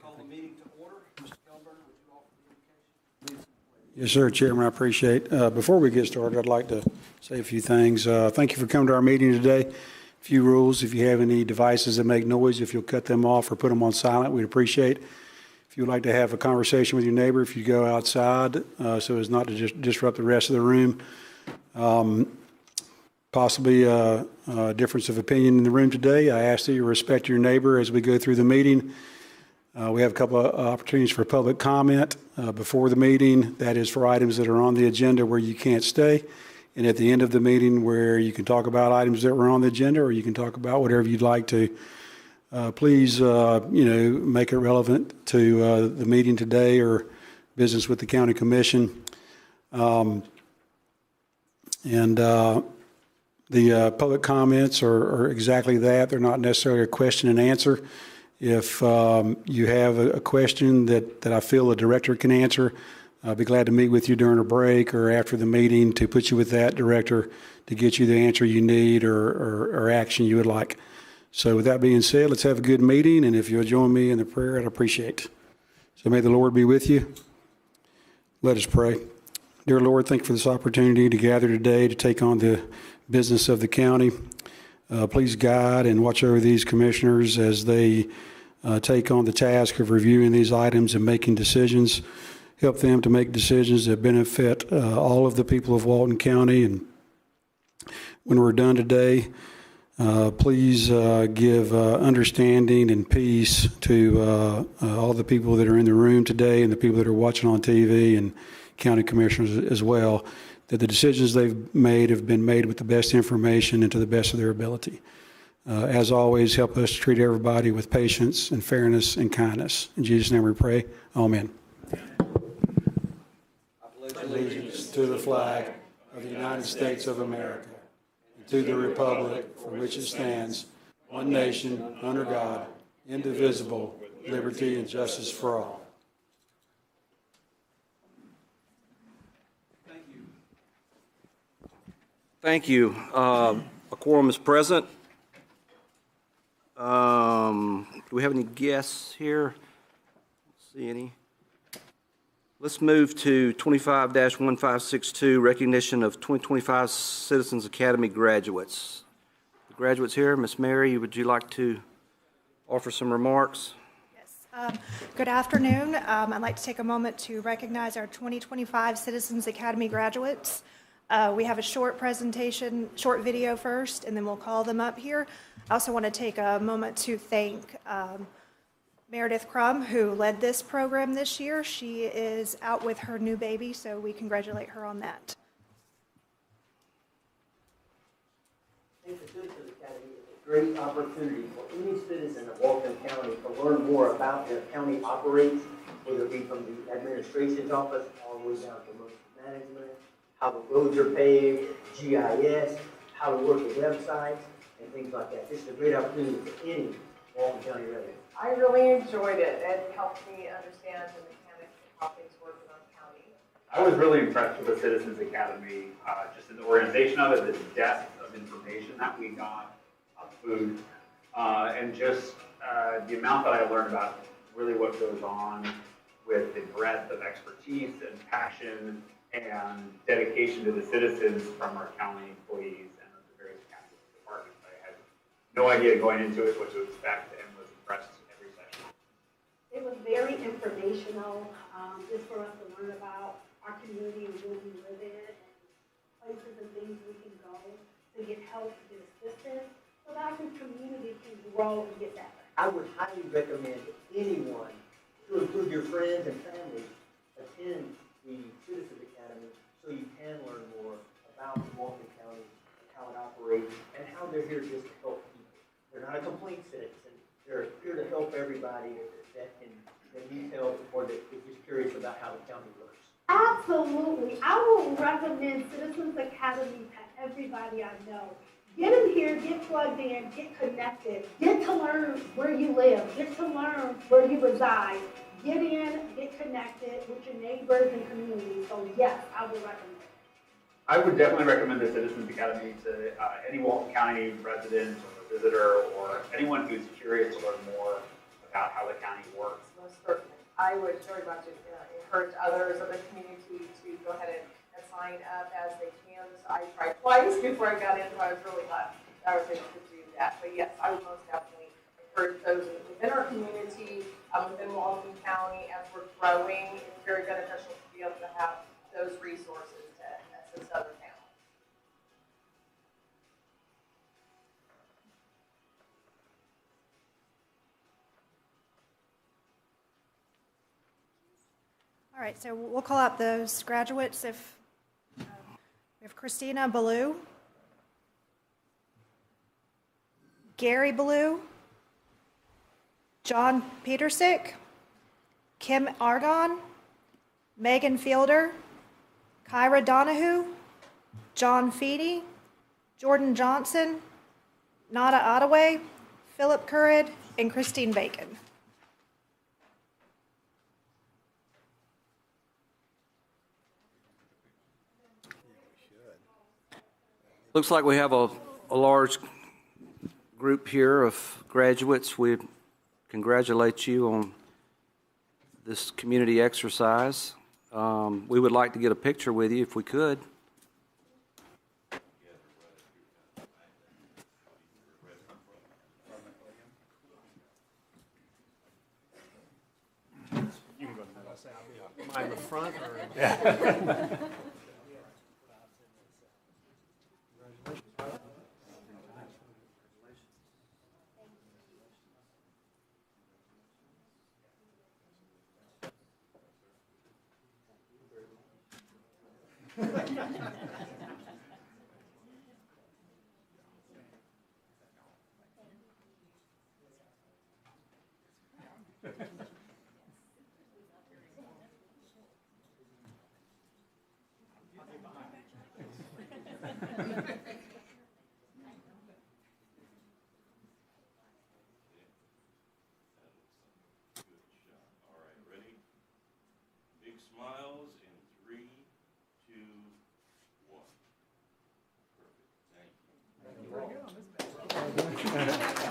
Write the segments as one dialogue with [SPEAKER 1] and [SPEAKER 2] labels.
[SPEAKER 1] Call the meeting to order. Mr. Kellenberger, would you offer the invocation?
[SPEAKER 2] Yes, sir, Chairman, I appreciate. Before we get started, I'd like to say a few things. Thank you for coming to our meeting today. A few rules: if you have any devices that make noise, if you'll cut them off or put them on silent, we'd appreciate. If you would like to have a conversation with your neighbor, if you go outside so as not to just disrupt the rest of the room. Possibly a difference of opinion in the room today. I ask that you respect your neighbor as we go through the meeting. We have a couple of opportunities for public comment before the meeting. That is for items that are on the agenda where you can't stay. And at the end of the meeting where you can talk about items that were on the agenda, or you can talk about whatever you'd like to. Please, make it relevant to the meeting today or business with the county commission. The public comments are exactly that. They're not necessarily a question and answer. If you have a question that I feel the director can answer, I'll be glad to meet with you during a break or after the meeting to put you with that director to get you the answer you need or action you would like. So with that being said, let's have a good meeting, and if you'll join me in the prayer, I'd appreciate it. So may the Lord be with you. Let us pray. Dear Lord, thank you for this opportunity to gather today to take on the business of the county. Please guide and watch over these commissioners as they take on the task of reviewing these items and making decisions. Help them to make decisions that benefit all of the people of Walton County. And when we're done today, please give understanding and peace to all the people that are in the room today and the people that are watching on TV and county commissioners as well, that the decisions they've made have been made with the best information and to the best of their ability. As always, help us treat everybody with patience and fairness and kindness. In Jesus' name we pray. Amen. I pledge allegiance to the flag of the United States of America, and to the republic for which it stands, one nation, under God, indivisible, liberty and justice for all.
[SPEAKER 1] Thank you. A quorum is present. Do we have any guests here? Let's see any. Let's move to 25-1562, recognition of 2025 Citizens Academy graduates. The graduates here, Ms. Mary, would you like to offer some remarks?
[SPEAKER 3] Yes. Good afternoon. I'd like to take a moment to recognize our 2025 Citizens Academy graduates. We have a short presentation, short video first, and then we'll call them up here. I also want to take a moment to thank Meredith Crum, who led this program this year. She is out with her new baby, so we congratulate her on that.
[SPEAKER 4] The Citizens Academy is a great opportunity for any citizen of Walton County to learn more about how the county operates, whether it be from the administration's office all the way down to emergency management, how the roads are paved, GIS, how to work the websites, and things like that. This is a great opportunity for any Walton County resident.
[SPEAKER 5] I really enjoyed it. It helped me understand the mechanics of how things work in our county.
[SPEAKER 6] I was really impressed with the Citizens Academy, just in the organization of it, the depth of information that we got, food, and just the amount that I learned about really what goes on with the breadth of expertise and passion and dedication to the citizens from our county employees and the various county departments. I had no idea going into it what to expect and was impressed every session.
[SPEAKER 7] It was very informational, just for us to learn about our community and where we live in, and places and things we can go to get help, to get assistance, so that our community can grow and get better.
[SPEAKER 4] I would highly recommend anyone, to include your friends and family, attend the Citizens Academy so you can learn more about Walton County and how it operates and how they're here just to help people. They're not a complaint citizen. They're here to help everybody that needs help or that is just curious about how the county works.
[SPEAKER 7] Absolutely. I will recommend Citizens Academy to everybody I know. Get in here, get plugged in, get connected, get to learn where you live, get to learn where you reside. Get in, get connected with your neighbors and community. So yes, I would recommend it.
[SPEAKER 6] I would definitely recommend the Citizens Academy to any Walton County resident or visitor or anyone who's curious to learn more about how the county works.
[SPEAKER 5] most certainly. I would very much encourage others of the community to go ahead and sign up as they can. So I tried twice before I got in, so I was really glad that I was able to do that. But yes, I would most definitely encourage those within our community, within Walton County, as we're growing. It's very beneficial to be able to have those resources to assist other towns.
[SPEAKER 3] All right, so we'll call out those graduates. If we have Christina Ballou, Gary Ballou, John Petersick, Kim Argon, Megan Fielder, Kyra Donahue, John Feedy, Jordan Johnson, Nada Ottaway, Philip Currid, and Christine Bacon.
[SPEAKER 1] Looks like we have a large group here of graduates. We congratulate you on this community exercise. We would like to get a picture with you if we could.
[SPEAKER 8] Am I in the front or?
[SPEAKER 9] Smiles in 3, 2, 1. Perfect. Thank you.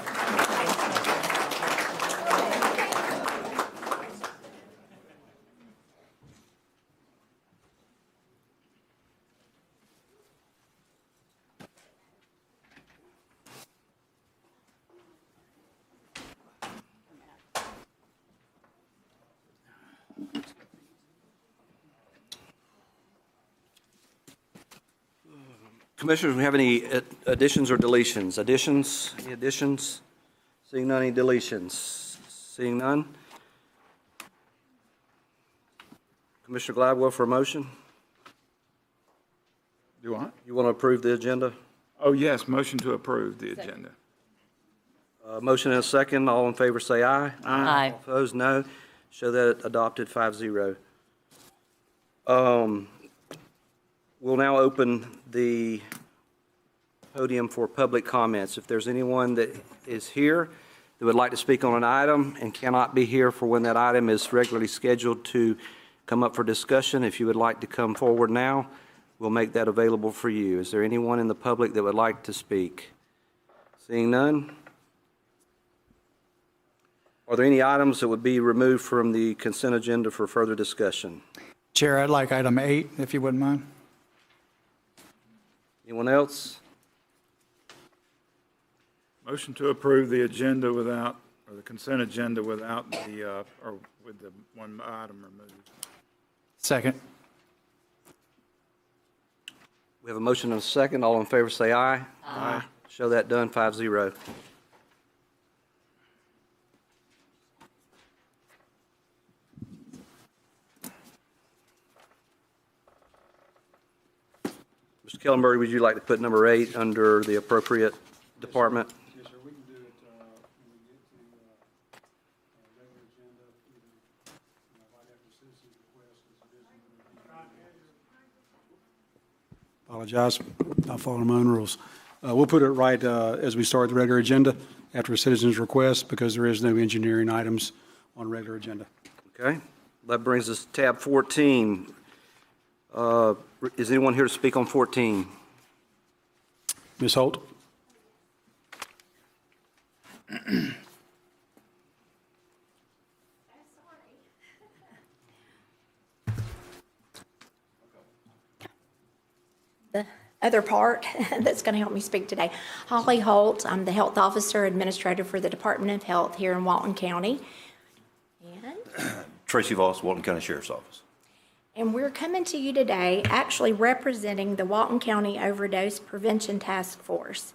[SPEAKER 1] Commissioners, do we have any additions or deletions? Additions? Any additions? Seeing none, any deletions? Seeing none? Commissioner Gladwell for a motion?
[SPEAKER 10] Do I?
[SPEAKER 1] You want to approve the agenda?
[SPEAKER 10] Oh, yes, motion to approve the agenda.
[SPEAKER 1] Motion and a second. All in favor say aye.
[SPEAKER 11] Aye.
[SPEAKER 1] All opposed, no. Show that adopted 5-0. We'll now open the podium for public comments. If there's anyone that is here that would like to speak on an item and cannot be here for when that item is regularly scheduled to come up for discussion, if you would like to come forward now, we'll make that available for you. Is there anyone in the public that would like to speak? Seeing none? Are there any items that would be removed from the consent agenda for further discussion?
[SPEAKER 12] Chair, I'd like item 8, if you wouldn't mind.
[SPEAKER 1] Anyone else?
[SPEAKER 10] Motion to approve the agenda without, or the consent agenda without the, or with the one item removed.
[SPEAKER 12] Second.
[SPEAKER 1] We have a motion and a second. All in favor say aye.
[SPEAKER 10] Aye.
[SPEAKER 1] Show that done, 5-0. Mr. Kellenberg, would you like to put number 8 under the appropriate department?
[SPEAKER 2] Yes, sir, we can do it when we get to regular agenda, right after citizens' request. Apologize, not following my own rules. We'll put it right as we start the regular agenda after a citizen's request because there is no engineering items on regular agenda.
[SPEAKER 1] Okay. That brings us to tab 14. Is anyone here to speak on 14?
[SPEAKER 2] Ms. Holt?
[SPEAKER 11] the other part that's going to help me speak today. Holly Holt, I'm the Health Officer Administrator for the Department of Health here in Walton County.
[SPEAKER 13] Tracy Voss, Walton County Sheriff's Office.
[SPEAKER 11] And we're coming to you today actually representing the Walton County Overdose Prevention Task Force.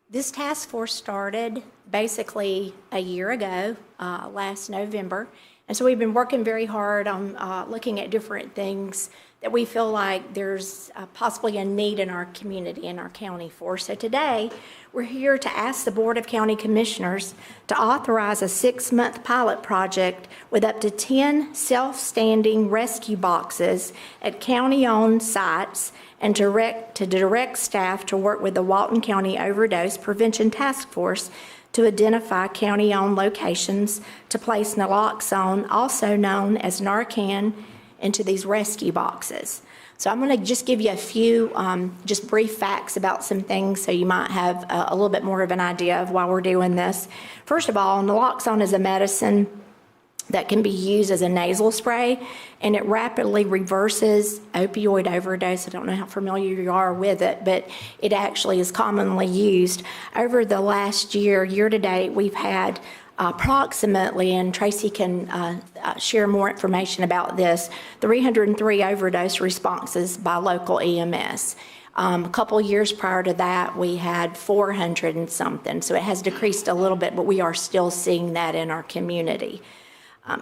[SPEAKER 11] This task force started basically a year ago, last November. And so we've been working very hard on looking at different things that we feel like there's possibly a need in our community, in our county for. So today, we're here to ask the Board of County Commissioners to authorize a 6-month pilot project with up to 10 self-standing rescue boxes at county-owned sites and to direct staff to work with the Walton County Overdose Prevention Task Force to identify county-owned locations to place naloxone, also known as Narcan, into these rescue boxes. So I'm going to just give you a few just brief facts about some things so you might have a little bit more of an idea of why we're doing this. First of all, naloxone is a medicine that can be used as a nasal spray, and it rapidly reverses opioid overdose. I don't know how familiar you are with it, but it actually is commonly used. Over the last year to date, we've had approximately, and Tracy can share more information about this, 303 overdose responses by local EMS. A couple years prior to that, we had 400 and something. So it has decreased a little bit, but we are still seeing that in our community.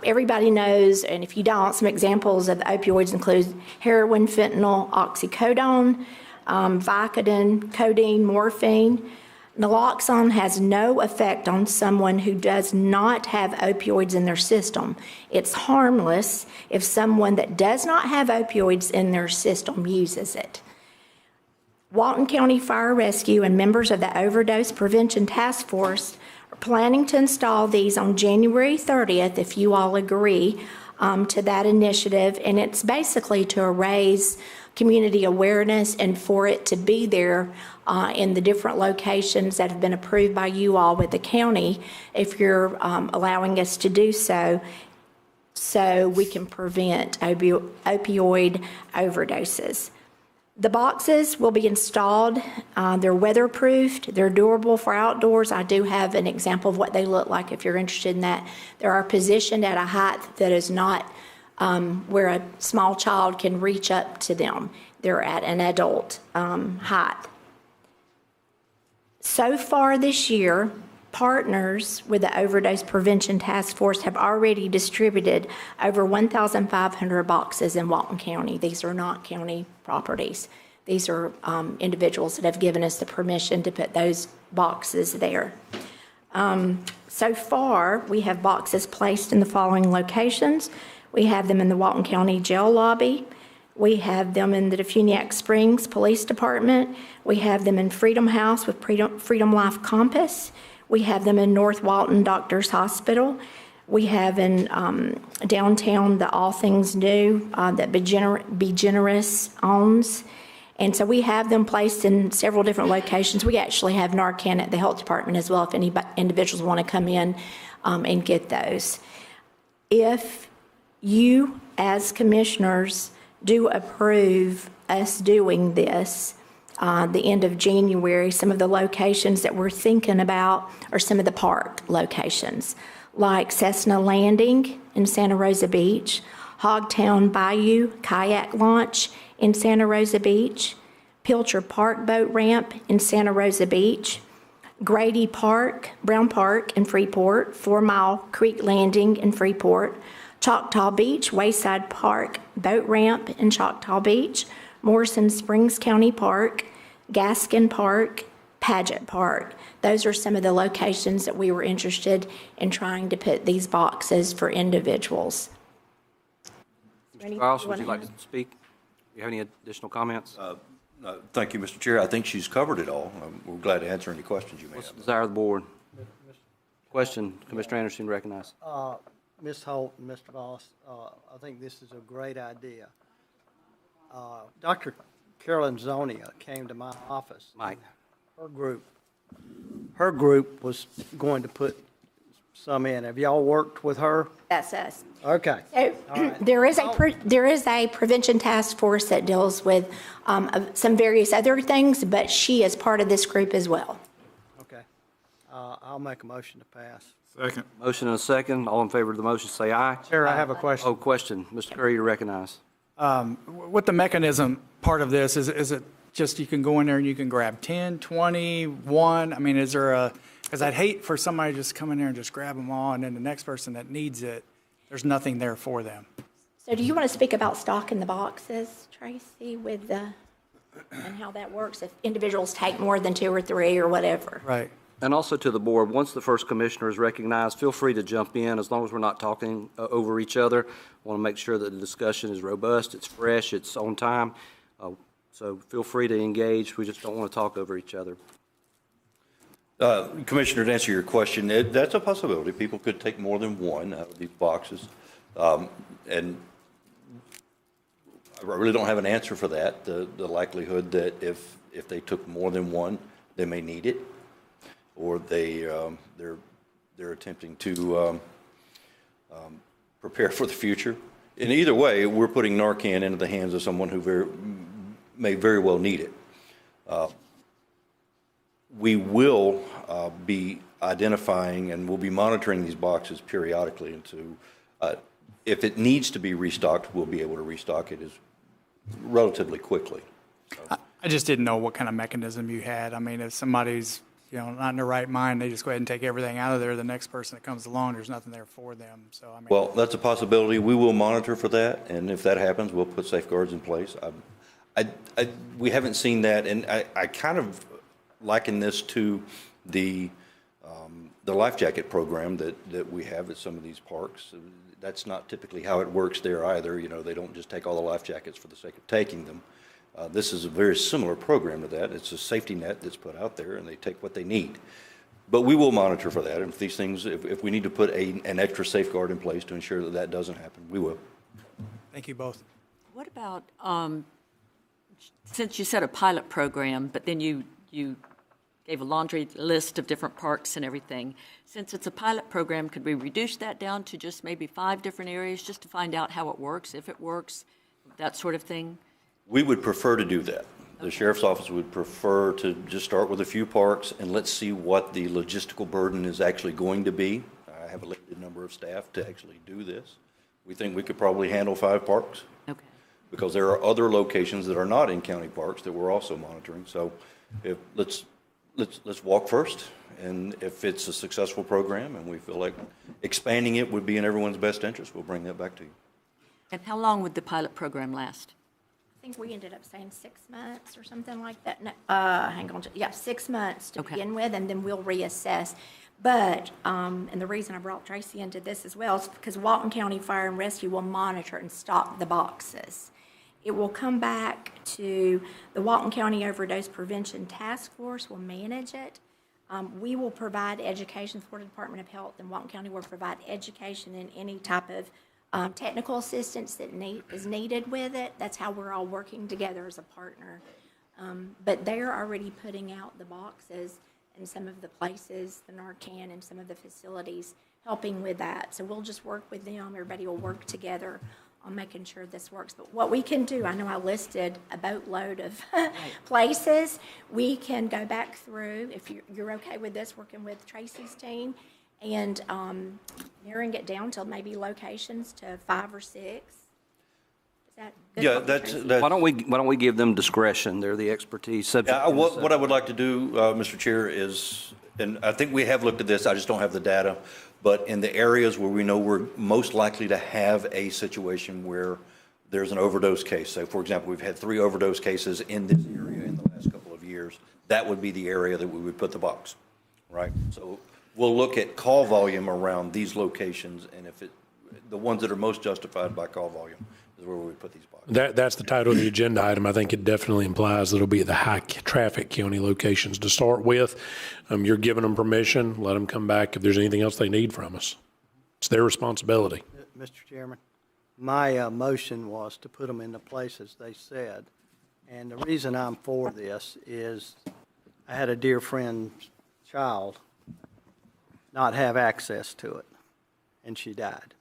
[SPEAKER 11] Everybody knows, and if you don't, some examples of opioids include heroin, fentanyl, oxycodone, Vicodin, codeine, morphine. Naloxone has no effect on someone who does not have opioids in their system. It's harmless if someone that does not have opioids in their system uses it. Walton County Fire Rescue and members of the Overdose Prevention Task Force are planning to install these on January 30th, if you all agree to that initiative. And it's basically to raise community awareness and for it to be there in the different locations that have been approved by you all with the county, if you're allowing us to do so, so we can prevent opioid overdoses. The boxes will be installed. They're weatherproofed. They're durable for outdoors. I do have an example of what they look like if you're interested in that. They are positioned at a height that is not where a small child can reach up to them. They're at an adult height. So far this year, partners with the Overdose Prevention Task Force have already distributed over 1,500 boxes in Walton County. These are not county properties. These are individuals that have given us the permission to put those boxes there. So far, we have boxes placed in the following locations. We have them in the Walton County Jail Lobby. We have them in the Defuniak Springs Police Department. We have them in Freedom House with Freedom Life Compass. We have them in North Walton Doctors Hospital. We have in downtown the All Things New that Be Generous owns. And so we have them placed in several different locations. We actually have Narcan at the health department as well if any individuals want to come in and get those. If you as commissioners do approve us doing this, the end of January, some of the locations that we're thinking about are some of the park locations, like Cessna Landing in Santa Rosa Beach, Hogtown Bayou Kayak Launch in Santa Rosa Beach, Pilcher Park Boat Ramp in Santa Rosa Beach, Grady Park, Brown Park in Freeport, 4 Mile Creek Landing in Freeport, Choctaw Beach, Wayside Park Boat Ramp in Choctaw Beach, Morrison Springs County Park, Gaskin Park, Paget Park. Those are some of the locations that we were interested in trying to put these boxes for individuals.
[SPEAKER 1] Mr. Ross, would you like to speak? Do you have any additional comments?
[SPEAKER 13] No, thank you, Mr. Chair. I think she's covered it all. We're glad to answer any questions you may
[SPEAKER 1] What's
[SPEAKER 13] have.
[SPEAKER 1] the desire of the board? Question, Commissioner Anderson, recognized.
[SPEAKER 14] Ms. Holt and Mr. Voss, I think this is a great idea. Dr. Carolyn Zonia came to my office.
[SPEAKER 1] Mike.
[SPEAKER 14] Her group was going to put some in. Have y'all worked with her?
[SPEAKER 11] That's us.
[SPEAKER 14] Okay.
[SPEAKER 11] So, there is a prevention task force that deals with some various other things, but she is part of this group as well.
[SPEAKER 14] Okay. I'll make a motion to pass.
[SPEAKER 10] Second.
[SPEAKER 1] Motion and a second. All in favor of the motion, say aye.
[SPEAKER 14] Chair, I have a question.
[SPEAKER 1] Oh, question. Mr. Curry, you recognize.
[SPEAKER 12] What the mechanism part of this, is it just you can go in there and you can grab 10, 20, 1? I mean, is there a, because I'd hate for somebody to just come in there and just grab them all, and then the next person that needs it, there's nothing there for them.
[SPEAKER 11] So do you want to speak about stock in the boxes, Tracy, with the, and how that works if individuals take more than 2 or 3 or whatever?
[SPEAKER 12] Right.
[SPEAKER 1] And also to the board, once the first commissioner is recognized, feel free to jump in as long as we're not talking over each other. I want to make sure that the discussion is robust, it's fresh, it's on time. So feel free to engage. We just don't want to talk over each other.
[SPEAKER 13] Commissioner, to answer your question, that's a possibility. People could take more than one out of these boxes. And I really don't have an answer for that. The likelihood that if they took more than one, they may need it, or they're attempting to prepare for the future. In either way, we're putting Narcan into the hands of someone who may very well need it. We will be identifying and we'll be monitoring these boxes periodically, and if it needs to be restocked, we'll be able to restock it relatively quickly.
[SPEAKER 12] I just didn't know what kind of mechanism you had. I mean, if somebody's, not in their right mind, they just go ahead and take everything out of there. The next person that comes along, there's nothing there for them. So, I mean.
[SPEAKER 13] Well, that's a possibility. We will monitor for that, and if that happens, we'll put safeguards in place. We haven't seen that, and I kind of liken this to the life jacket program that we have at some of these parks. That's not typically how it works there either. They don't just take all the life jackets for the sake of taking them. This is a very similar program to that. It's a safety net that's put out there, and they take what they need. But we will monitor for that. And if these things, if we need to put an extra safeguard in place to ensure that that doesn't happen, we will.
[SPEAKER 12] Thank you both.
[SPEAKER 15] What about, since you said a pilot program, but then you gave a laundry list of different parks and everything. Since it's a pilot program, could we reduce that down to just maybe 5 different areas just to find out how it works, if it works, that sort of thing?
[SPEAKER 13] We would prefer to do that. The sheriff's office would prefer to just start with a few parks and let's see what the logistical burden is actually going to be. I have a limited number of staff to actually do this. We think we could probably handle 5 parks.
[SPEAKER 15] Okay.
[SPEAKER 13] Because there are other locations that are not in county parks that we're also monitoring. So let's walk first, and if it's a successful program and we feel like expanding it would be in everyone's best interest, we'll bring that back to you.
[SPEAKER 15] And how long would the pilot program last?
[SPEAKER 11] I think we ended up saying 6 months or something like that. No, hang on. Yeah, 6 months to begin with, and then we'll reassess. But, and the reason I brought Tracy into this as well is because Walton County Fire and Rescue will monitor and stock the boxes. It will come back to the Walton County Overdose Prevention Task Force will manage it. We will provide education, Florida Department of Health and Walton County will provide education and any type of technical assistance that is needed with it. That's how we're all working together as a partner. But they're already putting out the boxes in some of the places, the Narcan and some of the facilities, helping with that. So we'll just work with them. Everybody will work together on making sure this works. But what we can do, I know I listed a boatload of places. We can go back through, if you're okay with this, working with Tracy's team, and narrowing it down to maybe locations to 5 or 6. Is that good?
[SPEAKER 13] Yeah, that's.
[SPEAKER 1] Why don't we give them discretion? They're the expertise subject.
[SPEAKER 13] Yeah, what I would like to do, Mr. Chair, is, and I think we have looked at this, I just don't have the data, but in the areas where we know we're most likely to have a situation where there's an overdose case. So, for example, we've had 3 overdose cases in this area in the last couple of years. That would be the area that we would put the box, right? So we'll look at call volume around these locations, and if the ones that are most justified by call volume is where we would put these boxes.
[SPEAKER 16] That's the title of the agenda item. I think it definitely implies that it'll be at the high-traffic county locations to start with. You're giving them permission. Let them come back if there's anything else they need from us. It's their responsibility.
[SPEAKER 14] Mr. Chairman, my motion was to put them in the places they said. And the reason I'm for this is I had a dear friend's child not have access to it, and she died.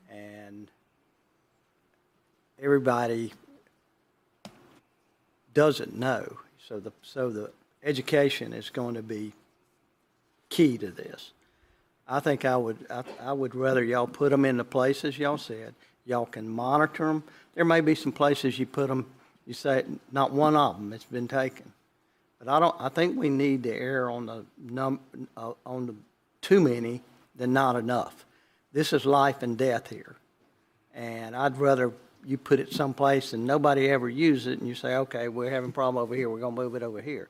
[SPEAKER 14] And everybody doesn't know, so the education is going to be key to this. I think I would rather y'all put them in the places y'all said. Y'all can monitor them. There may be some places you put them, you say not one of them has been taken. But I think we need to err on the too many than not enough. This is life and death here. And I'd rather you put it someplace and nobody ever uses it and you say, okay, we're having a problem over here, we're gonna move it over here.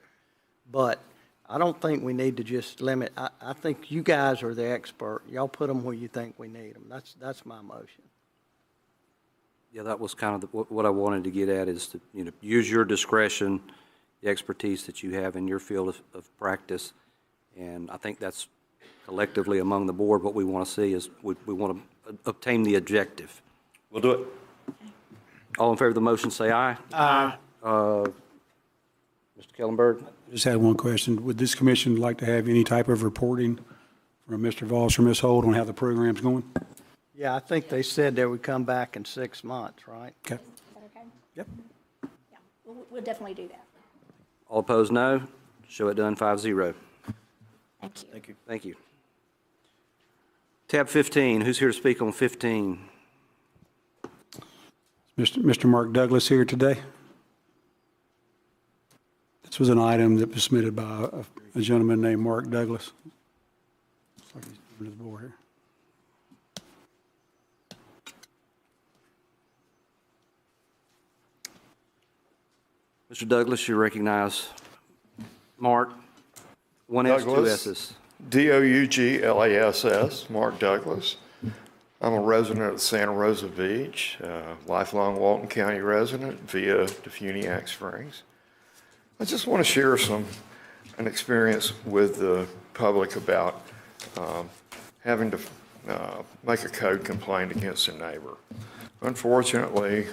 [SPEAKER 14] But I don't think we need to just limit. I think you guys are the expert. Y'all put them where you think we need them. That's my motion.
[SPEAKER 1] Yeah, that was kind of what I wanted to get at is to, use your discretion, the expertise that you have in your field of practice. And I think that's collectively among the board, what we want to see is we want to obtain the objective.
[SPEAKER 13] We'll do it.
[SPEAKER 1] All in favor of the motion, say aye.
[SPEAKER 12] Aye.
[SPEAKER 1] Mr. Kellenberg?
[SPEAKER 2] I just had one question. Would this commission like to have any type of reporting from Mr. Voss or Ms. Holt on how the program's going?
[SPEAKER 14] Yeah, I think they said they would come back in 6 months, right?
[SPEAKER 2] Okay.
[SPEAKER 11] Okay?
[SPEAKER 2] Yep.
[SPEAKER 11] Yeah, we'll definitely do that.
[SPEAKER 1] All opposed, no. Show it done 5-0.
[SPEAKER 11] Thank you.
[SPEAKER 13] Thank you.
[SPEAKER 1] Thank you. Tab 15, who's here to speak on 15?
[SPEAKER 2] Mr. Mark Douglas here today. This was an item that was submitted by a gentleman named Mark Douglas. Looks like he's coming to the board here.
[SPEAKER 1] Mr. Douglas, you recognize Mark, one S, two
[SPEAKER 17] Douglas.
[SPEAKER 1] S's.
[SPEAKER 17] Douglass, Mark Douglas. I'm a resident of Santa Rosa Beach, lifelong Walton County resident via Defuniak Springs. I just want to share an experience with the public about having to make a code complaint against a neighbor. Unfortunately,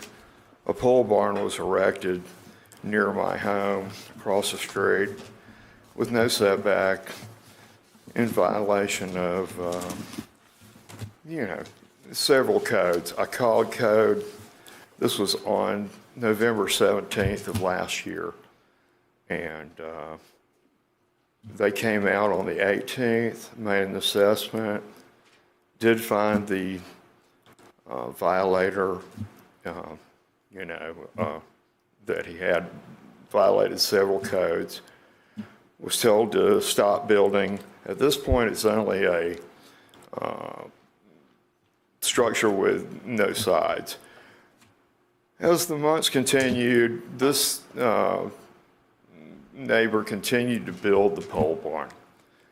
[SPEAKER 17] a pole barn was erected near my home across the street with no setback, in violation of, several codes. I called code. This was on November 17th of last year. And they came out on the 18th, made an assessment, did find the violator, that he had violated several codes, was told to stop building. At this point, it's only a structure with no sides. As the months continued, this neighbor continued to build the pole barn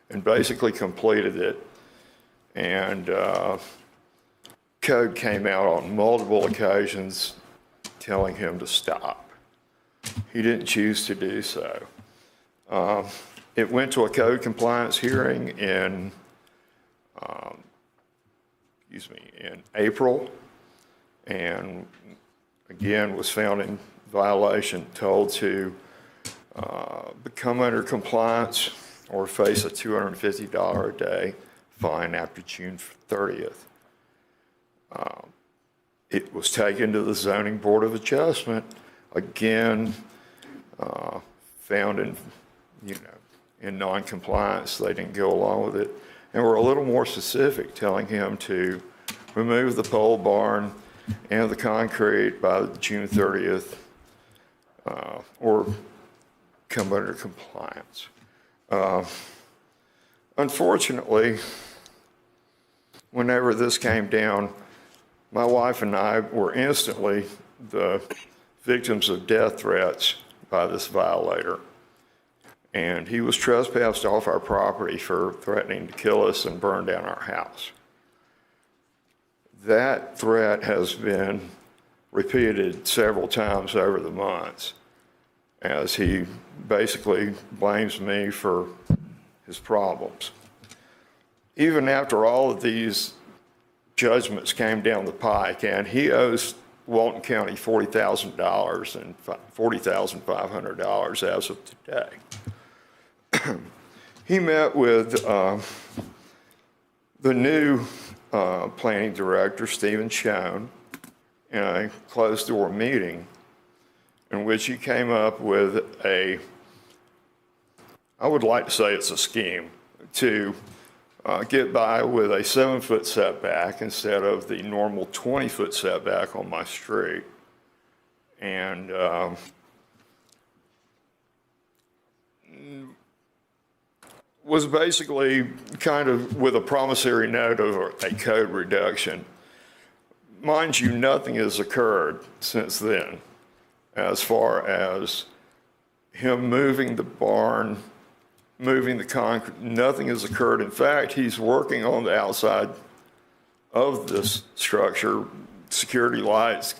[SPEAKER 17] and basically completed it. And code came out on multiple occasions telling him to stop. He didn't choose to do so. It went to a code compliance hearing in April, and again was found in violation, told to become under compliance or face a $250 a day fine after June 30th. It was taken to the Zoning Board of Adjustment, again found in non-compliance. They didn't go along with it, and were a little more specific, telling him to remove the pole barn and the concrete by June 30th, or come under compliance. Unfortunately, whenever this came down, my wife and I were instantly the victims of death threats by this violator. And he was trespassed off our property for threatening to kill us and burn down our house. That threat has been repeated several times over the months, as he basically blames me for his problems. Even after all of these judgments came down the pike, and he owes Walton County $40,000 and $40,500 as of today. He met with the new planning director, Stephen Schoen, in a closed-door meeting in which he came up with I would like to say it's a scheme, to get by with a 7-foot setback instead of the normal 20-foot setback on my street. And was basically kind of with a promissory note of a code reduction. Mind you, nothing has occurred since then as far as him moving the barn, moving the concrete. Nothing has occurred. In fact, he's working on the outside of this structure, security lights,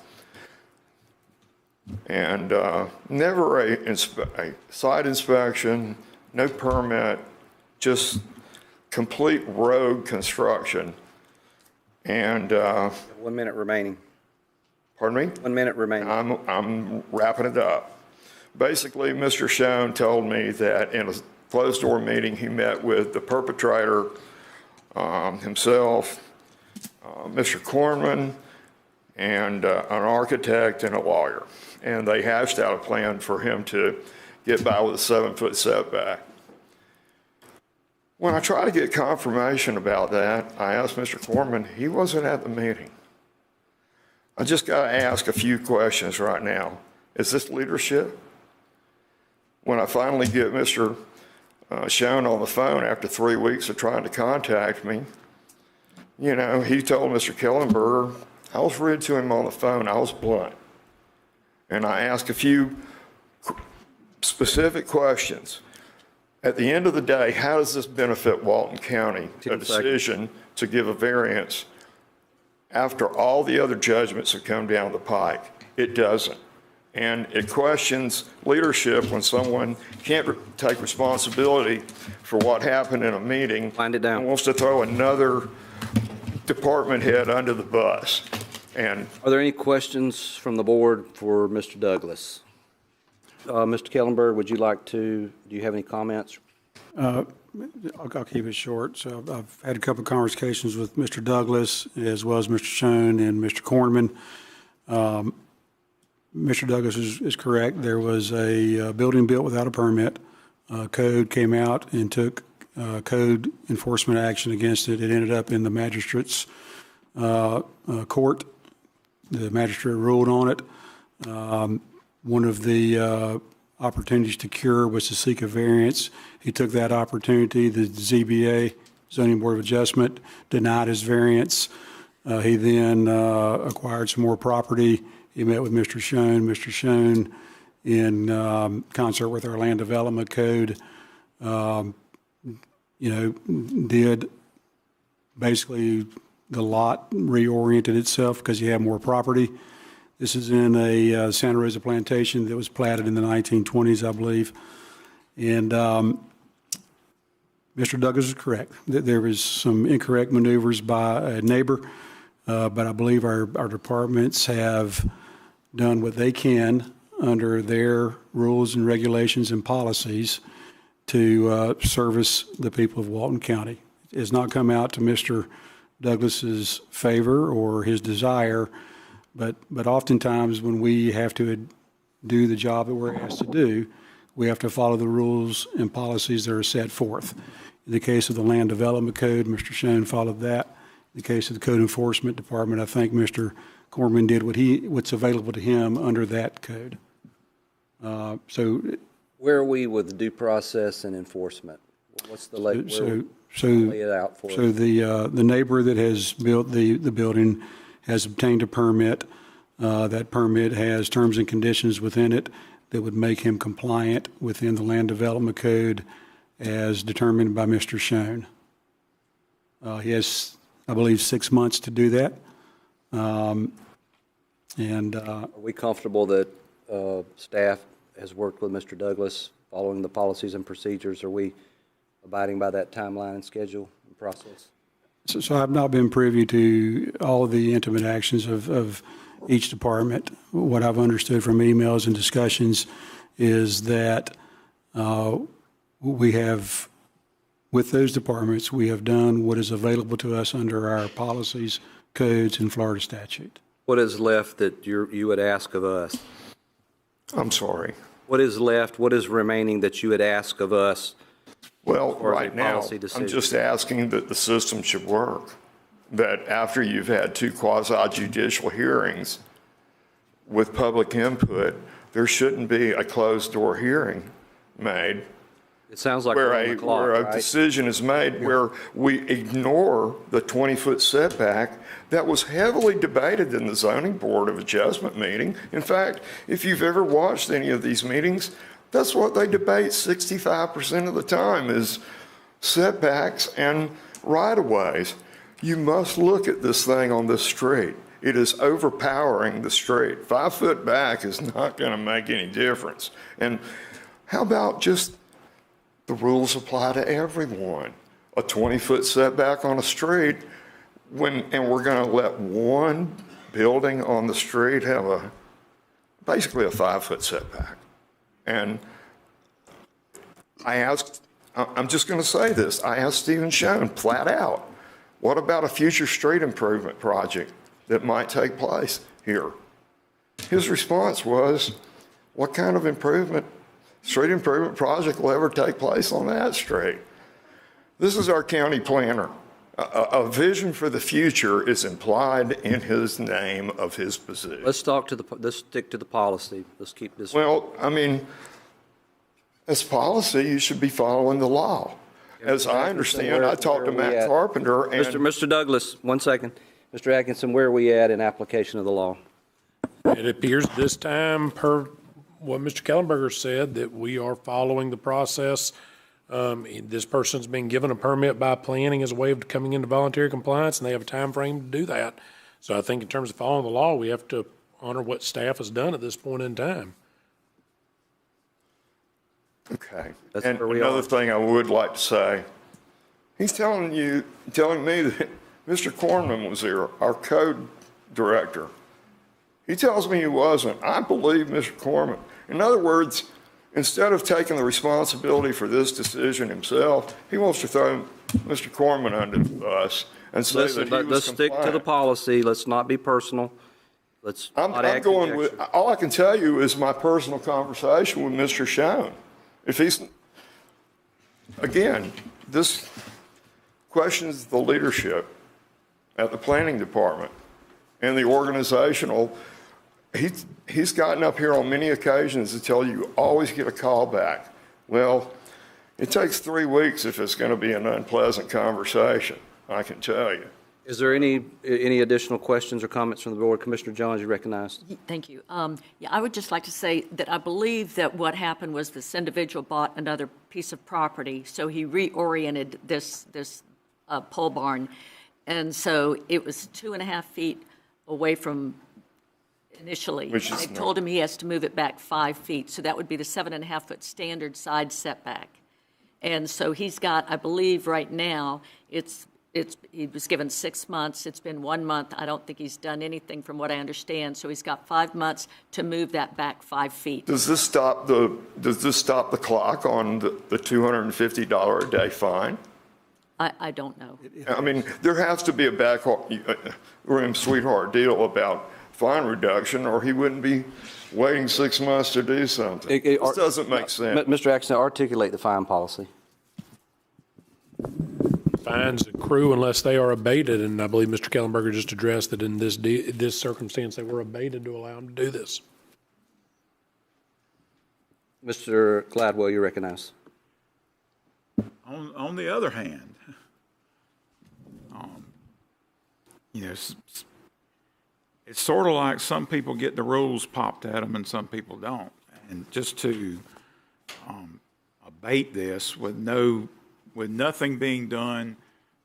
[SPEAKER 17] and never a site inspection, no permit, just complete road construction. And
[SPEAKER 1] 1 minute remaining.
[SPEAKER 17] Pardon me?
[SPEAKER 1] 1 minute remaining.
[SPEAKER 17] I'm wrapping it up. Basically, Mr. Schoen told me that in a closed-door meeting, he met with the perpetrator himself, Mr. Cornman, and an architect and a lawyer. And they hashed out a plan for him to get by with a 7-foot setback. When I tried to get confirmation about that, I asked Mr. Cornman. He wasn't at the meeting. I just got to ask a few questions right now. Is this leadership? When I finally get Mr. Schoen on the phone after 3 weeks of trying to contact me, you know, he told Mr. Kellenberger, I was rude to him on the phone. I was blunt. And I asked a few specific questions. At the end of the day, how does this benefit Walton County, a decision to give a variance after all the other judgments have come down the pike? It doesn't. And it questions leadership when someone can't take responsibility for what happened in a meeting and wants to throw another department head under the bus. And
[SPEAKER 1] are there any questions from the board for Mr. Douglas? Mr. Kellenberg, would you like to, do you have any comments?
[SPEAKER 2] I'll keep it short. So I've had a couple of conversations with Mr. Douglas as well as Mr. Schoen and Mr. Cornman. Mr. Douglas is correct. There was a building built without a permit. Code came out and took code enforcement action against it. It ended up in the magistrate's court. The magistrate ruled on it. One of the opportunities to cure was to seek a variance. He took that opportunity. The ZBA, Zoning Board of Adjustment, denied his variance. He then acquired some more property. He met with Mr. Schoen. Mr. Schoen, in concert with our land development code, did basically the lot reoriented itself because he had more property. This is in a Santa Rosa plantation that was platted in the 1920s, I believe. And Mr. Douglas is correct. There was some incorrect maneuvers by a neighbor, but I believe our departments have done what they can under their rules and regulations and policies to service the people of Walton County. It has not come out to Mr. Douglas's favor or his desire, but oftentimes when we have to do the job that we're asked to do, we have to follow the rules and policies that are set forth. In the case of the Land Development Code, Mr. Schoen followed that. In the case of the Code Enforcement Department, I think Mr. Cornman did what's available to him under that code. So
[SPEAKER 1] where are we with due process and enforcement? What's the lay it out for us?
[SPEAKER 2] So the neighbor that has built the building has obtained a permit. That permit has terms and conditions within it that would make him compliant within the Land Development Code as determined by Mr. Schoen. He has, I believe, 6 months to do that. Are
[SPEAKER 1] we comfortable that staff has worked with Mr. Douglas following the policies and procedures? Are we abiding by that timeline and schedule and process?
[SPEAKER 2] So I've not been privy to all of the intimate actions of each department. What I've understood from emails and discussions is that we have with those departments, we have done what is available to us under our policies, codes, and Florida statute.
[SPEAKER 1] What is left that you would ask of us?
[SPEAKER 17] I'm sorry.
[SPEAKER 1] What is left, what is remaining that you would ask of us?
[SPEAKER 17] Well,
[SPEAKER 1] for a
[SPEAKER 17] right now,
[SPEAKER 1] policy
[SPEAKER 17] I'm
[SPEAKER 1] decision?
[SPEAKER 17] just asking that the system should work, that after you've had 2 quasi-judicial hearings with public input, there shouldn't be a closed-door hearing made.
[SPEAKER 1] It sounds like
[SPEAKER 17] Where
[SPEAKER 1] we're on the clock,
[SPEAKER 17] where a
[SPEAKER 1] right?
[SPEAKER 17] decision is made where we ignore the 20-foot setback that was heavily debated in the zoning board of adjustment meeting. In fact, if you've ever watched any of these meetings, that's what they debate 65% of the time is setbacks and right-of-ways. You must look at this thing on this street. It is overpowering the street. 5 foot back is not going to make any difference. And how about just the rules apply to everyone? A 20-foot setback on a street, and we're going to let one building on the street have basically a 5-foot setback. And I'm just going to say this, I asked Stephen Schoen flat out, what about a future street improvement project that might take place here? His response was, what kind of street improvement project will ever take place on that street? This is our county planner. A vision for the future is implied in his name of his position.
[SPEAKER 1] Let's stick to the policy. Let's keep this.
[SPEAKER 17] Well, I mean, as policy, you should be following the law. As I understand, I talked to Matt Carpenter and...
[SPEAKER 1] Mr. Douglas, 1 second. Mr. Atkinson, where are we at in application of the law?
[SPEAKER 16] It appears this time, per what Mr. Kellenberger said, that we are following the process. This person's been given a permit by planning as a way of coming into voluntary compliance, and they have a time frame to do that. So I think in terms of following the law, we have to honor what staff has done at this point in time.
[SPEAKER 17] Okay. And another thing I would like to say, he's telling me that Mr. Corman was here, our code director. He tells me he wasn't. I believe Mr. Corman. In other words, instead of taking the responsibility for this decision himself, he wants to throw Mr. Corman under the bus and say that he was
[SPEAKER 1] Let's stick to the policy. Let's not be personal.
[SPEAKER 17] I'm going with, all I can tell you is my personal conversation with Mr. Schoen. If he's, again, this questions the leadership at the planning department and the organizational. He's gotten up here on many occasions to tell you always get a call back. Well, it takes 3 weeks if it's going to be an unpleasant conversation, I can tell you.
[SPEAKER 1] Is there any additional questions or comments from the board? Commissioner Johns, you recognized.
[SPEAKER 15] Thank you. Yeah, I would just like to say that I believe that what happened was this individual bought another piece of property, so he reoriented this pole barn. And so it was 2.5 feet away from initially. They told him he has to move it back 5 feet, so that would be the 7.5-foot standard side setback. And so he's got, I believe right now, he was given 6 months. It's been 1 month. I don't think he's done anything from what I understand. So he's got 5 months to move that back 5 feet.
[SPEAKER 17] Does this stop the clock on the $250 a day fine?
[SPEAKER 15] I don't know.
[SPEAKER 17] I mean, there has to be a backroom sweetheart deal about fine reduction, or he wouldn't be waiting 6 months to do something. This doesn't make sense.
[SPEAKER 1] Mr. Atkinson, articulate the fine policy.
[SPEAKER 16] Fines accrue unless they are abated, and I believe Mr. Kellenberger just addressed that in this circumstance they were abated to allow him to do this.
[SPEAKER 1] Mr. Gladwell, you recognize.
[SPEAKER 10] On the other hand, it's sort of like some people get the rules popped at them and some people don't. And just to abate this with nothing being done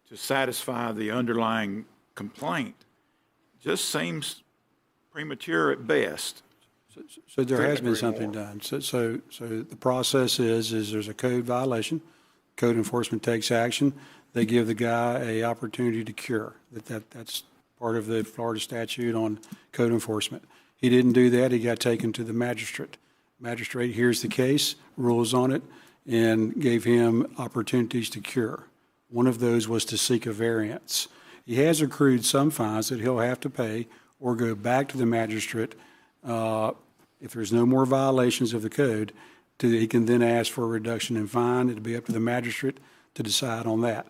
[SPEAKER 10] to satisfy the underlying complaint just seems premature at best.
[SPEAKER 2] So there has been something done. So the process is there's a code violation. Code enforcement takes action. They give the guy an opportunity to cure. That's part of the Florida statute on code enforcement. He didn't do that. He got taken to the magistrate. Magistrate hears the case, rules on it, and gave him opportunities to cure. One of those was to seek a variance. He has accrued some fines that he'll have to pay or go back to the magistrate if there's no more violations of the code. He can then ask for a reduction in fine. It'll be up to the magistrate to decide on that.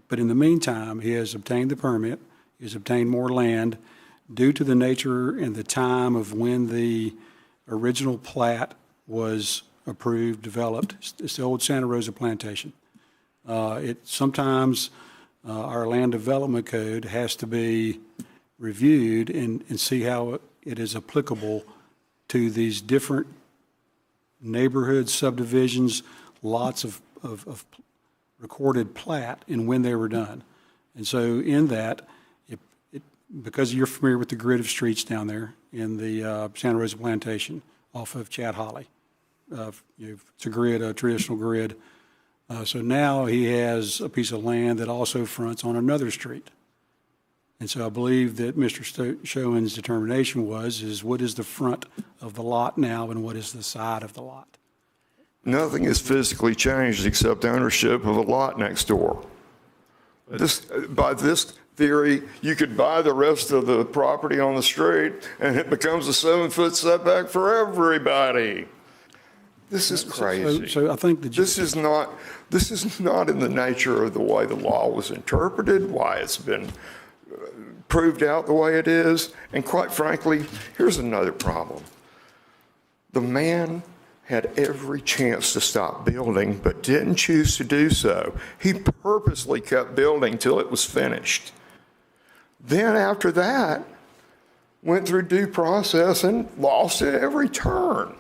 [SPEAKER 2] But in the meantime, he has obtained the permit, he has obtained more land. Due to the nature and the time of when the original plat was approved, developed, it's the old Santa Rosa plantation. Sometimes our land development code has to be reviewed and see how it is applicable to these different neighborhoods, subdivisions, lots of recorded plat and when they were done. And so in that, because you're familiar with the grid of streets down there in the Santa Rosa plantation off of Chad Holly, it's a grid, a traditional grid. So now he has a piece of land that also fronts on another street. And so I believe that Mr. Schoen's determination is what is the front of the lot now and what is the side of the lot?
[SPEAKER 17] Nothing has physically changed except ownership of a lot next door. By this theory, you could buy the rest of the property on the street and it becomes a 7-foot setback for everybody. This is crazy.
[SPEAKER 2] So I think
[SPEAKER 17] this is not in the nature of the way the law was interpreted, why it's been proved out the way it is. And quite frankly, here's another problem. The man had every chance to stop building, but didn't choose to do so. He purposely kept building till it was finished. Then after that, went through due process and lost at every turn.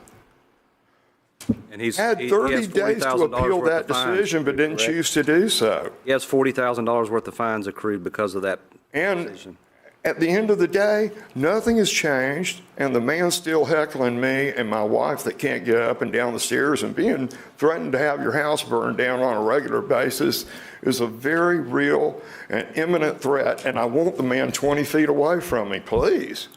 [SPEAKER 1] And he's
[SPEAKER 17] had 30 days to appeal that decision, but didn't choose to do so.
[SPEAKER 1] He has $40,000 worth of fines accrued because of that decision.
[SPEAKER 17] At the end of the day, nothing has changed, and the man's still heckling me and my wife that can't get up and down the stairs, and being threatened to have your house burned down on a regular basis is a very real and imminent threat, and I want the man 20 feet away from me, please.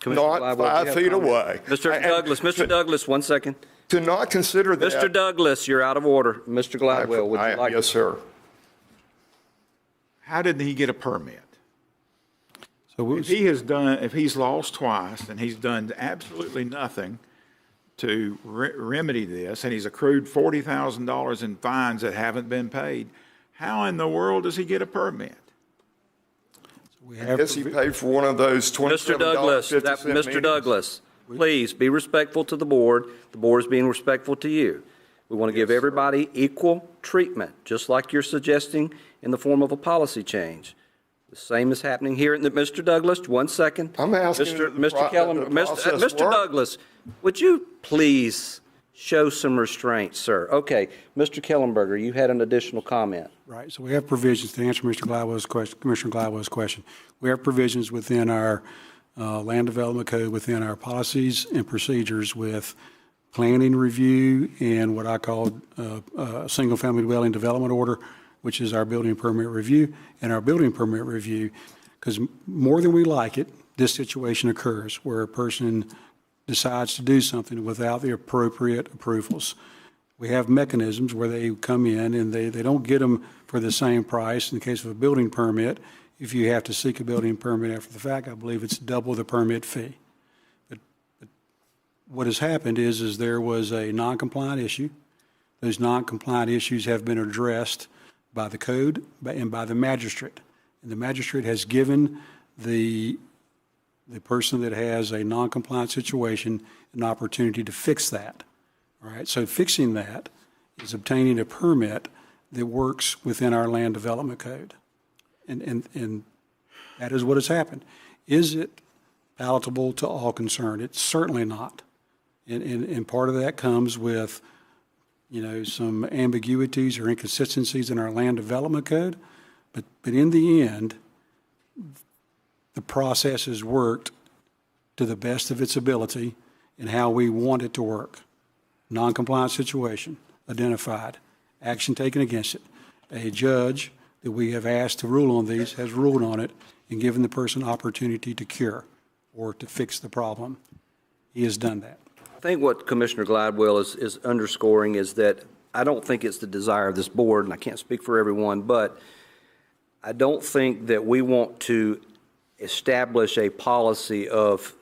[SPEAKER 17] Not 5 feet away.
[SPEAKER 1] Mr. Douglas, 1 second.
[SPEAKER 17] To not consider that.
[SPEAKER 1] Mr. Douglas, you're out of order. Mr. Gladwell, would you like?
[SPEAKER 17] Yes, sir.
[SPEAKER 10] How did he get a permit?
[SPEAKER 2] So
[SPEAKER 10] if he's lost twice and he's done absolutely nothing to remedy this, and he's accrued $40,000 in fines that haven't been paid, how in the world does he get a permit?
[SPEAKER 17] I guess he paid for one of those $27.50
[SPEAKER 1] Mr. Douglas, please be respectful to the board. The board is being respectful to you. We want to give everybody equal treatment, just like you're suggesting in the form of a policy change. The same is happening here. Mr. Douglas, 1 second.
[SPEAKER 17] I'm asking
[SPEAKER 1] Mr. Kellenberger, Mr. Douglas, would you please show some restraint, sir? Okay, Mr. Kellenberger, you had an additional comment.
[SPEAKER 2] Right. So we have provisions to answer Mr. Gladwell's question, Commissioner Gladwell's question. We have provisions within our land development code, within our policies and procedures with planning review and what I call a single-family dwelling development order, which is our building permit review, and our building permit review, because more than we like it, this situation occurs where a person decides to do something without the appropriate approvals. We have mechanisms where they come in and they don't get them for the same price. In the case of a building permit, if you have to seek a building permit after the fact, I believe it's double the permit fee. But what has happened is there was a non-compliant issue. Those non-compliant issues have been addressed by the code and by the magistrate. And the magistrate has given the person that has a non-compliant situation an opportunity to fix that. All right, so fixing that is obtaining a permit that works within our land development code. And that is what has happened. Is it palatable to all concerned? It's certainly not. And part of that comes with some ambiguities or inconsistencies in our land development code, but in the end, the process has worked to the best of its ability in how we want it to work. Non-compliant situation identified, action taken against it. A judge that we have asked to rule on these has ruled on it and given the person opportunity to cure or to fix the problem. He has done that.
[SPEAKER 1] I think what Commissioner Gladwell is underscoring is that I don't think it's the desire of this board, and I can't speak for everyone, but I don't think that we want to establish a policy of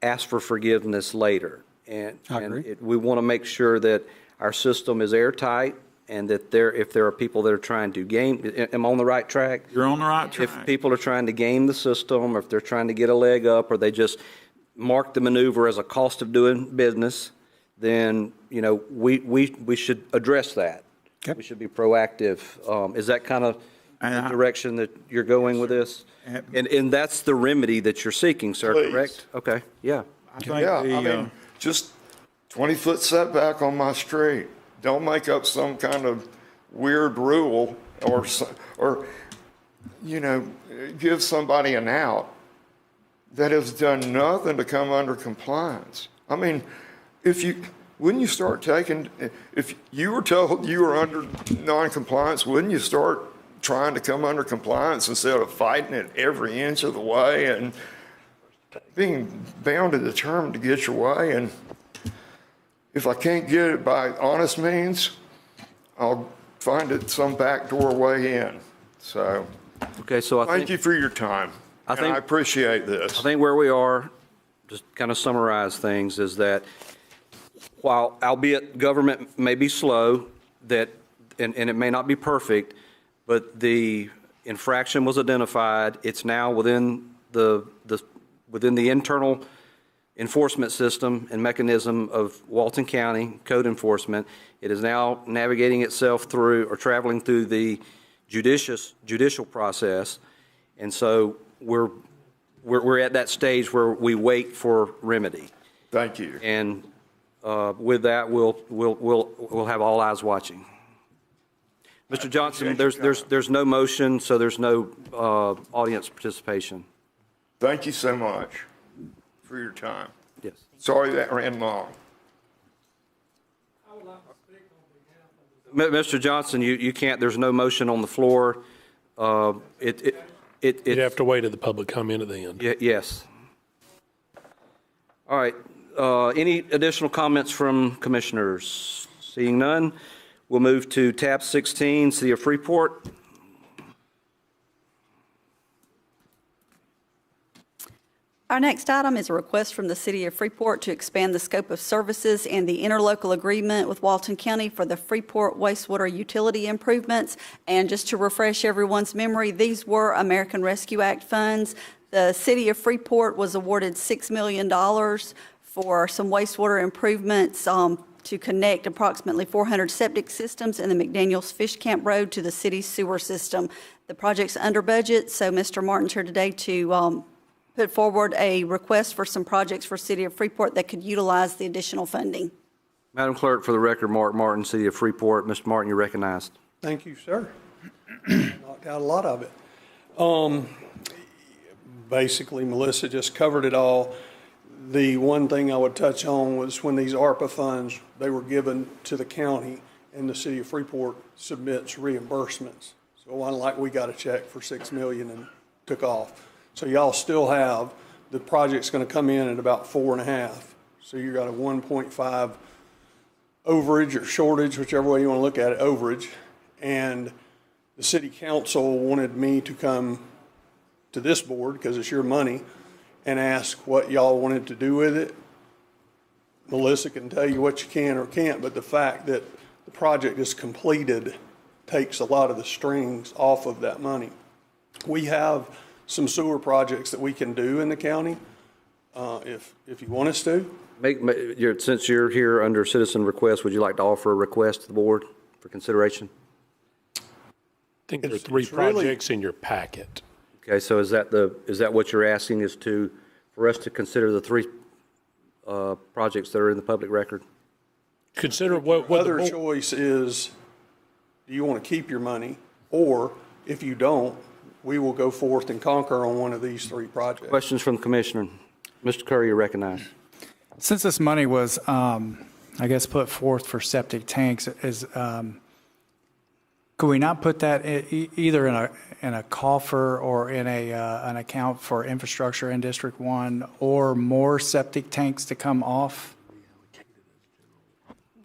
[SPEAKER 1] ask for forgiveness later. And,
[SPEAKER 2] I agree.
[SPEAKER 1] we want to make sure that our system is airtight and that if there are people that are trying to game, am I on the right track?
[SPEAKER 10] You're on the right track.
[SPEAKER 1] If people are trying to game the system, or if they're trying to get a leg up, or they just mark the maneuver as a cost of doing business, then, you know, we should address that.
[SPEAKER 2] Okay.
[SPEAKER 1] We should be proactive. Is that kind of the direction that you're going with this? And that's the remedy that you're seeking, sir,
[SPEAKER 17] Please.
[SPEAKER 1] correct? Okay, yeah.
[SPEAKER 17] Yeah, I mean, just 20-foot setback on my street. Don't make up some kind of weird rule or, you know, give somebody an out that has done nothing to come under compliance. I mean, wouldn't you start taking, if you were told you were under non-compliance, wouldn't you start trying to come under compliance instead of fighting it every inch of the way and being bound and determined to get your way? And if I can't get it by honest means, I'll find it some backdoor way in. So,
[SPEAKER 1] okay, so
[SPEAKER 17] thank you for your time. I appreciate this.
[SPEAKER 1] I think where we are, just kind of summarize things, is that while, albeit government may be slow, and it may not be perfect, but the infraction was identified. It's now within the internal enforcement system and mechanism of Walton County code enforcement. It is now navigating itself through, or traveling through, the judicial process. And so we're at that stage where we wait for remedy.
[SPEAKER 17] Thank you.
[SPEAKER 1] And with that, we'll have all eyes watching. Mr. Johnson, there's no motion, so there's no audience participation.
[SPEAKER 17] Thank you so much for your time.
[SPEAKER 1] Yes.
[SPEAKER 17] Sorry that ran long.
[SPEAKER 1] Mr. Johnson, you can't, there's no motion on the floor.
[SPEAKER 16] You'd have to wait at the public comment at the end.
[SPEAKER 1] Yes. All right. Any additional comments from commissioners? Seeing none, we'll move to tab 16, City of Freeport.
[SPEAKER 18] Our next item is a request from the City of Freeport to expand the scope of services and the interlocal agreement with Walton County for the Freeport wastewater utility improvements. And just to refresh everyone's memory, these were American Rescue Act funds. The City of Freeport was awarded $6 million for some wastewater improvements to connect approximately 400 septic systems in the McDaniels Fish Camp Road to the city's sewer system. The project's under budget, so Mr. Martin's here today to put forward a request for some projects for City of Freeport that could utilize the additional funding.
[SPEAKER 1] Madam Clerk, for the record, Mark Martin, City of Freeport. Mr. Martin, you're recognized.
[SPEAKER 8] Thank you, sir. Knocked out a lot of it. Basically, Melissa just covered it all. The one thing I would touch on was when these ARPA funds, they were given to the county, and the City of Freeport submits reimbursements. So unlike we got a check for $6 million and took off. So y'all still have, the project's going to come in at about 4.5. So you got a 1.5 overage or shortage, whichever way you want to look at it, overage. And the city council wanted me to come to this board, because it's your money, and ask what y'all wanted to do with it. Melissa can tell you what you can or can't, but the fact that the project is completed takes a lot of the strings off of that money. We have some sewer projects that we can do in the county, if you want us to.
[SPEAKER 1] Since you're here under citizen request, would you like to offer a request to the board for consideration?
[SPEAKER 16] I think there are three projects in your packet.
[SPEAKER 1] Okay, so is that what you're asking, is for us to consider the three projects that are in the public record?
[SPEAKER 16] Consider what
[SPEAKER 8] other choice is, do you want to keep your money, or if you don't, we will go forth and conquer on one of these three projects.
[SPEAKER 1] Questions from the commissioner. Mr. Curry, you're recognized.
[SPEAKER 12] Since this money was, I guess, put forth for septic tanks, could we not put that either in a coffer or in an account for infrastructure in District 1, or more septic tanks to come off?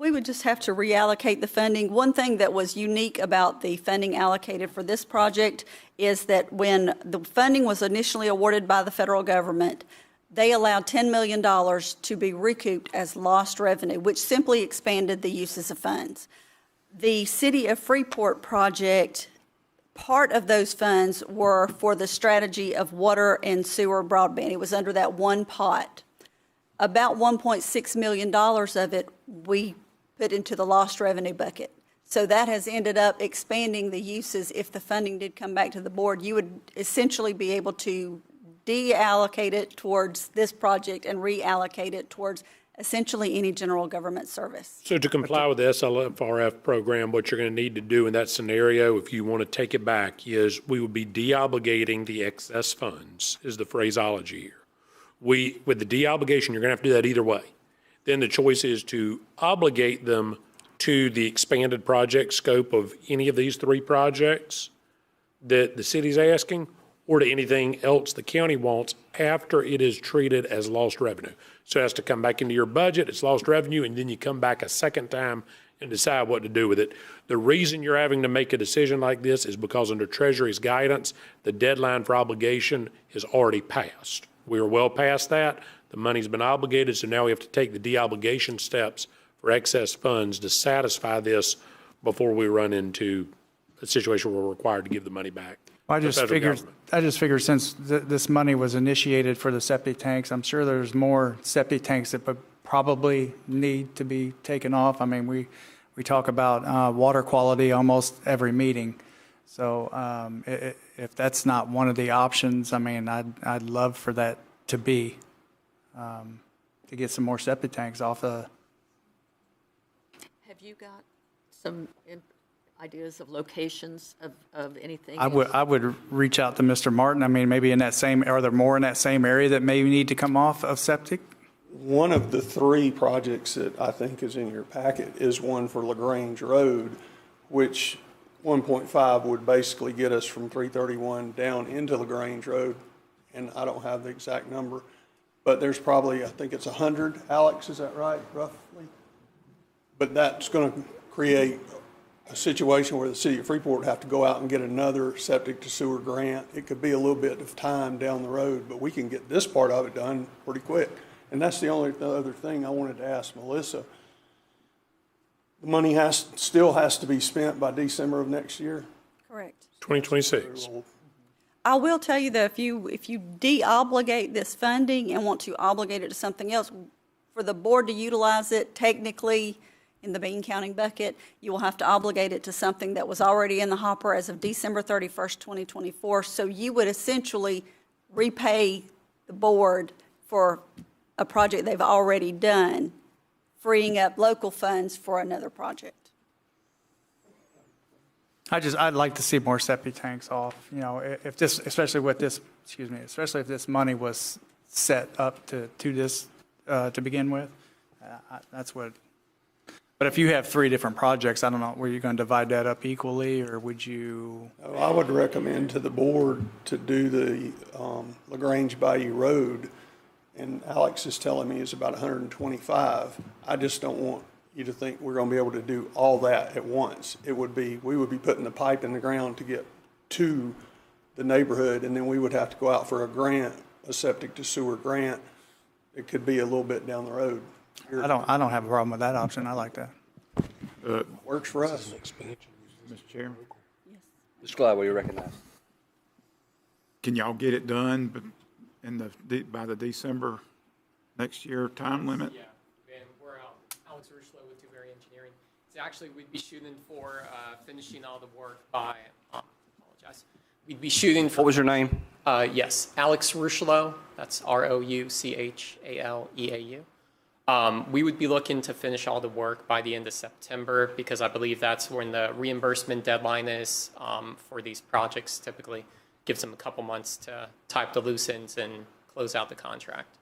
[SPEAKER 18] We would just have to reallocate the funding. One thing that was unique about the funding allocated for this project is that when the funding was initially awarded by the federal government, they allowed $10 million to be recouped as lost revenue, which simply expanded the uses of funds. The City of Freeport project, part of those funds were for the strategy of water and sewer broadband. It was under that one pot. About $1.6 million of it we put into the lost revenue bucket. So that has ended up expanding the uses. If the funding did come back to the board, you would essentially be able to deallocate it towards this project and reallocate it towards essentially any general government service.
[SPEAKER 16] So to comply with the SLFRF program, what you're going to need to do in that scenario, if you want to take it back, is we would be de-obligating the excess funds, is the phraseology here. With the de-obligation, you're going to have to do that either way. Then the choice is to obligate them to the expanded project scope of any of these three projects that the city's asking, or to anything else the county wants after it is treated as lost revenue. So it has to come back into your budget, it's lost revenue, and then you come back a second time and decide what to do with it. The reason you're having to make a decision like this is because under Treasury's guidance, the deadline for obligation is already passed. We are well past that. The money's been obligated, so now we have to take the de-obligation steps for excess funds to satisfy this before we run into a situation where we're required to give the money back.
[SPEAKER 12] I just figured since this money was initiated for the septic tanks, I'm sure there's more septic tanks that would probably need to be taken off. I mean, we talk about water quality almost every meeting. So if that's not one of the options, I mean, I'd love for that to be, to get some more septic tanks off the.
[SPEAKER 15] Have you got some ideas of locations of anything?
[SPEAKER 12] I would reach out to Mr. Martin. I mean, maybe in that same, are there more in that same area that maybe need to come off of septic?
[SPEAKER 8] One of the three projects that I think is in your packet is one for LaGrange Road, which 1.5 would basically get us from 331 down into LaGrange Road. And I don't have the exact number, but there's probably, I think it's 100, Alex, is that right, roughly? But that's going to create a situation where the city of Freeport would have to go out and get another septic to sewer grant. It could be a little bit of time down the road, but we can get this part of it done pretty quick. And that's the only other thing I wanted to ask Melissa. The money still has to be spent by December of next year?
[SPEAKER 18] Correct.
[SPEAKER 16] 2026.
[SPEAKER 18] I will tell you that if you de-obligate this funding and want to obligate it to something else, for the board to utilize it technically in the bean counting bucket, you will have to obligate it to something that was already in the hopper as of December 31st, 2024. So you would essentially repay the board for a project they've already done, freeing up local funds for another project.
[SPEAKER 12] I'd like to see more septic tanks off, you know, if this, especially if this money was set up to this, to begin with, that's what, but if you have three different projects, I don't know, were you going to divide that up equally, or would you?
[SPEAKER 8] I would recommend to the board to do the LaGrange Bayou Road, and Alex is telling me it's about 125. I just don't want you to think we're going to be able to do all that at once. We would be putting the pipe in the ground to get to the neighborhood, and then we would have to go out for a grant, a septic to sewer grant. It could be a little bit down the road.
[SPEAKER 12] I don't have a problem with that option. I like that.
[SPEAKER 8] Works for us.
[SPEAKER 10] Mr. Chairman?
[SPEAKER 1] Mr. Gladwell, you recognize.
[SPEAKER 10] Can y'all get it done by the December next year time limit?
[SPEAKER 19] Yeah, and we're Alex Rushlow with Dewberry Engineering. So actually, we'd be shooting for finishing all the work by, apologize. We'd be shooting for.
[SPEAKER 1] What was your name?
[SPEAKER 19] Yes, Alex Rushlow. That's Rouchaleau. We would be looking to finish all the work by the end of September, because I believe that's when the reimbursement deadline is for these projects. Typically gives them a couple months to type the loose ends and close out the contract.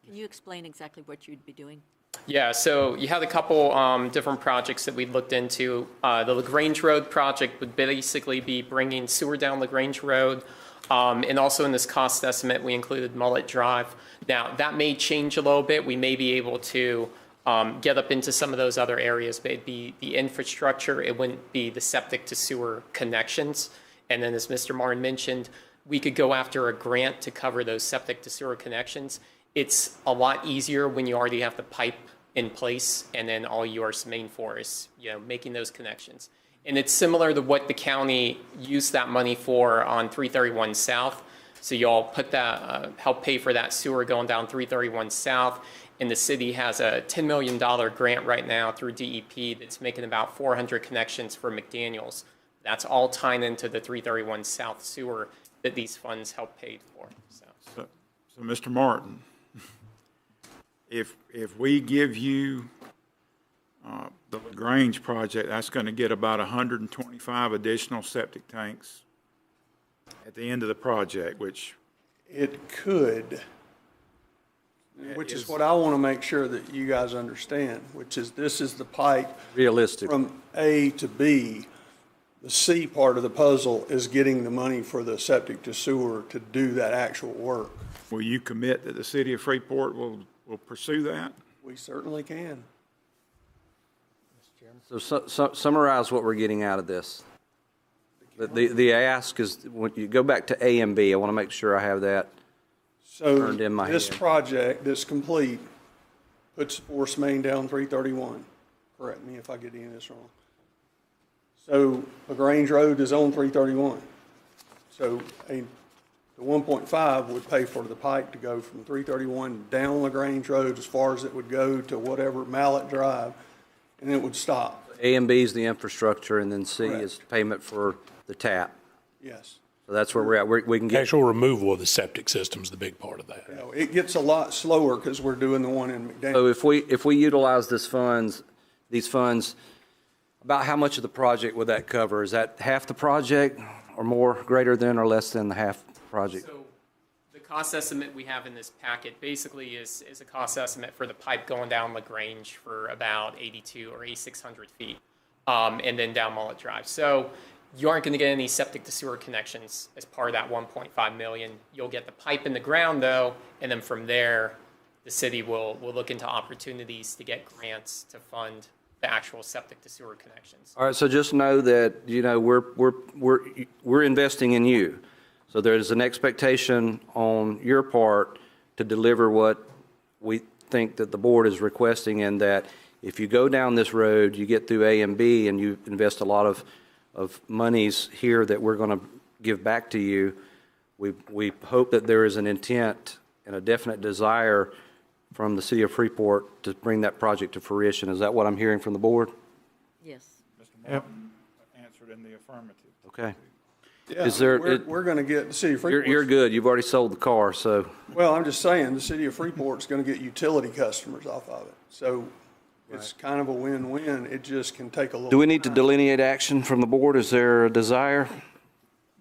[SPEAKER 15] Can you explain exactly what you'd be doing?
[SPEAKER 19] Yeah, so you had a couple different projects that we looked into. The LaGrange Road project would basically be bringing sewer down LaGrange Road. And also in this cost estimate, we included Mullet Drive. Now, that may change a little bit. We may be able to get up into some of those other areas, but it'd be the infrastructure, it wouldn't be the septic to sewer connections. And then as Mr. Martin mentioned, we could go after a grant to cover those septic to sewer connections. It's a lot easier when you already have the pipe in place and then all you are main for is, making those connections. And it's similar to what the county used that money for on 331 South. So y'all put that, help pay for that sewer going down 331 South. And the city has a $10 million grant right now through DEP that's making about 400 connections for McDaniels. That's all tying into the 331 South sewer that these funds help pay for.
[SPEAKER 10] So Mr. Martin, if we give you the LaGrange project, that's going to get about 125 additional septic tanks at the end of the project, which
[SPEAKER 8] It could, which is what I want to make sure that you guys understand, which is this is the pipe
[SPEAKER 1] Realistic.
[SPEAKER 8] from A to B. The C part of the puzzle is getting the money for the septic to sewer to do that actual work.
[SPEAKER 10] will you commit that the city of Freeport will pursue that?
[SPEAKER 8] We certainly can.
[SPEAKER 1] So summarize what we're getting out of this. The ask is, when you go back to A and B, I want to make sure I have that turned in my
[SPEAKER 8] So this
[SPEAKER 1] head.
[SPEAKER 8] project that's complete puts force main down 331. Correct me if I get any of this wrong. So LaGrange Road is on 331. So the 1.5 would pay for the pipe to go from 331 down LaGrange Road as far as it would go to whatever Mallet Drive, and it would stop.
[SPEAKER 1] A and B is the infrastructure, and then C
[SPEAKER 8] Correct.
[SPEAKER 1] is payment for the tap.
[SPEAKER 8] Yes.
[SPEAKER 1] So that's where we're at. We can get.
[SPEAKER 16] Actual removal of the septic system is the big part of that.
[SPEAKER 8] You know, it gets a lot slower because we're doing the one in McDaniel.
[SPEAKER 1] So if we utilize these funds, about how much of the project would that cover? Is that half the project or more, greater than or less than the half project?
[SPEAKER 19] So the cost estimate we have in this packet basically is a cost estimate for the pipe going down LaGrange for about 82 or 8,600 feet, and then down Mullet Drive. So you aren't going to get any septic to sewer connections as part of that 1.5 million. You'll get the pipe in the ground though, and then from there, the city will look into opportunities to get grants to fund the actual septic to sewer connections.
[SPEAKER 1] All right, so just know that, we're investing in you. So there's an expectation on your part to deliver what we think that the board is requesting, and that if you go down this road, you get through A and B, and you invest a lot of monies here that we're going to give back to you. We hope that there is an intent and a definite desire from the city of Freeport to bring that project to fruition. Is that what I'm hearing from the board?
[SPEAKER 15] Yes.
[SPEAKER 10] Mr. Martin answered in the affirmative.
[SPEAKER 1] Okay.
[SPEAKER 8] Yeah,
[SPEAKER 1] Is there?
[SPEAKER 8] we're going to get the city of Freeport.
[SPEAKER 1] You're good. You've already sold the car, so.
[SPEAKER 8] Well, I'm just saying, the city of Freeport's going to get utility customers off of it. So it's kind of a win-win. It just can take a little.
[SPEAKER 1] Do we need to delineate action from the board? Is there a desire?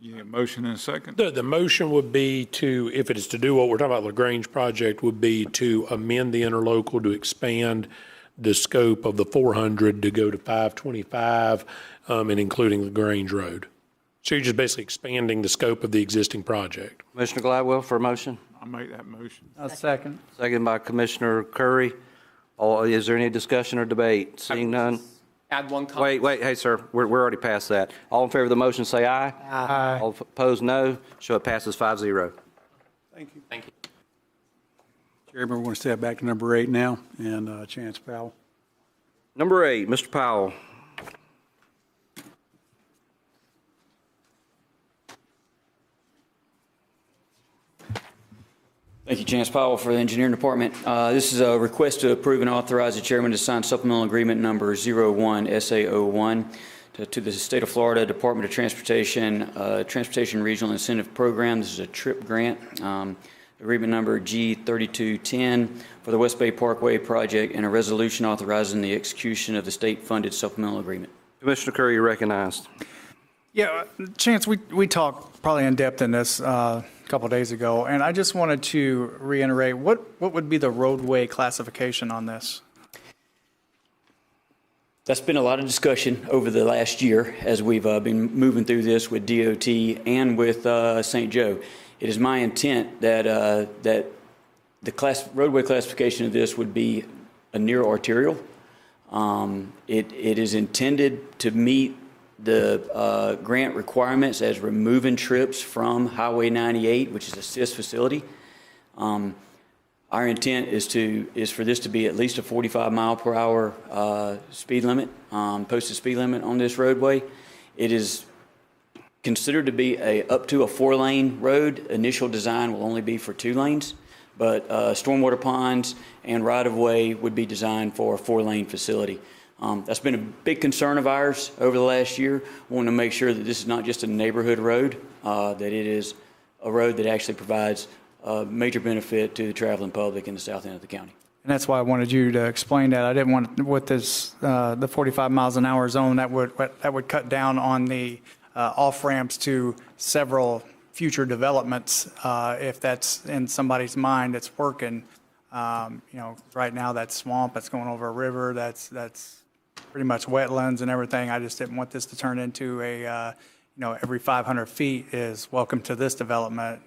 [SPEAKER 10] You need a motion and a second?
[SPEAKER 16] The motion would be to, if it is to do what we're talking about, LaGrange project, would be to amend the interlocal to expand the scope of the 400 to go to 525, and including LaGrange Road. So you're just basically expanding the scope of the existing project.
[SPEAKER 1] Commissioner Gladwell for a motion?
[SPEAKER 10] I'll make that motion.
[SPEAKER 12] A second.
[SPEAKER 1] Second by Commissioner Curry. Is there any discussion or debate? Seeing none?
[SPEAKER 19] Add one comment.
[SPEAKER 1] Wait, hey, sir, we're already past that. All in favor of the motion, say aye.
[SPEAKER 12] Aye.
[SPEAKER 1] All opposed, no. Show it passes 5-0.
[SPEAKER 8] Thank you.
[SPEAKER 19] Thank you.
[SPEAKER 2] Chairman, we're going to step back to number 8 now, and Chance Powell.
[SPEAKER 1] Number 8, Mr. Powell.
[SPEAKER 20] Thank you, Chance Powell for the Engineering Department. This is a request to approve and authorize the chairman to sign supplemental agreement number 01 SA01 to the State of Florida Department of Transportation, Transportation Regional Incentive Program. This is a TRIP grant. Agreement number G3210 for the West Bay Parkway project, and a resolution authorizing the execution of the state-funded supplemental agreement.
[SPEAKER 1] Commissioner Curry, you're recognized.
[SPEAKER 12] Yeah, Chance, we talked probably in depth in this a couple of days ago, and I just wanted to reiterate, what would be the roadway classification on this?
[SPEAKER 20] That's been a lot of discussion over the last year as we've been moving through this with DOT and with St. Joe. It is my intent that the roadway classification of this would be a near arterial. It is intended to meet the grant requirements as removing trips from Highway 98, which is a CIS facility. Our intent is for this to be at least a 45 mile per hour speed limit, posted speed limit on this roadway. It is considered to be up to a 4-lane road. Initial design will only be for 2 lanes, but stormwater ponds and right-of-way would be designed for a 4-lane facility. That's been a big concern of ours over the last year. We want to make sure that this is not just a neighborhood road, that it is a road that actually provides a major benefit to the traveling public in the south end of the county.
[SPEAKER 12] And that's why I wanted you to explain that. I didn't want, with this, the 45 miles an hour zone, that would cut down on the off-ramps to several future developments, if that's in somebody's mind that's working. Right now, that swamp that's going over a river, that's pretty much wetlands and everything. I just didn't want this to turn into a, every 500 feet is welcome to this development,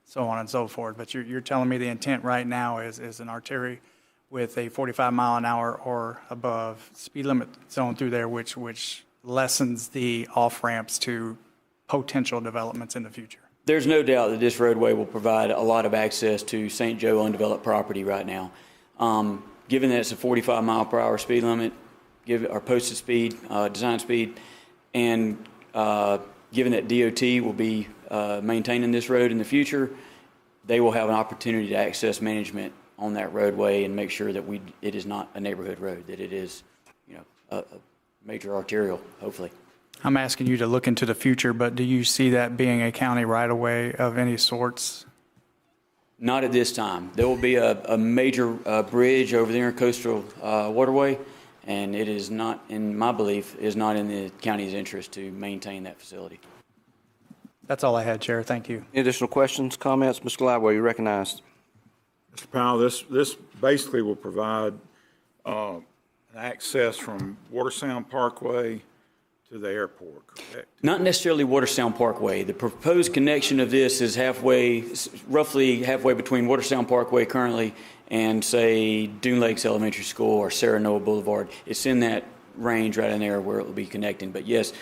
[SPEAKER 12] so on and so forth. But you're telling me the intent right now is an artery with a 45 mile an hour or above speed limit zone through there, which lessens the off-ramps to potential developments in the future.
[SPEAKER 20] There's no doubt that this roadway will provide a lot of access to St. Joe undeveloped property right now. Given that it's a 45 mile per hour speed limit, our posted speed, design speed, and given that DOT will be maintaining this road in the future, they will have an opportunity to access management on that roadway and make sure that it is not a neighborhood road, that it is, a major arterial, hopefully.
[SPEAKER 12] I'm asking you to look into the future, but do you see that being a county right-of-way of any sorts?
[SPEAKER 20] Not at this time. There will be a major bridge over the Intercoastal Waterway, and it is not, in my belief, is not in the county's interest to maintain that facility.
[SPEAKER 12] That's all I had, Chair. Thank you.
[SPEAKER 1] Any additional questions, comments? Mr. Gladwell, you're recognized.
[SPEAKER 10] Mr. Powell, this basically will provide access from Watersound Parkway to the airport, correct?
[SPEAKER 20] Not necessarily Watersound Parkway. The proposed connection of this is roughly halfway between Watersound Parkway currently and, say, Dune Lakes Elementary School or Sarah Noah Boulevard. It's in that range right in there where it will be connecting. But yes,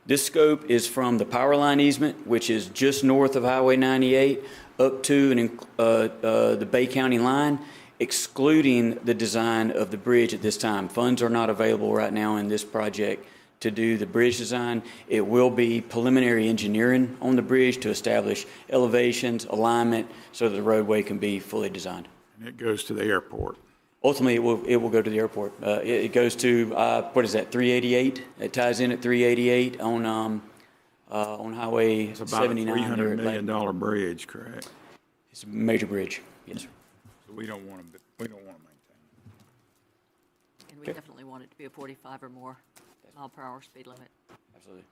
[SPEAKER 20] this scope is from the power line easement, which is just north of Highway 98, up to the Bay County line, excluding the design of the bridge at this time. Funds are not available right now in this project to do the bridge design. It will be preliminary engineering on the bridge to establish elevations, alignment, so that the roadway can be fully designed.
[SPEAKER 10] And it goes to the airport.
[SPEAKER 20] Ultimately, it will go to the airport. It goes to, 388? It ties in at 388 on Highway 79.
[SPEAKER 10] It's about a $300 million bridge, correct?
[SPEAKER 20] It's a major bridge, yes, sir.
[SPEAKER 10] So we don't want to maintain it.
[SPEAKER 15] And we definitely want it to be a 45 or more mile per hour speed limit.
[SPEAKER 20] Absolutely.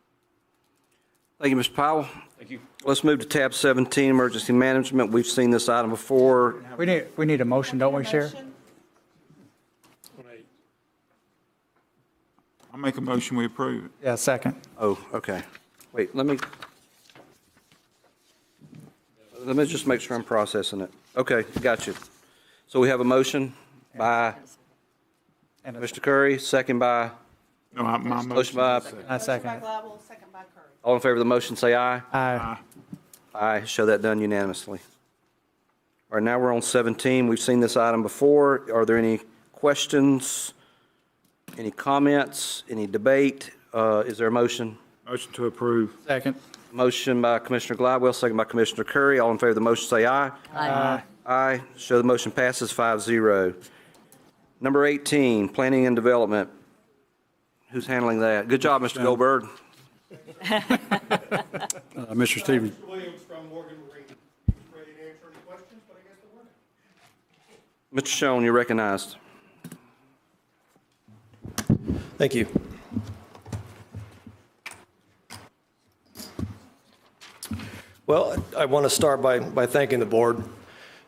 [SPEAKER 1] Thank you, Mr. Powell.
[SPEAKER 20] Thank you.
[SPEAKER 1] Let's move to tab 17, emergency management. We've seen this item before.
[SPEAKER 12] We need a motion, don't we, Chair?
[SPEAKER 10] I'll make a motion, we approve it.
[SPEAKER 12] Yeah, second.
[SPEAKER 1] Oh, okay. Wait, let me just make sure I'm processing it. Okay, got you. So we have a motion by Mr. Curry, second by?
[SPEAKER 10] No, my
[SPEAKER 1] motion by?
[SPEAKER 12] I second.
[SPEAKER 1] All in favor of the motion, say aye.
[SPEAKER 12] Aye.
[SPEAKER 1] Aye. Show that done unanimously. All right, now we're on 17. We've seen this item before. Are there any questions, any comments, any debate? Is there a motion?
[SPEAKER 10] Motion to approve.
[SPEAKER 12] Second.
[SPEAKER 1] Motion by Commissioner Gladwell, second by Commissioner Curry. All in favor of the motion, say aye.
[SPEAKER 12] Aye.
[SPEAKER 1] Aye. Show the motion passes 5-0. Number 18, planning and development. Who's handling that? Good job, Mr. Goldberg.
[SPEAKER 2] Mr. Stevens.
[SPEAKER 8] Williams from Morgan Marine. He's ready to answer any questions, but I guess there weren't.
[SPEAKER 1] Mr. Schoen, you're recognized.
[SPEAKER 21] Thank you. Well, I want to start by thanking the board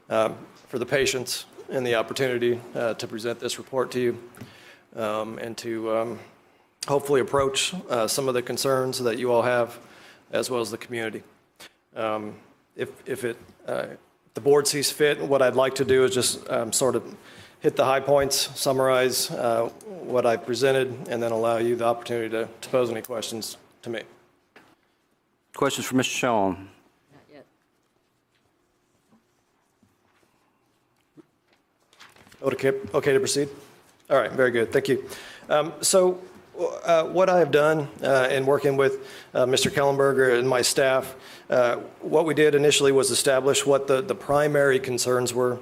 [SPEAKER 21] for the patience and the opportunity to present this report to you and to hopefully approach some of the concerns that you all have, as well as the community. If the board sees fit, what I'd like to do is just sort of hit the high points, summarize what I presented, and then allow you the opportunity to pose any questions to me.
[SPEAKER 1] Questions for Mr. Shawn?
[SPEAKER 15] Not yet.
[SPEAKER 21] Okay to proceed? All right, very good, thank you. What I have done in working with Mr. Kellenberger and my staff, what we did initially was establish what the primary concerns were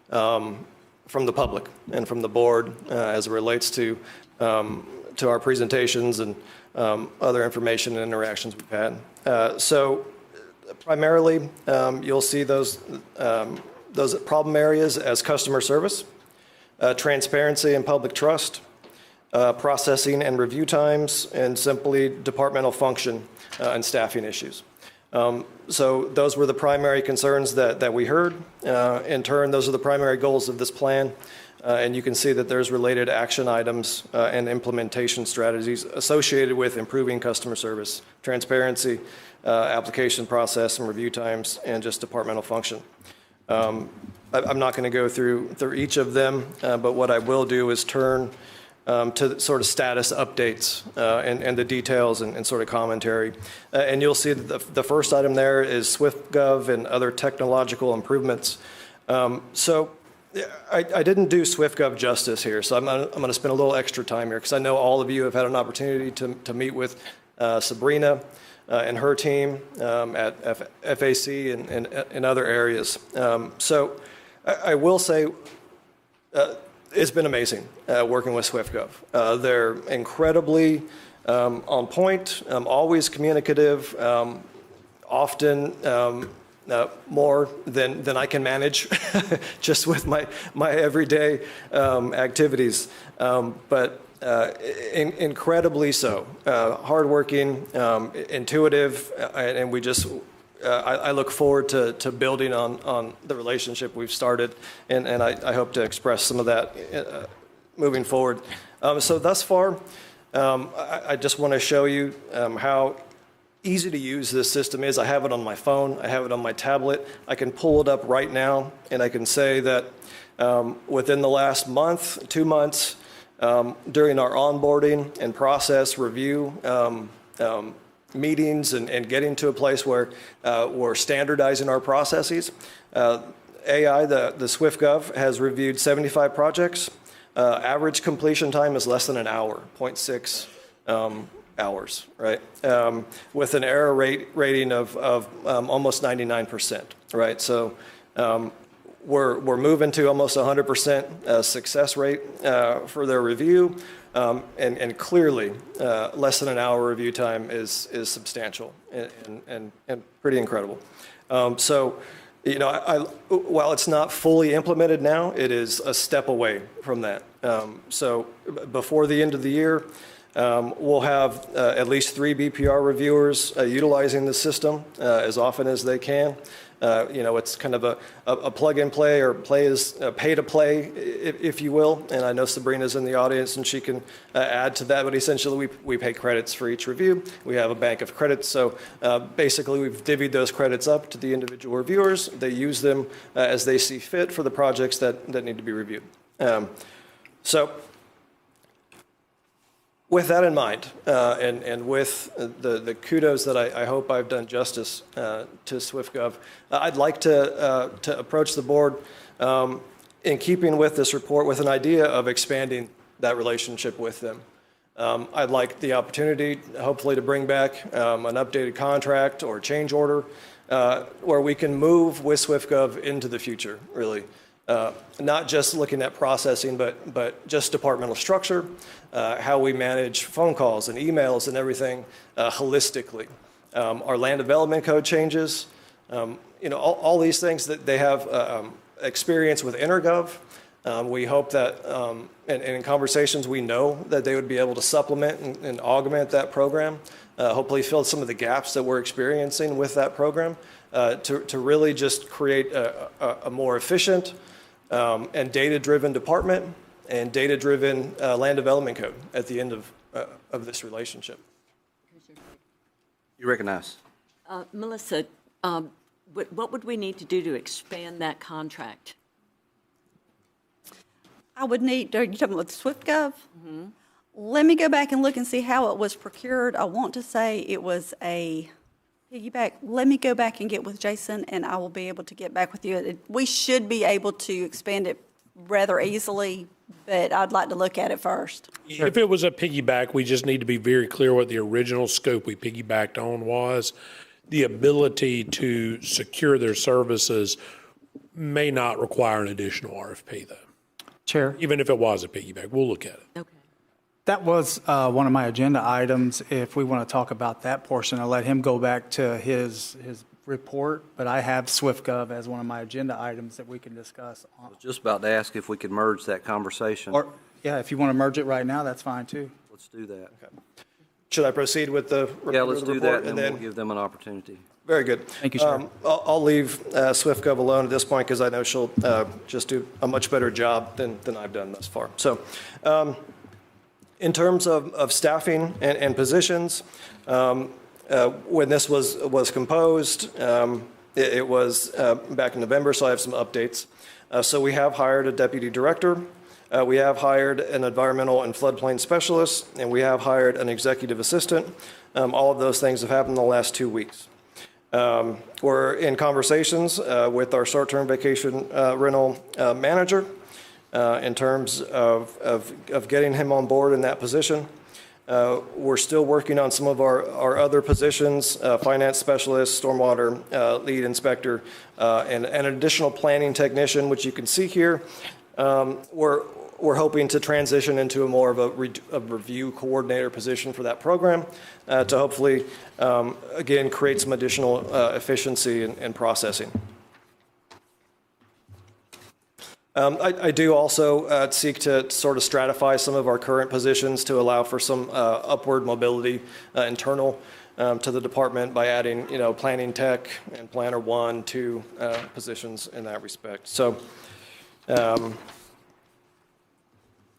[SPEAKER 21] from the public and from the board as it relates to our presentations and other information and interactions we've had. Primarily, you'll see those problem areas as customer service, transparency and public trust, processing and review times, and simply departmental function and staffing issues. So those were the primary concerns that we heard. In turn, those are the primary goals of this plan. And you can see that there's related action items and implementation strategies associated with improving customer service, transparency, application process and review times, and just departmental function. I'm not going to go through each of them, but what I will do is turn to sort of status updates and the details and sort of commentary. And you'll see that the first item there is SwiftGov and other technological improvements. I didn't do SwiftGov justice here, so I'm going to spend a little extra time here because I know all of you have had an opportunity to meet with Sabrina and her team at FAC and other areas. I will say it's been amazing working with SwiftGov. They're incredibly on point, always communicative, often more than I can manage just with my everyday activities, but incredibly so. Hardworking, intuitive, and we just I look forward to building on the relationship we've started, and I hope to express some of that moving forward. So thus far, I just want to show you how easy to use this system is. I have it on my phone. I have it on my tablet. I can pull it up right now, and I can say that within the last month, 2 months, during our onboarding and process review meetings and getting to a place where we're standardizing our processes, AI, the SwiftGov, has reviewed 75 projects. Average completion time is less than an hour, 0.6 hours, right? With an error rating of almost 99%, right? So we're moving to almost 100% success rate for their review, and clearly less than an hour review time is substantial and pretty incredible. You know, while it's not fully implemented now, it is a step away from that. So before the end of the year, we'll have at least 3 BPR reviewers utilizing the system as often as they can. You know, it's kind of a plug and play, or pay to play, if you will. And I know Sabrina's in the audience and she can add to that, but essentially we pay credits for each review. We have a bank of credits. So basically we've divvied those credits up to the individual reviewers. They use them as they see fit for the projects that need to be reviewed. With that in mind, and with the kudos that I hope I've done justice to SwiftGov, I'd like to approach the board in keeping with this report with an idea of expanding that relationship with them. I'd like the opportunity, hopefully, to bring back an updated contract or change order where we can move with SwiftGov into the future, really. Not just looking at processing, but just departmental structure, how we manage phone calls and emails and everything holistically. Our land development code changes, you know, all these things that they have experience with Intergov. We hope that, and in conversations, we know that they would be able to supplement and augment that program, hopefully fill some of the gaps that we're experiencing with that program, to really just create a more efficient and data-driven department and data-driven land development code at the end of this relationship.
[SPEAKER 1] You recognize.
[SPEAKER 15] Melissa, what would we need to do to expand that contract?
[SPEAKER 18] I would need, are you talking about SwiftGov? Let me go back and look and see how it was procured. I want to say it was a piggyback. Let me go back and get with Jason, and I will be able to get back with you. We should be able to expand it rather easily, but I'd like to look at it first.
[SPEAKER 16] If it was a piggyback, we just need to be very clear what the original scope we piggybacked on was. The ability to secure their services may not require an additional RFP, though.
[SPEAKER 12] Chair?
[SPEAKER 16] Even if it was a piggyback, we'll look at it.
[SPEAKER 15] Okay.
[SPEAKER 12] That was one of my agenda items. If we want to talk about that portion, I'll let him go back to his report, but I have SwiftGov as one of my agenda items that we can discuss.
[SPEAKER 1] I was just about to ask if we could merge that conversation.
[SPEAKER 12] Or, yeah, if you want to merge it right now, that's fine too.
[SPEAKER 1] Let's do that.
[SPEAKER 21] Should I proceed with the report?
[SPEAKER 1] Yeah, let's do that, and then we'll give them an opportunity.
[SPEAKER 21] Very good.
[SPEAKER 12] Thank you, sir.
[SPEAKER 21] I'll leave SwiftGov alone at this point because I know she'll just do a much better job than I've done thus far. So in terms of staffing and positions, when this was composed, it was back in November, so I have some updates. So we have hired a deputy director. We have hired an environmental and floodplain specialist, and we have hired an executive assistant. All of those things have happened in the last 2 weeks. We're in conversations with our short-term vacation rental manager in terms of getting him on board in that position. We're still working on some of our other positions, finance specialist, stormwater lead inspector, and an additional planning technician, which you can see here. We're hoping to transition into a more of a review coordinator position for that program to hopefully, again, create some additional efficiency in processing. I do also seek to sort of stratify some of our current positions to allow for some upward mobility internal to the department by adding, planning tech and planner 1, 2 positions in that respect. So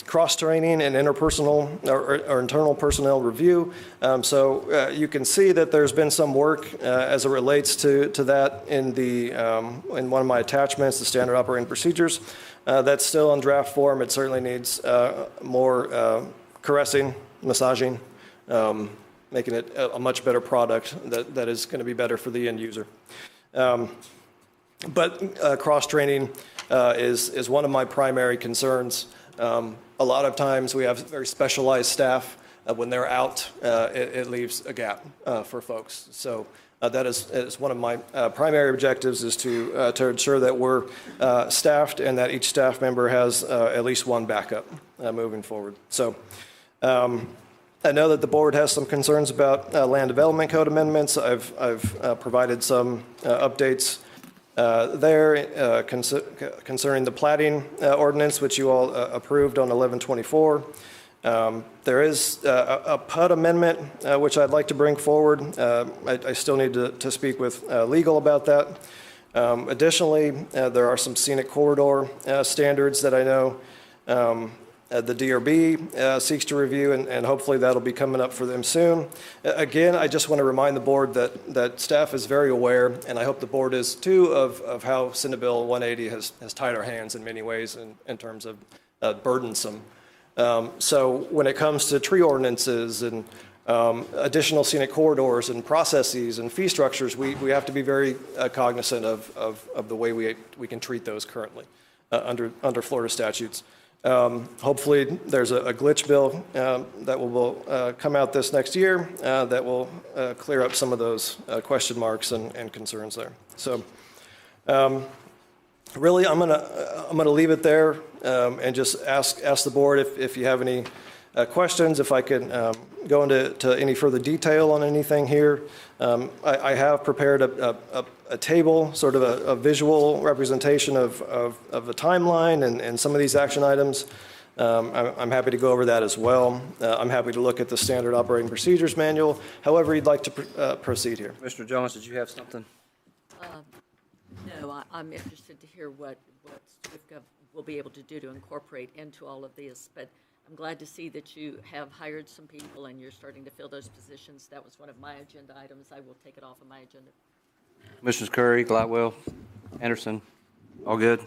[SPEAKER 21] cross-training and interpersonal or internal personnel review. So you can see that there's been some work as it relates to that in in one of my attachments, the standard operating procedures. That's still in draft form. It certainly needs more caressing, massaging, making it a much better product that is going to be better for the end user. But cross-training is one of my primary concerns. A lot of times we have very specialized staff. When they're out, it leaves a gap for folks. So that is one of my primary objectives, is to ensure that we're staffed and that each staff member has at least one backup moving forward. So I know that the board has some concerns about land development code amendments. I've provided some updates there concerning the plating ordinance, which you all approved on 11/24. There is a PUD amendment, which I'd like to bring forward. I still need to speak with legal about that. Additionally, there are some scenic corridor standards that I know the DRB seeks to review, and hopefully that'll be coming up for them soon. Again, I just want to remind the board that staff is very aware, and I hope the board is too, of how Senate Bill 180 has tied our hands in many ways in terms of burdensome. So when it comes to tree ordinances and additional scenic corridors and processes and fee structures, we have to be very cognizant of the way we can treat those currently under Florida statutes. Hopefully there's a glitch bill that will come out this next year that will clear up some of those question marks and concerns there. So really, I'm gonna leave it there and just ask the board if you have any questions, if I could go into any further detail on anything here. I have prepared a table, sort of a visual representation of a timeline and some of these action items. I'm happy to go over that as well. I'm happy to look at the standard operating procedures manual, however you'd like to proceed here.
[SPEAKER 1] Mr. Jones, did you have something?
[SPEAKER 15] No, I'm interested to hear what SwiftGov will be able to do to incorporate into all of this, but I'm glad to see that you have hired some people and you're starting to fill those positions. That was one of my agenda items. I will take it off of my agenda.
[SPEAKER 1] Commissioners Curry, Gladwell, Anderson, all good?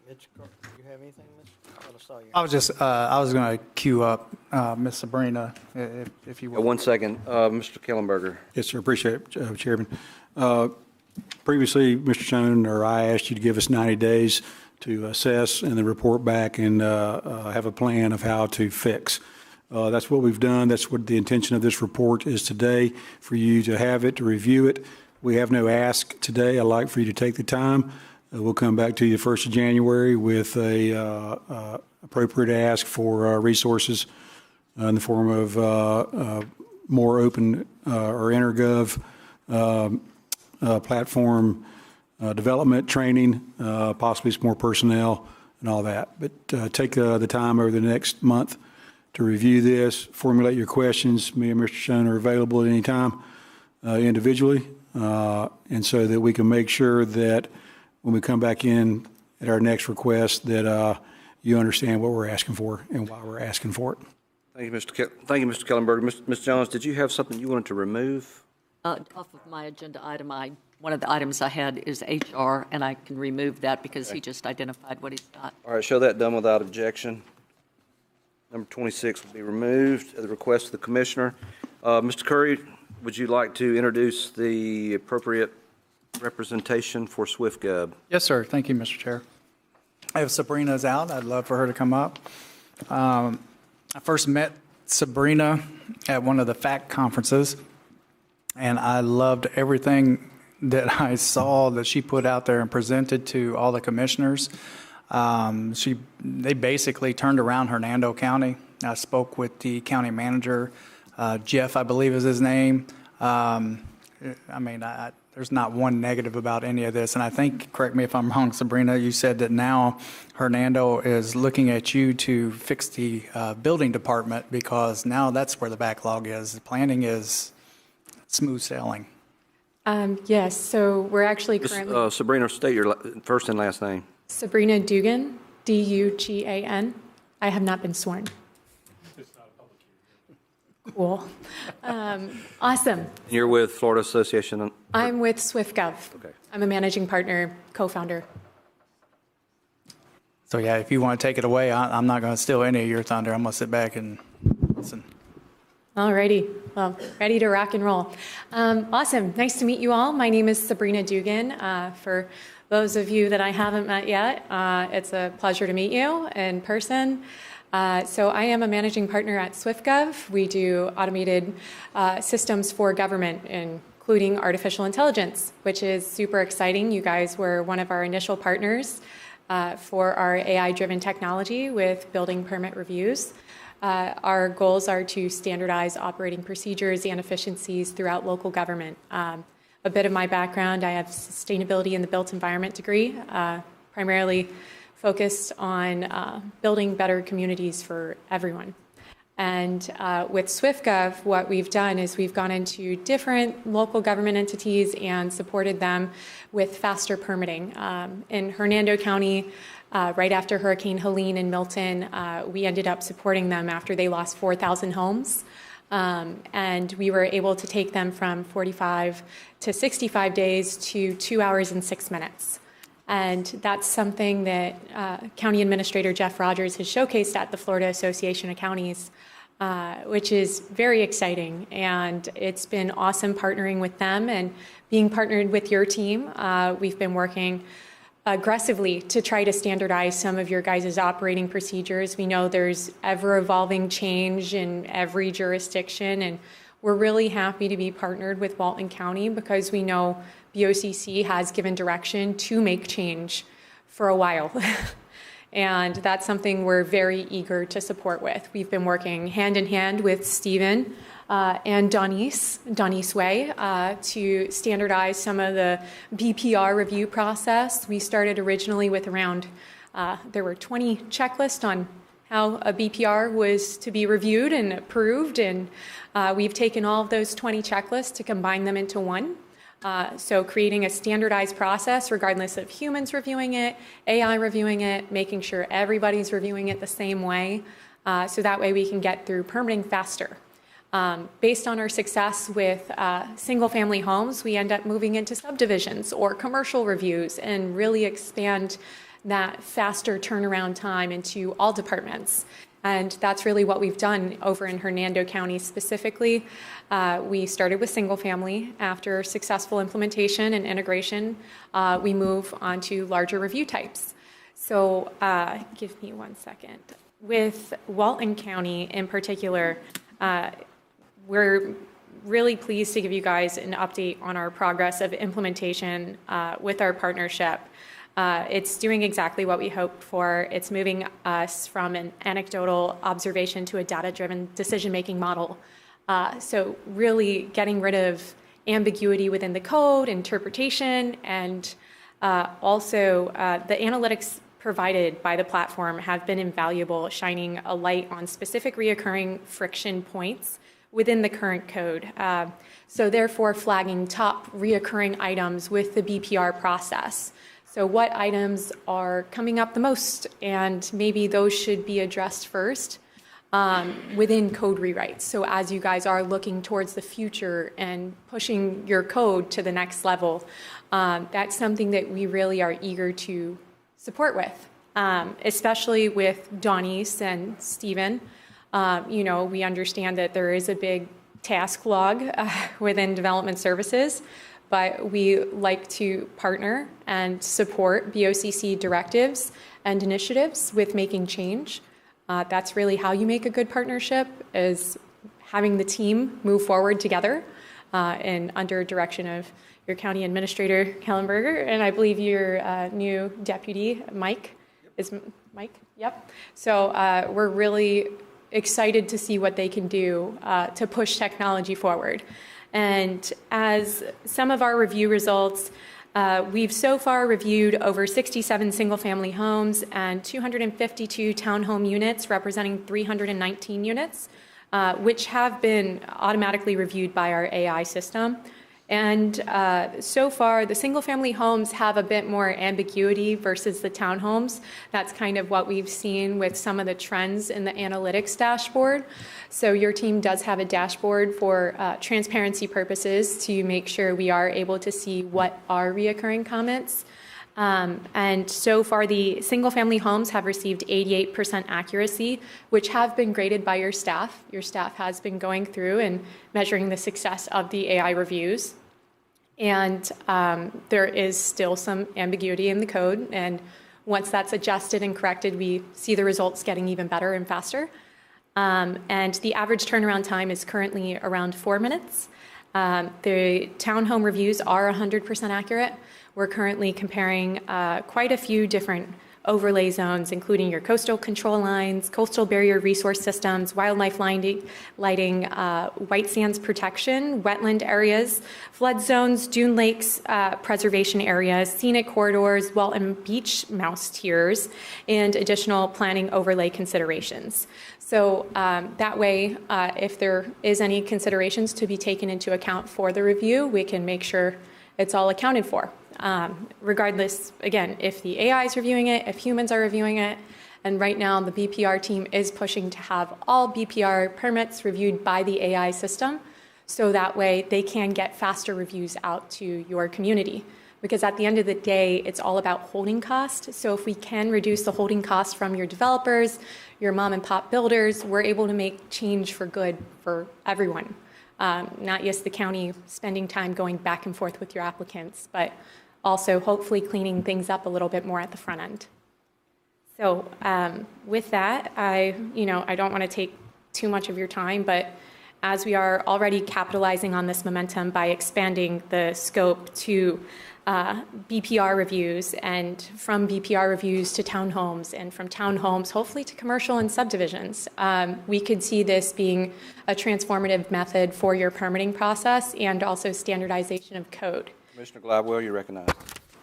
[SPEAKER 14] Mitch, do you have anything, Mitch? saw you.
[SPEAKER 12] I was going to queue up Miss Sabrina, if you will.
[SPEAKER 1] One second, Mr. Kellenberger.
[SPEAKER 2] Yes, sir. Appreciate it, Chairman. Previously, Mr. Schoen, or I asked you to give us 90 days to assess and then report back and have a plan of how to fix. That's what we've done. That's what the intention of this report is today, for you to have it, to review it. We have no ask today. I'd like for you to take the time. We'll come back to you 1st of January with a appropriate ask for resources in the form of more open or InterGov platform development, training, possibly some more personnel and all that. But take the time over the next month to review this, formulate your questions. Me and Mr. Schoen are available at any time individually, and so that we can make sure that when we come back in at our next request that you understand what we're asking for and why we're asking for it.
[SPEAKER 1] Thank you, Mr. Kellenberger. Ms. Jones, did you have something you wanted to remove?
[SPEAKER 15] Off of my agenda item, one of the items I had is HR, and I can remove that because he just identified what he's got.
[SPEAKER 1] All right, show that done without objection. Number 26 will be removed at the request of the Commissioner. Mr. Curry, would you like to introduce the appropriate representation for SwiftGov?
[SPEAKER 12] Yes, sir. Thank you, Mr. Chair. If Sabrina's out, I'd love for her to come up. I first met Sabrina at one of the FACT conferences, and I loved everything that I saw that she put out there and presented to all the commissioners. They basically turned around Hernando County. I spoke with the county manager, Jeff, I believe is his name. There's not one negative about any of this. And I think, correct me if I'm wrong, Sabrina, you said that now Hernando is looking at you to fix the building department because now that's where the backlog is. The planning is smooth sailing.
[SPEAKER 4] Yes, so we're actually currently...
[SPEAKER 1] Sabrina, state your first and last name.
[SPEAKER 4] Sabrina Dugan, D-U-G-A-N. I have not been sworn. Cool. Awesome.
[SPEAKER 1] You're with Florida Association?
[SPEAKER 4] I'm with SwiftGov.
[SPEAKER 1] Okay.
[SPEAKER 4] I'm a managing partner, co-founder.
[SPEAKER 12] So yeah, if you want to take it away, I'm not going to steal any of your thunder. I'm going to sit back and listen.
[SPEAKER 4] All righty. Well, ready to rock and roll. Awesome. Nice to meet you all. My name is Sabrina Dugan. For those of you that I haven't met yet, it's a pleasure to meet you in person. So I am a managing partner at SwiftGov. We do automated systems for government, including artificial intelligence, which is super exciting. You guys were one of our initial partners for our AI-driven technology with building permit reviews. Our goals are to standardize operating procedures and efficiencies throughout local government. A bit of my background, I have sustainability in the built environment degree, primarily focused on building better communities for everyone. And with SwiftGov, what we've done is we've gone into different local government entities and supported them with faster permitting. In Hernando County, right after Hurricane Helene and Milton, we ended up supporting them after they lost 4,000 homes. And we were able to take them from 45 to 65 days to 2 hours and 6 minutes. And that's something that County Administrator Jeff Rogers has showcased at the Florida Association of Counties, which is very exciting. And it's been awesome partnering with them and being partnered with your team. We've been working aggressively to try to standardize some of your guys' operating procedures. We know there's ever-evolving change in every jurisdiction, and we're really happy to be partnered with Walton County because we know BOCC has given direction to make change for a while. And that's something we're very eager to support with. We've been working hand in hand with Stephen and Donise Way, to standardize some of the BPR review process. We started originally with around, there were 20 checklists on how a BPR was to be reviewed and approved, and we've taken all of those 20 checklists to combine them into one. So creating a standardized process regardless of humans reviewing it, AI reviewing it, making sure everybody's reviewing it the same way, so that way we can get through permitting faster. Based on our success with single-family homes, we end up moving into subdivisions or commercial reviews and really expand that faster turnaround time into all departments. And that's really what we've done over in Hernando County specifically. We started with single family. After successful implementation and integration, we move on to larger review types. So give me 1 second. With Walton County in particular, we're really pleased to give you guys an update on our progress of implementation with our partnership. It's doing exactly what we hoped for. It's moving us from an anecdotal observation to a data-driven decision-making model. So really getting rid of ambiguity within the code, interpretation, and also the analytics provided by the platform have been invaluable, shining a light on specific reoccurring friction points within the current code. So therefore flagging top reoccurring items with the BPR process. So what items are coming up the most, and maybe those should be addressed first within code rewrites. So as you guys are looking towards the future and pushing your code to the next level, that's something that we really are eager to support with, especially with Donnies and Stephen. We understand that there is a big task log within development services, but we like to partner and support BOCC directives and initiatives with making change. That's really how you make a good partnership, is having the team move forward together and under direction of your county administrator, Kellenberger, and I believe your new deputy, Mike. Is Mike? Yep. So we're really excited to see what they can do to push technology forward. And as some of our review results, we've so far reviewed over 67 single-family homes and 252 townhome units, representing 319 units, which have been automatically reviewed by our AI system. And so far, the single-family homes have a bit more ambiguity versus the townhomes. That's kind of what we've seen with some of the trends in the analytics dashboard. So your team does have a dashboard for transparency purposes to make sure we are able to see what are reoccurring comments. And so far, the single-family homes have received 88% accuracy, which have been graded by your staff. Your staff has been going through and measuring the success of the AI reviews. And there is still some ambiguity in the code. And once that's adjusted and corrected, we see the results getting even better and faster. And the average turnaround time is currently around 4 minutes. The townhome reviews are 100% accurate. We're currently comparing quite a few different overlay zones, including your coastal control lines, coastal barrier resource systems, wildlife lighting, white sands protection, wetland areas, flood zones, dune lakes, preservation areas, scenic corridors, Walton beach mouse tiers, and additional planning overlay considerations. So that way, if there is any considerations to be taken into account for the review, we can make sure it's all accounted for. Regardless, again, if the AI is reviewing it, if humans are reviewing it, and right now the BPR team is pushing to have all BPR permits reviewed by the AI system, so that way they can get faster reviews out to your community. Because at the end of the day, it's all about holding cost. So if we can reduce the holding cost from your developers, your mom and pop builders, we're able to make change for good for everyone. Not just the county spending time going back and forth with your applicants, but also hopefully cleaning things up a little bit more at the front end. So with that, I don't want to take too much of your time, but as we are already capitalizing on this momentum by expanding the scope to BPR reviews, and from BPR reviews to townhomes, and from townhomes hopefully to commercial and subdivisions, we could see this being a transformative method for your permitting process and also standardization of code.
[SPEAKER 1] Commissioner Gladwell, you recognize.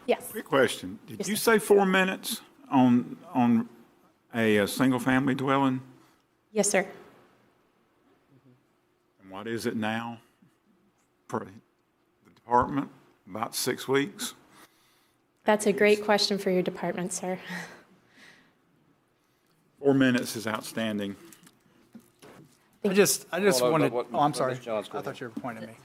[SPEAKER 4] Yes.
[SPEAKER 10] Quick question. Did you say 4 minutes on a single-family dwelling?
[SPEAKER 4] Yes, sir.
[SPEAKER 10] And what is it now for the department? About 6 weeks?
[SPEAKER 4] That's a great question for your department, sir.
[SPEAKER 10] 4 minutes is outstanding.
[SPEAKER 12] I just wanted, I'm sorry.
[SPEAKER 1] Ms. Johns, go
[SPEAKER 12] I
[SPEAKER 1] ahead.
[SPEAKER 12] thought you were pointing at me.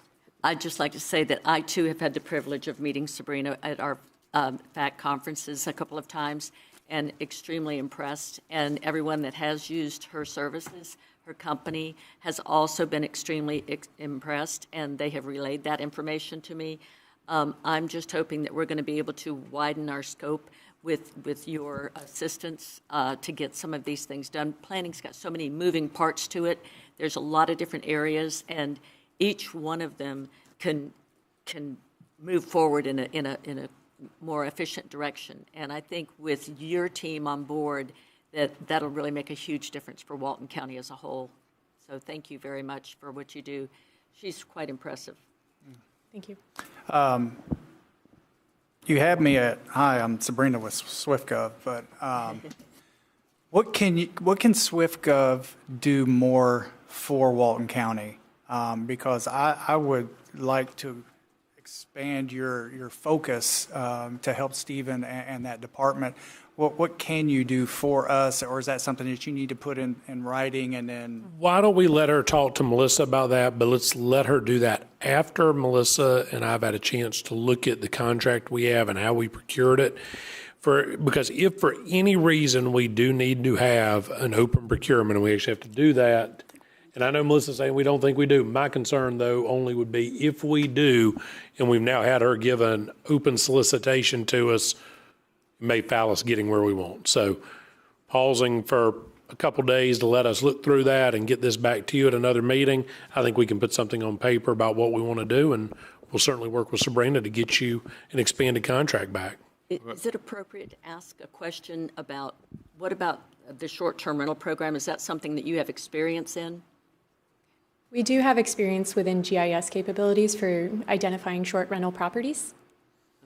[SPEAKER 15] I'd just like to say that I, too, have had the privilege of meeting Sabrina at our FACT conferences a couple of times and extremely impressed. And everyone that has used her services, her company, has also been extremely impressed, and they have relayed that information to me. I'm just hoping that we're going to be able to widen our scope with your assistance to get some of these things done. Planning's got so many moving parts to it. There's a lot of different areas, and each one of them can move forward in a more efficient direction. And I think with your team on board, that'll really make a huge difference for Walton County as a whole. So thank you very much for what you do. She's quite impressive.
[SPEAKER 4] Thank you.
[SPEAKER 12] You have me at, hi, I'm Sabrina with SwiftGov, but what can SwiftGov do more for Walton County? Because I would like to expand your focus to help Stephen and that department. What can you do for us, or is that something that you need to put in writing and then?
[SPEAKER 16] Why don't we let her talk to Melissa about that, but let's let her do that after Melissa and I've had a chance to look at the contract we have and how we procured it. Because if for any reason we do need to have an open procurement and we actually have to do that, and I know Melissa's saying we don't think we do. My concern, though, only would be if we do, and we've now had her give an open solicitation to us, it may foul us getting where we want. So pausing for a couple days to let us look through that and get this back to you at another meeting, I think we can put something on paper about what we want to do, and we'll certainly work with Sabrina to get you an expanded contract back.
[SPEAKER 15] Is it appropriate to ask a question about, what about the short-term rental program? Is that something that you have experience in?
[SPEAKER 4] We do have experience within GIS capabilities for identifying short rental properties.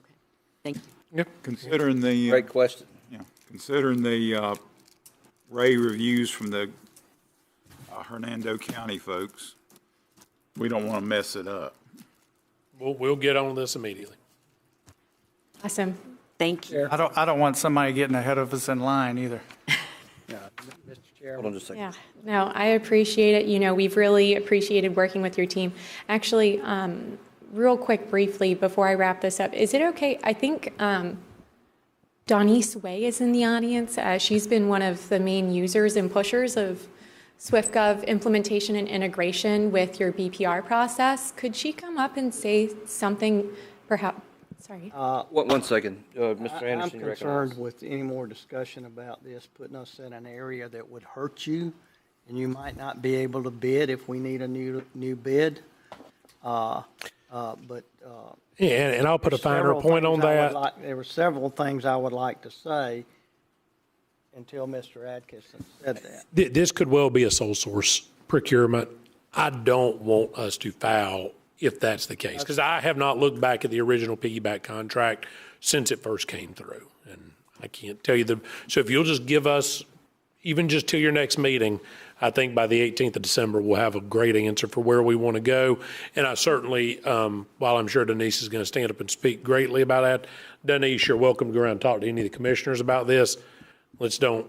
[SPEAKER 15] Okay, thank you.
[SPEAKER 10] Yep. Considering the
[SPEAKER 1] Great question.
[SPEAKER 10] Yeah, considering the Ray reviews from the Hernando County folks, we don't want to mess it up.
[SPEAKER 16] We'll get on this immediately.
[SPEAKER 4] Awesome.
[SPEAKER 15] Thank you.
[SPEAKER 12] I don't want somebody getting ahead of us in line either.
[SPEAKER 14] Mr. Chairman.
[SPEAKER 1] Hold on just a second.
[SPEAKER 4] Yeah, no, I appreciate it. You know, we've really appreciated working with your team. Actually, real quick, briefly, before I wrap this up, is it okay? I think Dawnese Way is in the audience. She's been one of the main users and pushers of SwiftGov implementation and integration with your BPR process. Could she come up and say something, perhaps? Sorry.
[SPEAKER 1] One second. Mr. Anderson,
[SPEAKER 14] I'm
[SPEAKER 1] you recognize?
[SPEAKER 14] concerned with any more discussion about this, putting us in an area that would hurt you, and you might not be able to bid if we need a new bid.
[SPEAKER 16] Yeah, and I'll put a finer point on that.
[SPEAKER 14] There were several things I would like to say until Mr. Atkinson said that.
[SPEAKER 16] This could well be a sole source procurement. I don't want us to foul if that's the case, because I have not looked back at the original piggyback contract since it first came through, and I can't tell you so if you'll just give us, even just till your next meeting, I think by the 18th of December, we'll have a great answer for where we want to go. And I certainly, while I'm sure Denise is going to stand up and speak greatly about that, Denise, you're welcome to go around and talk to any of the commissioners about this. Let's don't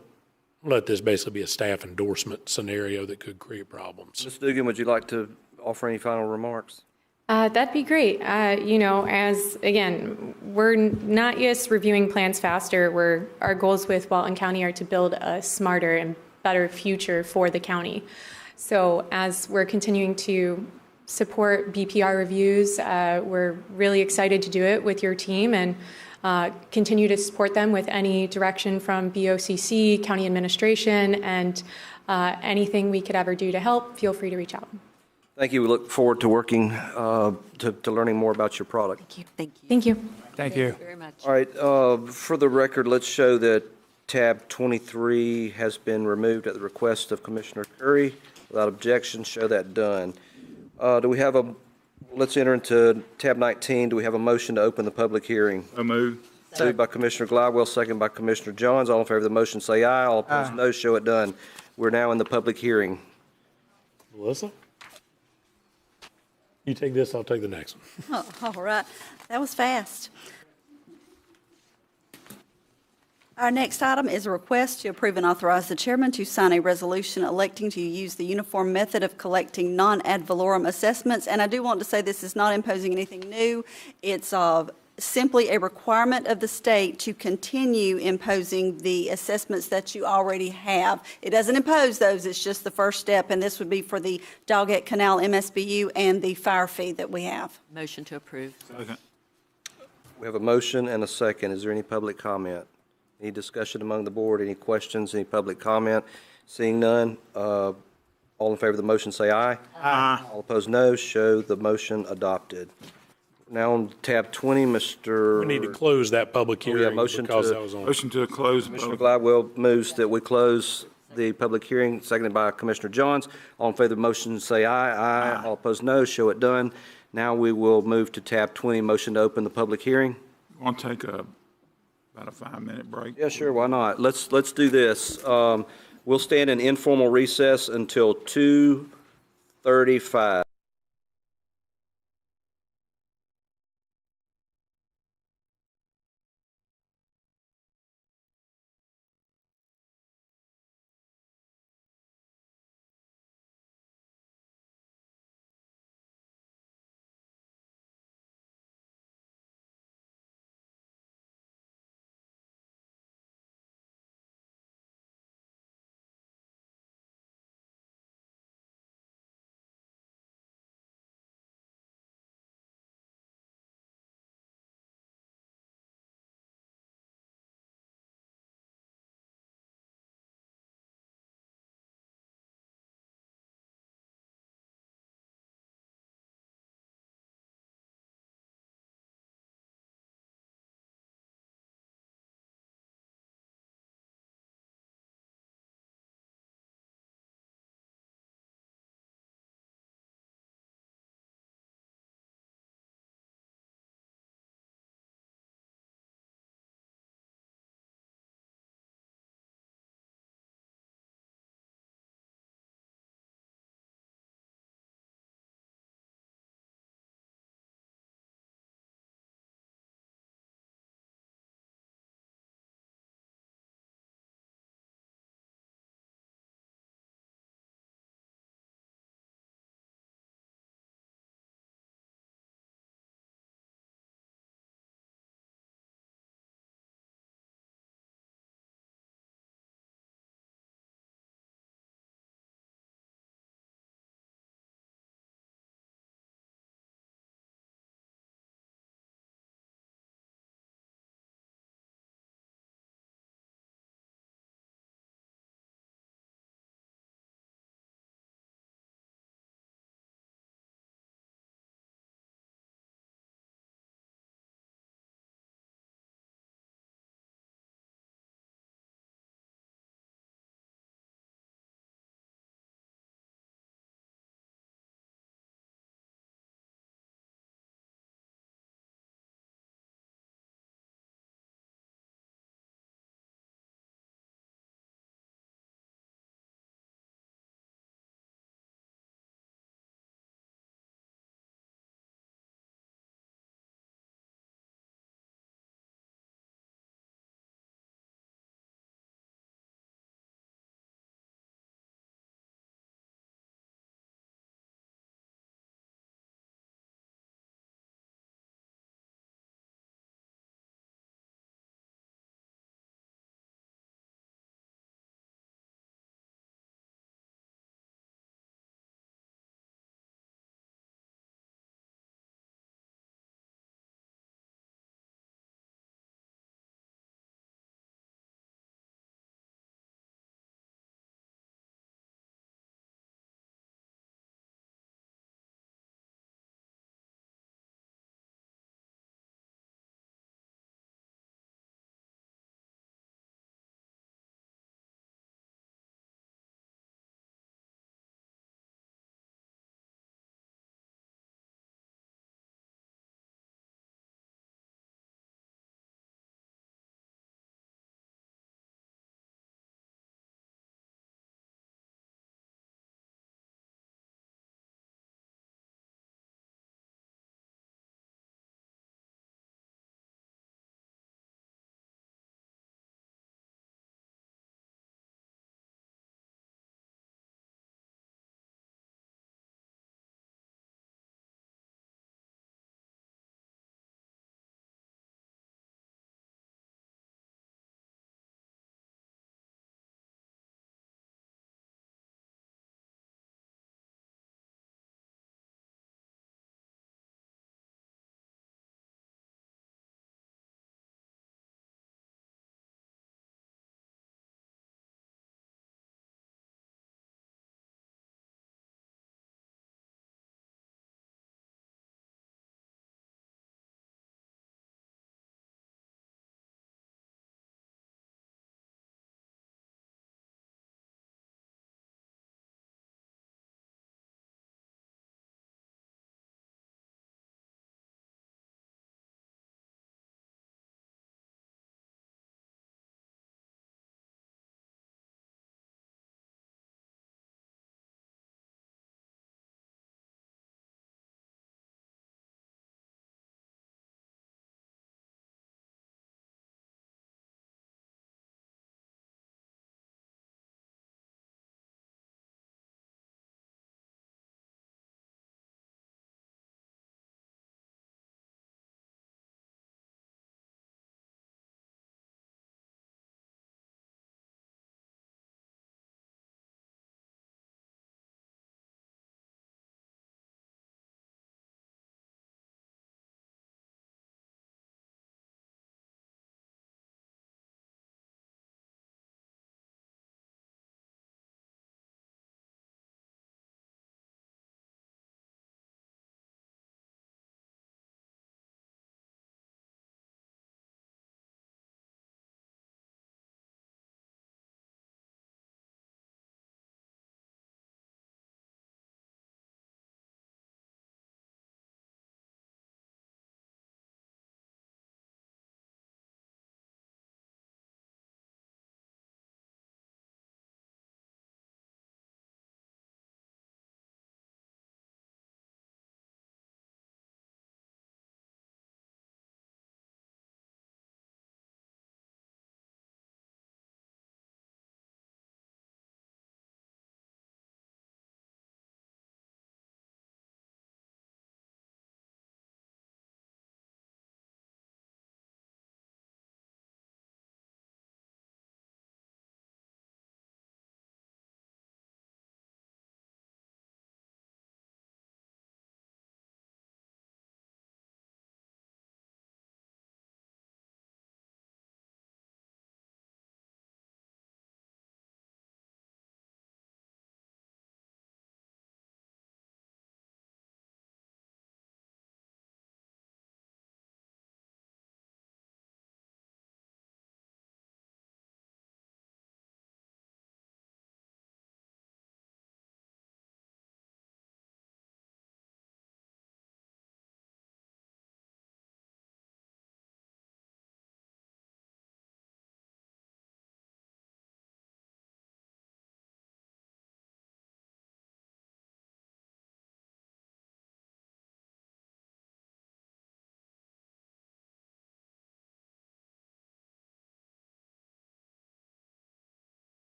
[SPEAKER 16] let this basically be a staff endorsement scenario that could create problems.
[SPEAKER 1] Ms. Dugan, would you like to offer any final remarks?
[SPEAKER 4] That'd be great. You know, as again, we're not just reviewing plans faster. Our goals with Walton County are to build a smarter and better future for the county. So as we're continuing to support BPR reviews, we're really excited to do it with your team and continue to support them with any direction from BOCC, county administration, and anything we could ever do to help. Feel free to reach out.
[SPEAKER 1] Thank you. We look forward to working, to learning more about your product.
[SPEAKER 15] Thank you. Thank you.
[SPEAKER 4] Thank you.
[SPEAKER 12] Thank you.
[SPEAKER 15] Very much.
[SPEAKER 1] All right, for the record, let's show that tab 23 has been removed at the request of Commissioner Curry. Without objection, show that done. Do we have let's enter into tab 19. Do we have a motion to open the public hearing?
[SPEAKER 10] So moved.
[SPEAKER 1] Moved by Commissioner Glidewell, second by Commissioner Johns. All in favor of the motion, say aye. All opposed, no. Show it done. We're now in the public hearing.
[SPEAKER 16] Melissa? You take this, I'll take the next one.
[SPEAKER 18] Oh, all right. That was fast. Our next item is a request to approve and authorize the chairman to sign a resolution electing to use the uniform method of collecting non-ad valorem assessments. And I do want to say this is not imposing anything new. It's simply a requirement of the state to continue imposing the assessments that you already have. It doesn't impose those, it's just the first step, and this would be for the Doggett Canal MSBU and the fire fee that we have.
[SPEAKER 15] Motion to approve.
[SPEAKER 1] We have a motion and a second. Is there any public comment? Any discussion among the board? Any questions? Any public comment? Seeing none, all in favor of the motion say aye.
[SPEAKER 10] Aye.
[SPEAKER 1] All opposed, no. Show the motion adopted. Now on tab 20, Mr.
[SPEAKER 16] We need to close that public
[SPEAKER 1] Oh, yeah,
[SPEAKER 16] hearing
[SPEAKER 1] motion
[SPEAKER 16] because
[SPEAKER 1] to-
[SPEAKER 16] that was on.
[SPEAKER 10] Motion to close.
[SPEAKER 1] Commissioner Gladwell moves that we close the public hearing, seconded by Commissioner Johns. All in favor of the motion say aye. Aye. All opposed, no. Show it done. Now we will move to tab 20, motion to open the public hearing.
[SPEAKER 10] Want to take about a 5-minute break?
[SPEAKER 1] Yeah, sure, why not? Let's do this. We'll stand in informal recess until 2:35.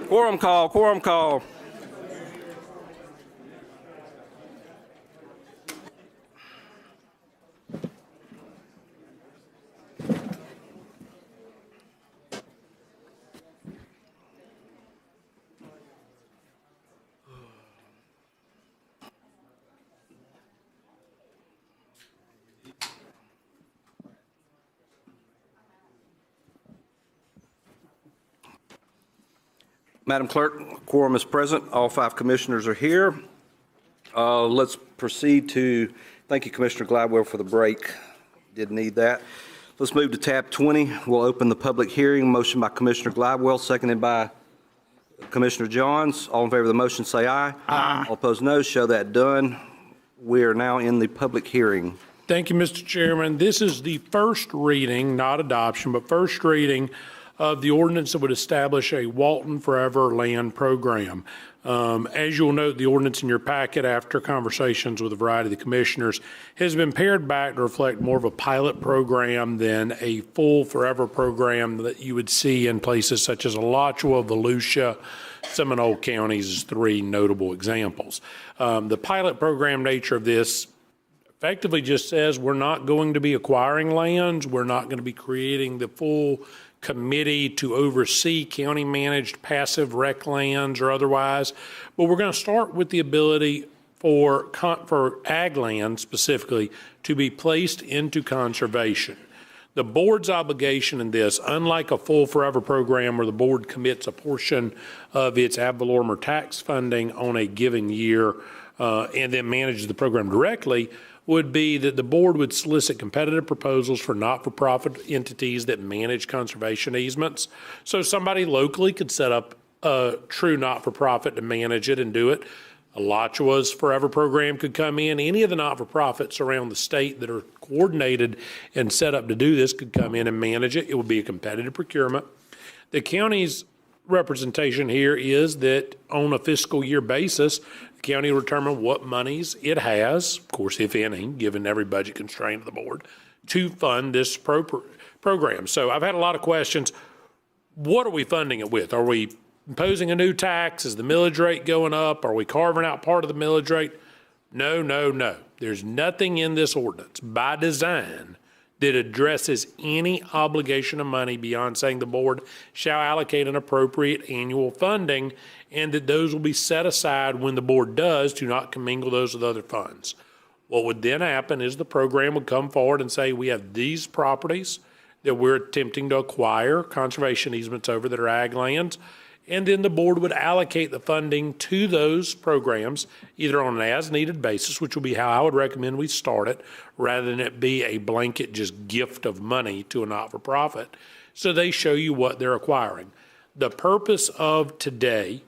[SPEAKER 1] Quorum call, quorum call. Madam Clerk, quorum is present. All 5 commissioners are here. Let's proceed to, thank you, Commissioner Gladwell, for the break. Did need that. Let's move to tab 20. We'll open the public hearing. Motion by Commissioner Gladwell, seconded by Commissioner Johns. All in favor of the motion, say aye. Aye. All opposed, no. Show that done. We are now in the public hearing.
[SPEAKER 16] Thank you, Mr. Chairman. This is the first reading, not adoption, but first reading of the ordinance that would establish a Walton Forever Land Program. As you'll note, the ordinance in your packet, after conversations with a variety of the commissioners, has been pared back to reflect more of a pilot program than a full forever program that you would see in places such as Alachua, Volusia, Seminole counties as 3 notable examples. The pilot program nature of this effectively just says we're not going to be acquiring lands, we're not going to be creating the full committee to oversee county-managed passive rec lands or otherwise, but we're going to start with the ability for ag land specifically to be placed into conservation. The board's obligation in this, unlike a full forever program where the board commits a portion of its ad valorem or tax funding on a given year and then manages the program directly, would be that the board would solicit competitive proposals for not-for-profit entities that manage conservation easements. So somebody locally could set up a true not-for-profit to manage it and do it. Alachua's Forever program could come in. Any of the not-for-profits around the state that are coordinated and set up to do this could come in and manage it. It would be a competitive procurement. The county's representation here is that on a fiscal year basis, the county will determine what monies it has, of course, if any, given every budget constraint of the board, to fund this program. So I've had a lot of questions. What are we funding it with? Are we imposing a new tax? Is the millage rate going up? Are we carving out part of the millage rate? No, no, no. There's nothing in this ordinance by design that addresses any obligation of money beyond saying the board shall allocate an appropriate annual funding and that those will be set aside when the board does to not commingle those with other funds. What would then happen is the program would come forward and say, we have these properties that we're attempting to acquire conservation easements over that are ag lands. And then the board would allocate the funding to those programs, either on an as-needed basis, which would be how I would recommend we start it, rather than it be a blanket just gift of money to a not-for-profit. So they show you what they're acquiring. The purpose of today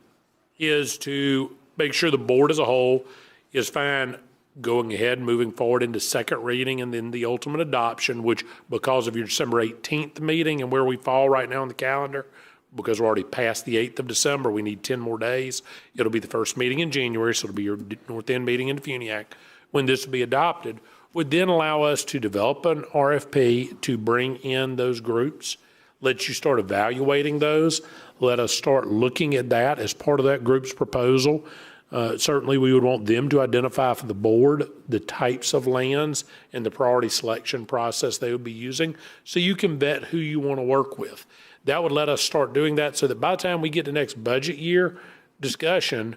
[SPEAKER 16] is to make sure the board as a whole is fine going ahead, moving forward into second reading and then the ultimate adoption, which because of your December 18th meeting and where we fall right now on the calendar, because we're already past the 8th of December, we need 10 more days. It'll be the first meeting in January, so it'll be your North End meeting in Defuniak when this will be adopted, would then allow us to develop an RFP to bring in those groups, let you start evaluating those, let us start looking at that as part of that group's proposal. Certainly, we would want them to identify for the board the types of lands and the priority selection process they would be using, so you can vet who you want to work with. That would let us start doing that so that by the time we get to next budget year discussion,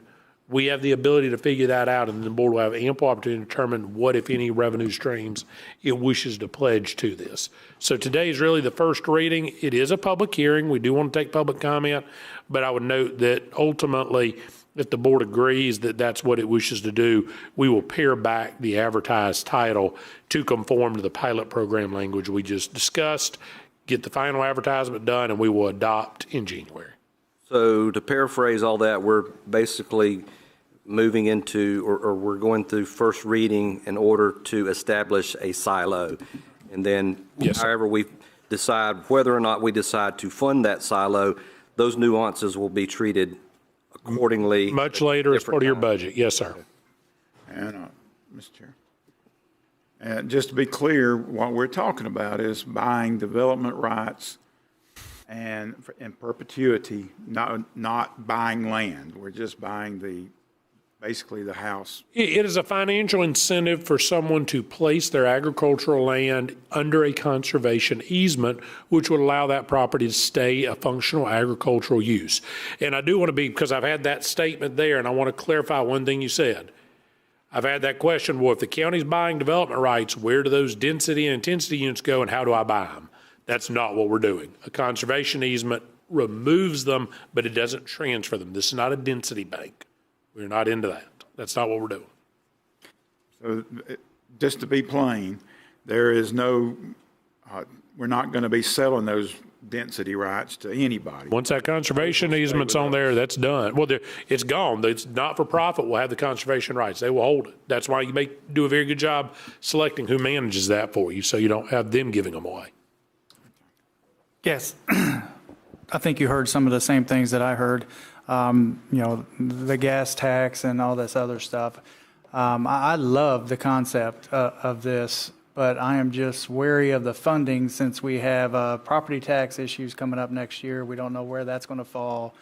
[SPEAKER 16] we have the ability to figure that out, and the board will have ample opportunity to determine what, if any, revenue streams it wishes to pledge to this. So today is really the first reading. It is a public hearing. We do want to take public comment, but I would note that ultimately, if the board agrees that that's what it wishes to do, we will pare back the advertised title to conform to the pilot program language we just discussed, get the final advertisement done, and we will adopt in January.
[SPEAKER 1] So to paraphrase all that, we're basically moving into, or we're going through first reading in order to establish a silo. And then however we decide, whether or not we decide to fund that silo, those nuances will be treated accordingly.
[SPEAKER 16] Much later as part of your budget. Yes, sir.
[SPEAKER 10] And, Mr. Chair. And just to be clear, what we're talking about is buying development rights and in perpetuity, not buying land. We're just buying basically the house.
[SPEAKER 16] It is a financial incentive for someone to place their agricultural land under a conservation easement, which would allow that property to stay a functional agricultural use. And I do want to because I've had that statement there, and I want to clarify one thing you said. I've had that question, well, if the county's buying development rights, where do those density and intensity units go, and how do I buy them? That's not what we're doing. A conservation easement removes them, but it doesn't transfer them. This is not a density bank. We're not into that. That's not what we're doing.
[SPEAKER 10] So just to be plain, there is no, we're not going to be selling those density rights to anybody.
[SPEAKER 16] Once that conservation easement's on there, that's done. Well, it's gone. It's not for profit. Will have the conservation rights. They will hold it. That's why you do a very good job selecting who manages that for you, so you don't have them giving them away.
[SPEAKER 12] Yes. I think you heard some of the same things that I heard. The gas tax and all this other stuff. I love the concept of this, but I am just wary of the funding since we have property tax issues coming up next year. We don't know where that's going to fall.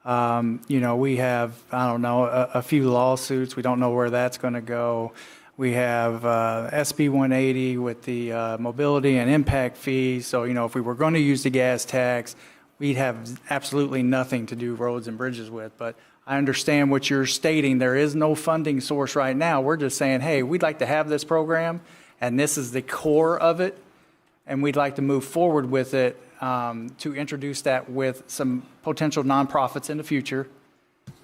[SPEAKER 12] We have, I don't know, a few lawsuits. We don't know where that's going to go. We have SB 180 with the mobility and impact fees. So, if we were going to use the gas tax, we'd have absolutely nothing to do roads and bridges with. But I understand what you're stating. There is no funding source right now. We're just saying, hey, we'd like to have this program, and this is the core of it, and we'd like to move forward with it to introduce that with some potential nonprofits in the future.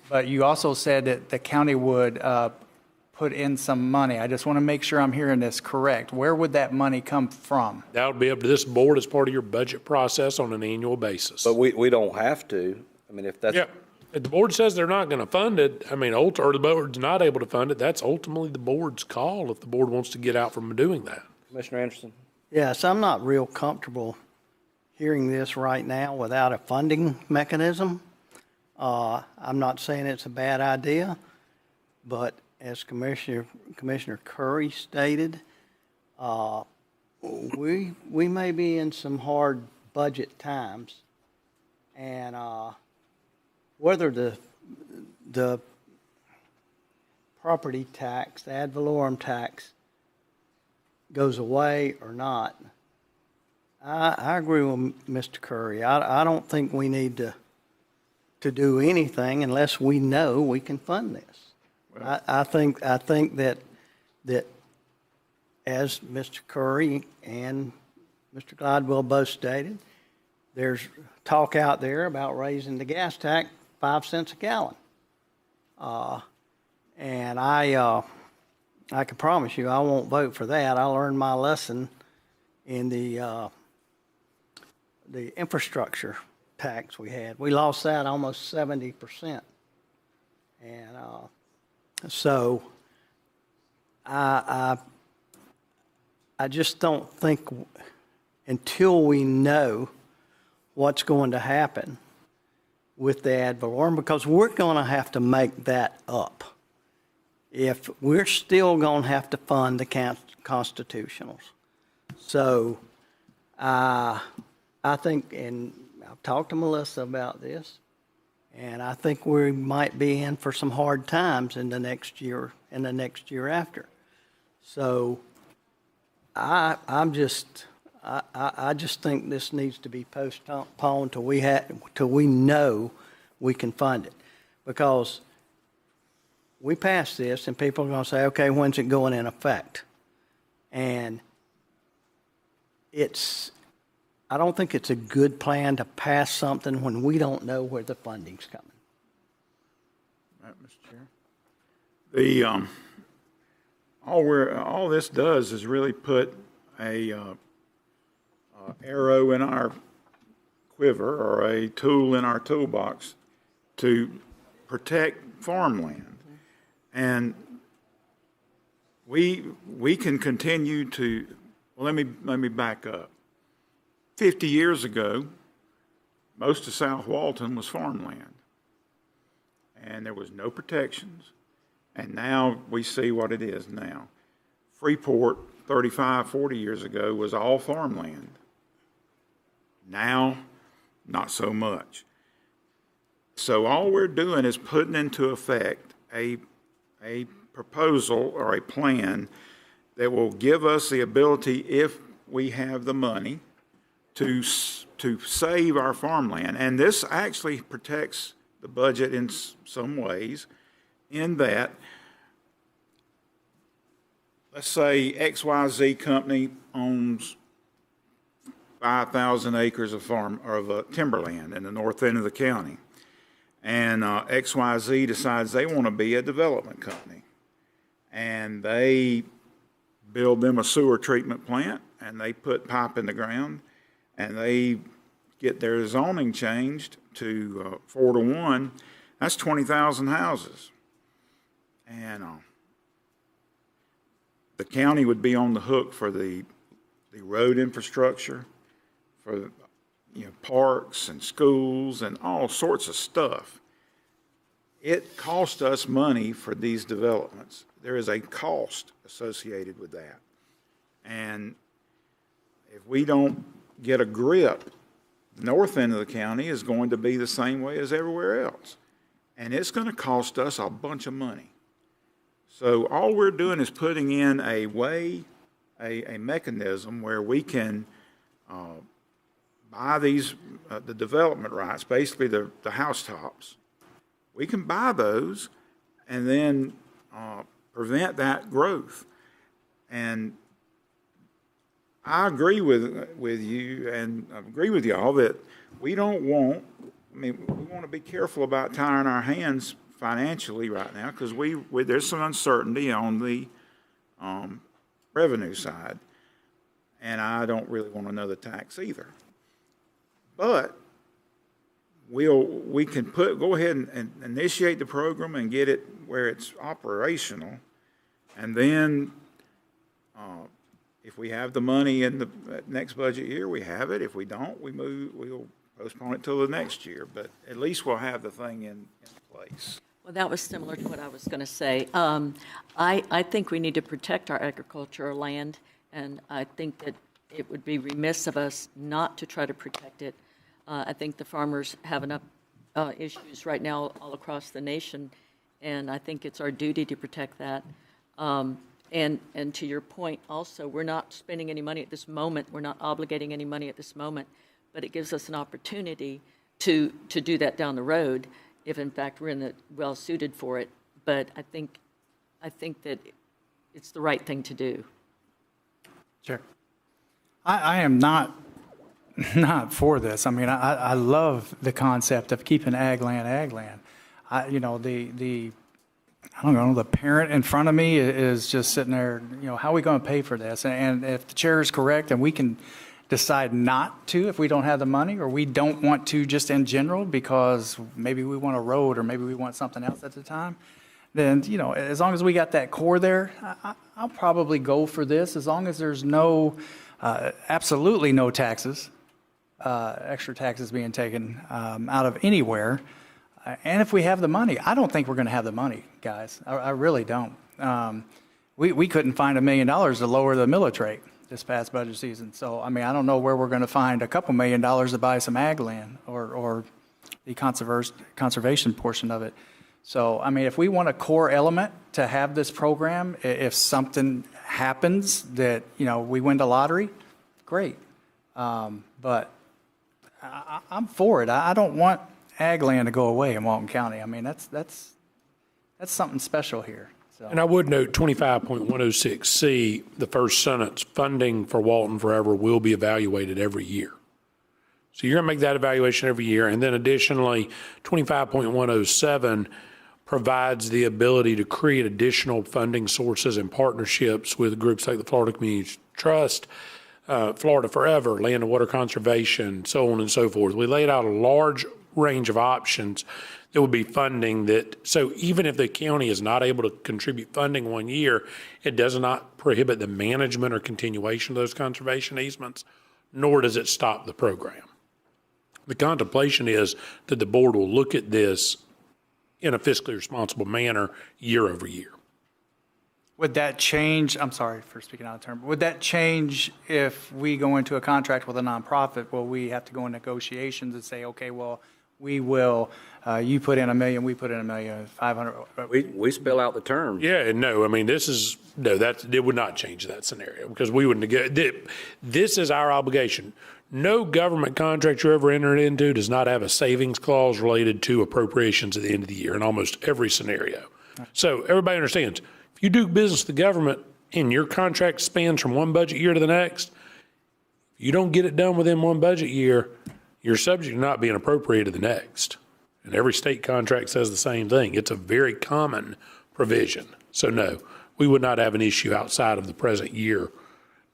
[SPEAKER 12] But you also said that the county would put in some money. I just want to make sure I'm hearing this correct. Where would that money come from?
[SPEAKER 16] That would be up to this board as part of your budget process on an annual basis.
[SPEAKER 1] But we don't have to. I mean, if that's.
[SPEAKER 16] Yeah. If the board says they're not going to fund it, or the board's not able to fund it, that's ultimately the board's call if the board wants to get out from doing that.
[SPEAKER 1] Commissioner Anderson?
[SPEAKER 14] Yes, I'm not real comfortable hearing this right now without a funding mechanism. I'm not saying it's a bad idea, but as Commissioner Curry stated, we may be in some hard budget times, and whether the property tax, the ad valorem tax, goes away or not, I agree with Mr. Curry. I don't think we need to do anything unless we know we can fund this. I think that as Mr. Curry and Mr. Gladwell both stated, there's talk out there about raising the gas tax 5 cents a gallon. And I can promise you I won't vote for that. I learned my lesson in the infrastructure tax we had. We lost that almost 70%. And so I just don't think until we know what's going to happen with the ad valorem, because we're going to have to make that up. If we're still going to have to fund the constitutionals. So I think, and I've talked to Melissa about this, and I think we might be in for some hard times in the next year and the next year after. So I just think this needs to be postponed till we know we can fund it, because we pass this and people are going to say, okay, when's it going in effect? And I don't think it's a good plan to pass something when we don't know where the funding's coming.
[SPEAKER 10] Right, Mr. Chair. All this does is really put a arrow in our quiver, or a tool in our toolbox to protect farmland. And we can continue to, well, let me back up. 50 years ago, most of South Walton was farmland, and there was no protections. And now we see what it is now. Freeport 35, 40 years ago was all farmland. Now not so much. So all we're doing is putting into effect a proposal or a plan that will give us the ability, if we have the money, to save our farmland. And this actually protects the budget in some ways, in that, let's say XYZ company owns 5,000 acres of timberland in the north end of the county. And XYZ decides they want to be a development company. And they build them a sewer treatment plant, and they put pipe in the ground, and they get their zoning changed to 4-to-1. That's 20,000 houses. And the county would be on the hook for the road infrastructure, for parks and schools and all sorts of stuff. It costs us money for these developments. There is a cost associated with that. And if we don't get a grip, the north end of the county is going to be the same way as everywhere else. And it's going to cost us a bunch of money. So all we're doing is putting in a way, a mechanism where we can buy these, the development rights, basically the housetops. We can buy those and then prevent that growth. And I agree with you, and I agree with y'all that we don't want, we want to be careful about tying our hands financially right now, because there's some uncertainty on the revenue side, and I don't really want another tax either. But we can go ahead and initiate the program and get it where it's operational, and then if we have the money in the next budget year, we have it. If we don't, we'll postpone it till the next year. But at least we'll have the thing in place.
[SPEAKER 15] Well, that was similar to what I was going to say. I think we need to protect our agricultural land, and I think that it would be remiss of us not to try to protect it. I think the farmers have enough issues right now all across the nation, and I think it's our duty to protect that. And to your point also, we're not spending any money at this moment. We're not obligating any money at this moment, but it gives us an opportunity to do that down the road if in fact we're well suited for it. But I think that it's the right thing to do.
[SPEAKER 12] Sure. I am not for this. I mean, I love the concept of keeping ag land. I don't know, the parent in front of me is just sitting there, how are we going to pay for this? And if the chair is correct and we can decide not to if we don't have the money, or we don't want to just in general because maybe we want a road or maybe we want something else at the time, then, as long as we got that core there, I'll probably go for this, as long as there's absolutely no taxes, extra taxes being taken out of anywhere. And if we have the money, I don't think we're going to have the money, guys. I really don't. We couldn't find $1 million to lower the millage rate this past budget season. So, I don't know where we're going to find a couple $1 million to buy some ag land or the conservation portion of it. So, if we want a core element to have this program, if something happens that, we win the lottery, great. But I'm for it. I don't want ag land to go away in Walton County. That's something special here. So.
[SPEAKER 16] And I would note 25.106C, the first sentence, funding for Walton Forever will be evaluated every year. So you're going to make that evaluation every year. And then additionally, 25.107 provides the ability to create additional funding sources and partnerships with groups like the Florida Community Trust, Florida Forever, Land and Water Conservation, so on and so forth. We laid out a large range of options that would be funding that. So even if the county is not able to contribute funding one year, it does not prohibit the management or continuation of those conservation easements, nor does it stop the program. The contemplation is that the board will look at this in a fiscally responsible manner year over year.
[SPEAKER 12] Would that change, I'm sorry for speaking out of turn, but would that change if we go into a contract with a nonprofit? Will we have to go in negotiations and say, okay, well, we will, you put in $1 million, we put in $1,500,000?
[SPEAKER 1] We spell out the terms.
[SPEAKER 16] Yeah, and no, I mean, it would not change that scenario because we would this is our obligation. No government contract you ever enter into does not have a savings clause related to appropriations at the end of the year in almost every scenario. So everybody understands, if you do business with the government and your contract spans from one budget year to the next, if you don't get it done within one budget year, you're subject to not being appropriated the next. And every state contract says the same thing. It's a very common provision. So no, we would not have an issue outside of the present year.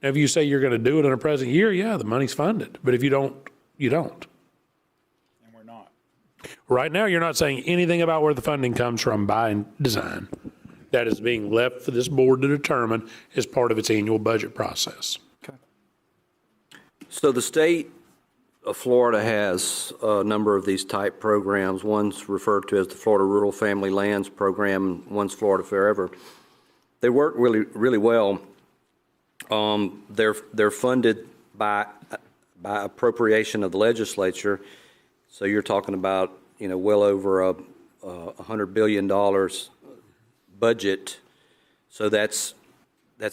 [SPEAKER 16] Now, if you say you're going to do it in a present year, yeah, the money's funded. But if you don't, you don't.
[SPEAKER 10] And we're not.
[SPEAKER 16] Right now, you're not saying anything about where the funding comes from by design. That is being left for this board to determine as part of its annual budget process.
[SPEAKER 12] Okay.
[SPEAKER 1] So the state of Florida has a number of these type programs. One's referred to as the Florida Rural Family Lands Program, one's Florida Forever. They work really, really well. They're funded by appropriation of the legislature. So you're talking about, well over $100 billion budget. So that's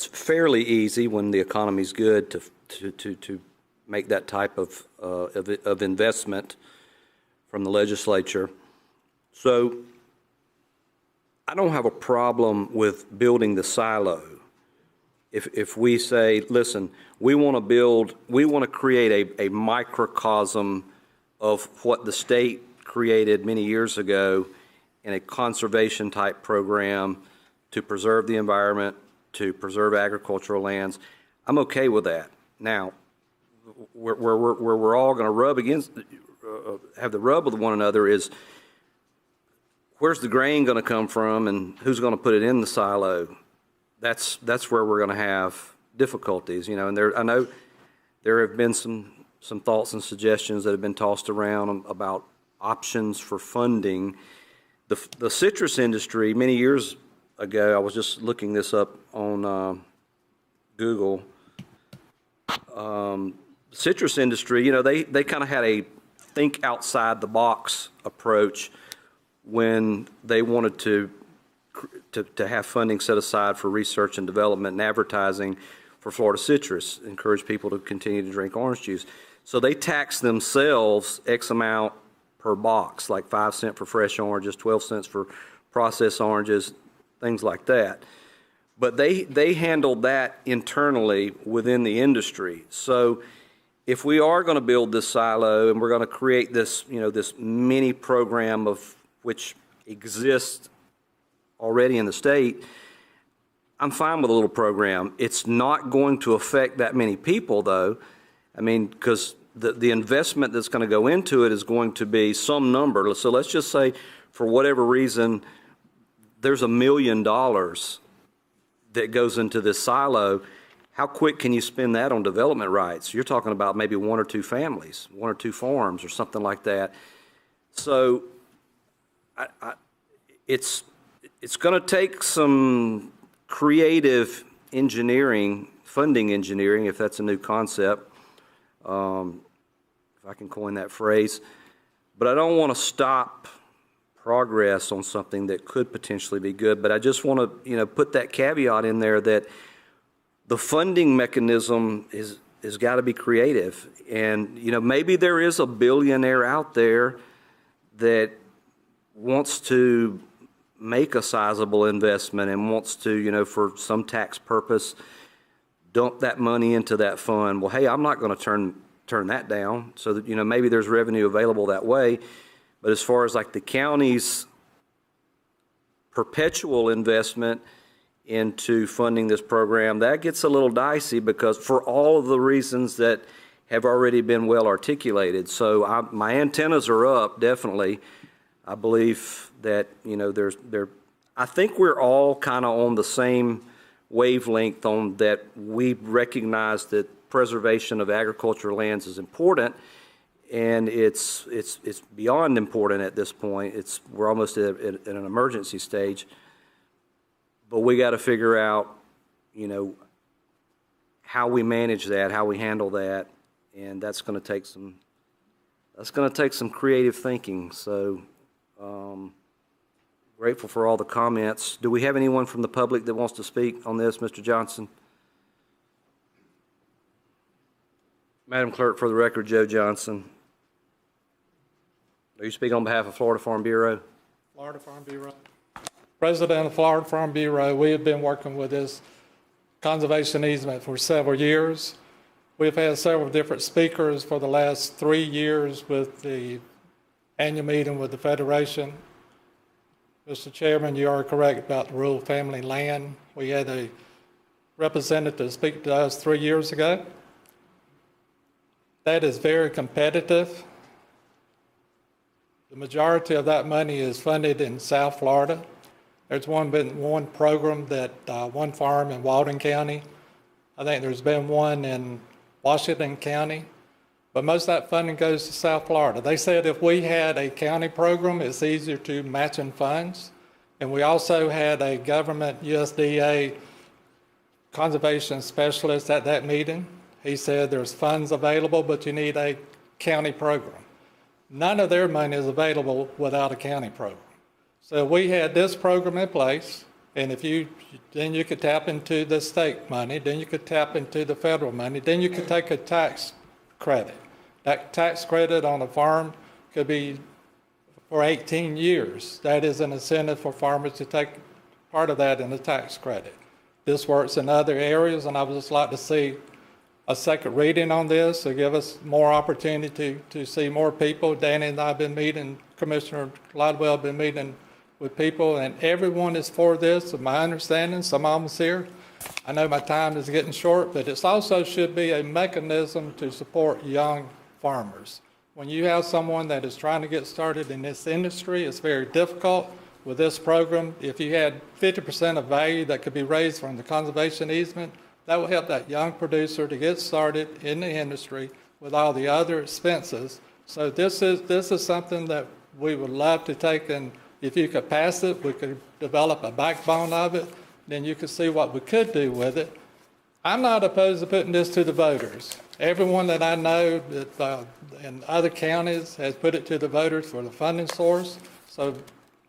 [SPEAKER 1] fairly easy when the economy's good to make that type of investment from the legislature. So I don't have a problem with building the silo. If we say, listen, we want to create a microcosm of what the state created many years ago in a conservation type program to preserve the environment, to preserve agricultural lands, I'm okay with that. Now, where we're all going to rub against, have the rub with one another is, where's the grain going to come from and who's going to put it in the silo? That's where we're going to have difficulties, and I know there have been some thoughts and suggestions that have been tossed around about options for funding. The citrus industry, many years ago, I was just looking this up on Google. Citrus industry, they kind of had a think outside the box approach when they wanted to have funding set aside for research and development and advertising for Florida citrus, encourage people to continue to drink orange juice. So they tax themselves X amount per box, like 5 cents for fresh oranges, 12 cents for processed oranges, things like that. But they handled that internally within the industry. So if we are going to build this silo and we're going to create this, this mini program of which exists already in the state, I'm fine with a little program. It's not going to affect that many people, though. I mean, because the investment that's going to go into it is going to be some number. So let's just say, for whatever reason, there's $1 million that goes into this silo. How quick can you spend that on development rights? You're talking about maybe 1 or 2 families, 1 or 2 farms or something like that. So it's going to take some creative engineering, funding engineering, if that's a new concept, if I can coin that phrase. But I don't want to stop progress on something that could potentially be good. But I just want to, put that caveat in there that the funding mechanism is got to be creative. And, maybe there is a billionaire out there that wants to make a sizable investment and wants to, for some tax purpose, dump that money into that fund. Well, hey, I'm not going to turn that down. So that, maybe there's revenue available that way. But as far as like the county's perpetual investment into funding this program, that gets a little dicey because for all of the reasons that have already been well articulated. So my antennas are up, definitely. I believe that, I think we're all kind of on the same wavelength on that. We recognize that preservation of agricultural lands is important, and it's beyond important at this point. We're almost at an emergency stage. But we got to figure out, how we manage that, how we handle that, and that's going to take some creative thinking. So, grateful for all the comments. Do we have anyone from the public that wants to speak on this, Mr. Johnson? Madam Clerk, for the record, Joe Johnson. Are you speaking on behalf of Florida Farm Bureau?
[SPEAKER 7] Florida Farm Bureau. President of Florida Farm Bureau, we have been working with this conservation easement for several years. We've had several different speakers for the last 3 years with the annual meeting with the Federation. Mr. Chairman, you are correct about the rural family land. We had a representative speak to us 3 years ago. That is very competitive. The majority of that money is funded in South Florida. There's been one program that, one farm in Walton County. I think there's been one in Washington County, but most of that funding goes to South Florida. They said if we had a county program, it's easier to match in funds. And we also had a government USDA conservation specialist at that meeting. He said there's funds available, but you need a county program. None of their money is available without a county program. So we had this program in place, and then you could tap into the state money, then you could tap into the federal money, then you could take a tax credit. That tax credit on a farm could be for 18 years. That is an incentive for farmers to take part of that in the tax credit. This works in other areas, and I would just like to see a second reading on this to give us more opportunity to see more people. Danny and I have been meeting, Commissioner Lidwell have been meeting with people, and everyone is for this, of my understanding. Some of them's here. I know my time is getting short, but it also should be a mechanism to support young farmers. When you have someone that is trying to get started in this industry, it's very difficult. With this program, if you had 50% of value that could be raised from the conservation easement, that will help that young producer to get started in the industry with all the other expenses. So this is something that we would love to take, and if you could pass it, we could develop a backbone of it, then you could see what we could do with it. I'm not opposed to putting this to the voters. Everyone that I know that in other counties has put it to the voters for the funding source. So,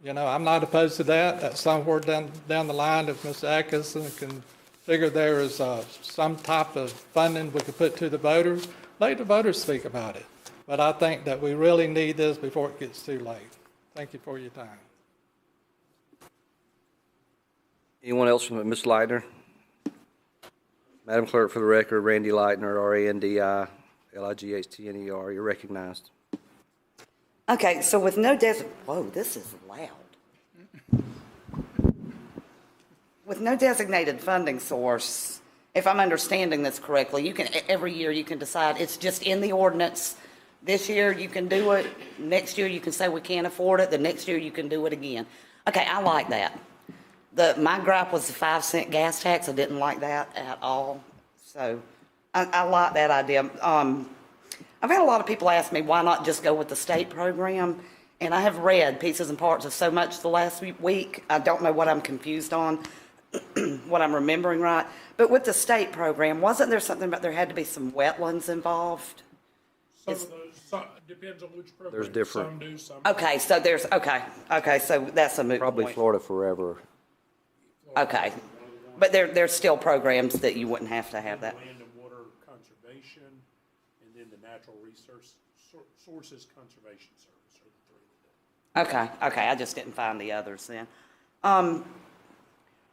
[SPEAKER 7] I'm not opposed to that. That's somewhere down the line, if Mr. Atkinson can figure there is some type of funding we could put to the voters, let the voters speak about it. But I think that we really need this before it gets too late. Thank you for your time.
[SPEAKER 1] Anyone else from Ms. Leitner? Madam Clerk, for the record, Randy Leitner, RANDI-LIGHTNER. You're recognized.
[SPEAKER 22] Okay, so with no whoa, this is loud. With no designated funding source, if I'm understanding this correctly, every year you can decide, it's just in the ordinance. This year you can do it, next year you can say we can't afford it, the next year you can do it again. Okay, I like that. My gripe was the 5-cent gas tax. I didn't like that at all. So I like that idea. I've had a lot of people ask me why not just go with the state program, and I have read pieces and parts of so much the last week. I don't know what I'm confused on, what I'm remembering right. But with the state program, wasn't there something about there had to be some wetlands involved?
[SPEAKER 16] Depends on which program.
[SPEAKER 1] There's different.
[SPEAKER 16] Some do, some
[SPEAKER 22] Okay, so there's, okay, so that's a moot
[SPEAKER 1] Probably
[SPEAKER 22] point.
[SPEAKER 1] Florida Forever.
[SPEAKER 22] Okay, but there's still programs that you wouldn't have to have that.
[SPEAKER 16] Land and water conservation, and then the natural resources conservation service are the three.
[SPEAKER 22] Okay, I just didn't find the others then.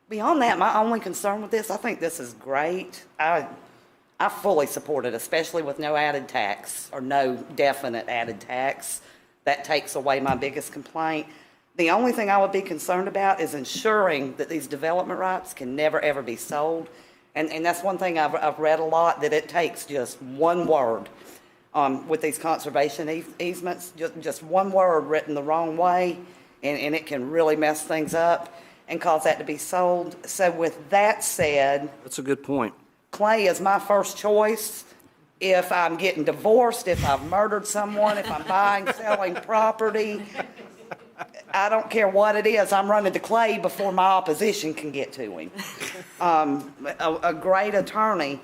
[SPEAKER 22] Beyond that, my only concern with this, I think this is great. I fully support it, especially with no added tax, or no definite added tax. That takes away my biggest complaint. The only thing I would be concerned about is ensuring that these development rights can never, ever be sold. And that's one thing I've read a lot, that it takes just one word with these conservation easements, just one word written the wrong way, and it can really mess things up and cause that to be sold. So with that said,
[SPEAKER 1] That's a good point.
[SPEAKER 22] Clay is my first choice. If I'm getting divorced, if I've murdered someone, if I'm buying, selling property, I don't care what it is, I'm running to Clay before my opposition can get to him. A great attorney,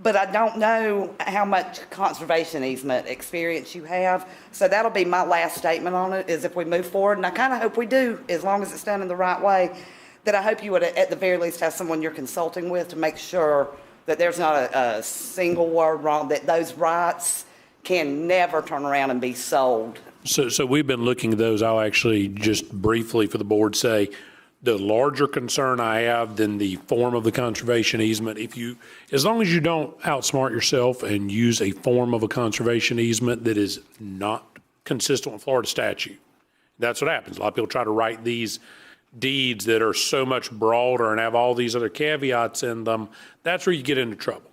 [SPEAKER 22] but I don't know how much conservation easement experience you have. So that'll be my last statement on it, is if we move forward, and I kind of hope we do, as long as it's done in the right way, that I hope you would at the very least have someone you're consulting with to make sure that there's not a single word wrong, that those rights can never turn around and be sold.
[SPEAKER 16] So we've been looking at those. I'll actually just briefly for the board say, the larger concern I have than the form of the conservation easement, as long as you don't outsmart yourself and use a form of a conservation easement that is not consistent with Florida statute, that's what happens. A lot of people try to write these deeds that are so much broader and have all these other caveats in them. That's where you get into trouble.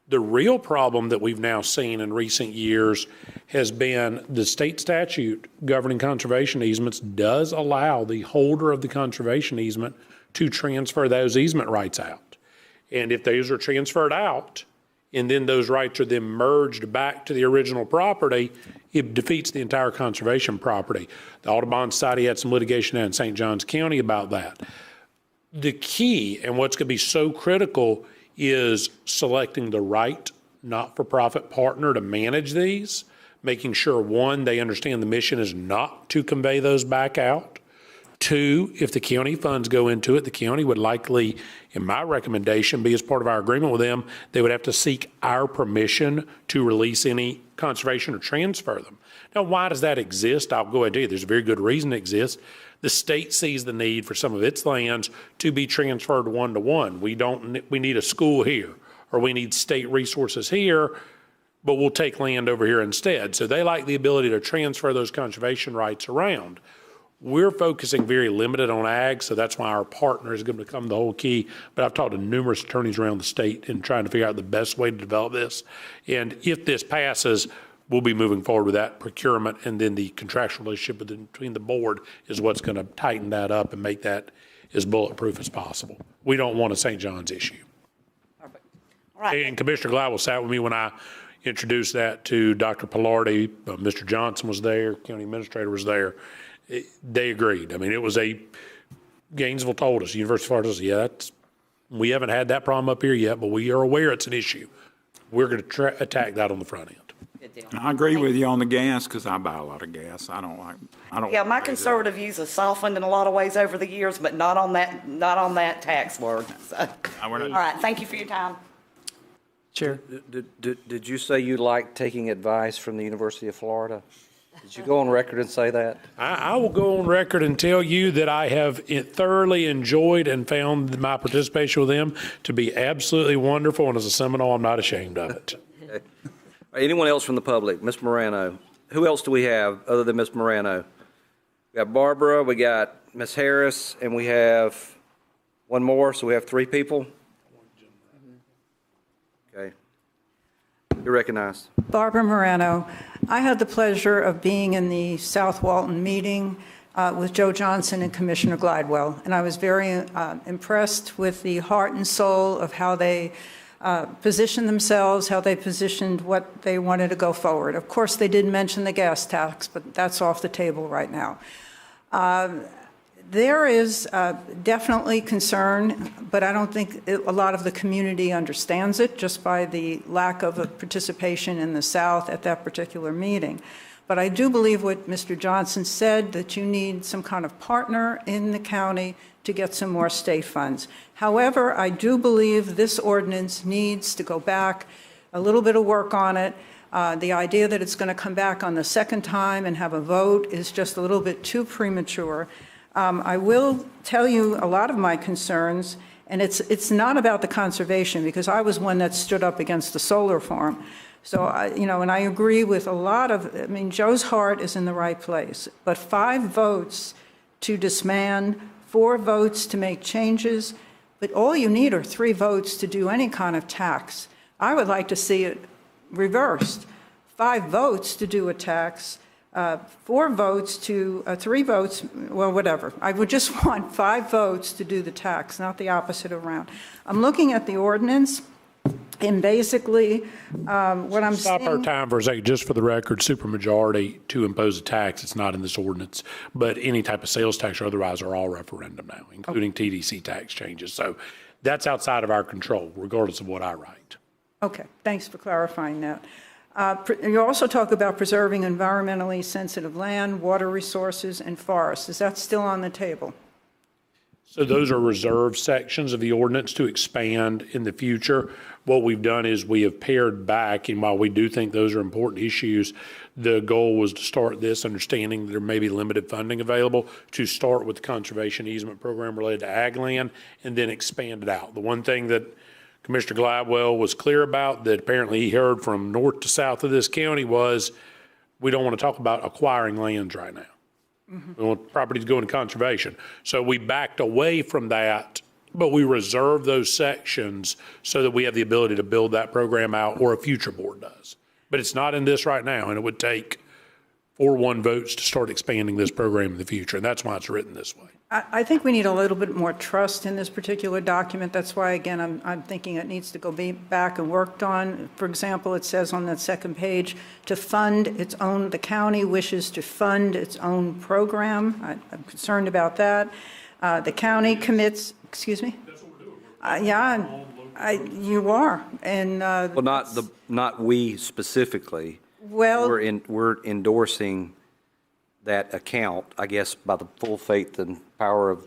[SPEAKER 16] The real problem that we've now seen in recent years has been the state statute governing conservation easements does allow the holder of the conservation easement to transfer those easement rights out. And if those are transferred out, and then those rights are then merged back to the original property, it defeats the entire conservation property. The Audubon Society had some litigation down in St. Johns County about that. The key, and what's going to be so critical, is selecting the right not-for-profit partner to manage these, making sure, one, they understand the mission is not to convey those back out. Two, if the county funds go into it, the county would likely, in my recommendation, be as part of our agreement with them, they would have to seek our permission to release any conservation or transfer them. Now, why does that exist? I'll go ahead and tell you, there's a very good reason it exists. The state sees the need for some of its lands to be transferred one-to-one. We need a school here, or we need state resources here, but we'll take land over here instead. So they like the ability to transfer those conservation rights around. We're focusing very limited on ag, so that's why our partner is going to become the whole key. But I've talked to numerous attorneys around the state and trying to figure out the best way to develop this. And if this passes, we'll be moving forward with that procurement, and then the contractual relationship between the board is what's going to tighten that up and make that as bulletproof as possible. We don't want a St. John's issue.
[SPEAKER 22] Perfect. All right.
[SPEAKER 16] And Commissioner Gladwell sat with me when I introduced that to Dr. Pilardi. Mr. Johnson was there, county administrator was there. They agreed. I mean, it was Gainesville told us, University of Florida says, yeah, we haven't had that problem up here yet, but we are aware it's an issue. We're going to attack that on the front end.
[SPEAKER 10] And I agree with you on the gas, because I buy a lot of gas. I don't.
[SPEAKER 22] Yeah, my conservative views have softened in a lot of ways over the years, but not on that tax word. So. All right, thank you for your time.
[SPEAKER 12] Chair.
[SPEAKER 1] Did you say you like taking advice from the University of Florida? Did you go on record and say that?
[SPEAKER 16] I will go on record and tell you that I have thoroughly enjoyed and found my participation with them to be absolutely wonderful, and as a Seminole, I'm not ashamed of it.
[SPEAKER 1] Okay. Anyone else from the public? Ms. Morano. Who else do we have other than Ms. Morano? We got Barbara, we got Ms. Harris, and we have one more, so we have three people. Okay. You're recognized.
[SPEAKER 5] Barbara Morano. I had the pleasure of being in the South Walton meeting with Joe Johnson and Commissioner Glidewell, and I was very impressed with the heart and soul of how they positioned themselves, how they positioned what they wanted to go forward. Of course, they did mention the gas tax, but that's off the table right now. There is definitely concern, but I don't think a lot of the community understands it just by the lack of participation in the South at that particular meeting. But I do believe what Mr. Johnson said, that you need some kind of partner in the county to get some more state funds. However, I do believe this ordinance needs to go back, a little bit of work on it. The idea that it's going to come back on the second time and have a vote is just a little bit too premature. I will tell you a lot of my concerns, and it's not about the conservation, because I was one that stood up against the solar farm. So, and I agree with a lot of, Joe's heart is in the right place, but 5 votes to disband, 4 votes to make changes, but all you need are 3 votes to do any kind of tax. I would like to see it reversed. 5 votes to do a tax, 4 votes to 3 votes, well, whatever. I would just want 5 votes to do the tax, not the opposite around. I'm looking at the ordinance, And basically, what I'm
[SPEAKER 16] Stop our
[SPEAKER 5] seeing,
[SPEAKER 16] time for a second, just for the record, supermajority to impose a tax, it's not in this ordinance, but any type of sales tax or otherwise are all referendum now, including TDC tax changes. So that's outside of our control, regardless of what I write.
[SPEAKER 5] okay, thanks for clarifying that. You also talk about preserving environmentally sensitive land, water resources, and forests. Is that still on the table?
[SPEAKER 16] So those are reserved sections of the ordinance to expand in the future. What we've done is we have pared back, and while we do think those are important issues, the goal was to start this understanding that there may be limited funding available, to start with the conservation easement program related to ag land and then expand it out. The one thing that Commissioner Gladwell was clear about that apparently he heard from north to south of this county was, we don't want to talk about acquiring lands right now. We want property to go into conservation. So we backed away from that, but we reserved those sections so that we have the ability to build that program out, or a future board does. But it's not in this right now, and it would take 4-1 votes to start expanding this program in the future, and that's why it's written this way.
[SPEAKER 5] I think we need a little bit more trust in this particular document. That's why, again, I'm thinking it needs to go back and worked on. For example, it says on that second page, to fund its own, the county wishes to fund its own program. I'm concerned about that. The county commits, excuse me? That's what we're doing. Yeah, you are. And
[SPEAKER 1] Well, not we specifically.
[SPEAKER 5] well,
[SPEAKER 1] We're endorsing that account, I guess, by the full faith and power of.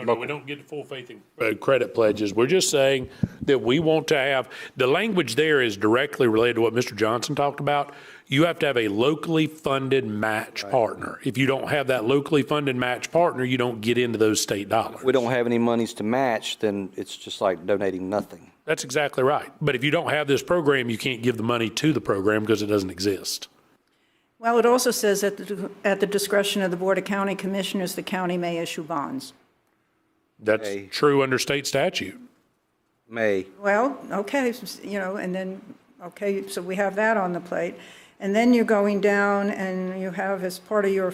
[SPEAKER 16] No, we don't get the full faith and credit pledges. We're just saying that we want to have, the language there is directly related to what Mr. Johnson talked about. You have to have a locally funded match partner. If you don't have that locally funded match partner, you don't get into those state dollars.
[SPEAKER 1] If we don't have any monies to match, then it's just like donating nothing.
[SPEAKER 16] That's exactly right. But if you don't have this program, you can't give the money to the program because it doesn't exist.
[SPEAKER 5] well, it also says at the discretion of the Board of County Commissioners, the county may issue bonds.
[SPEAKER 16] That's true under state statute.
[SPEAKER 1] May.
[SPEAKER 5] Well, okay, and then, okay, so we have that on the plate. And then you're going down and you have, as part of your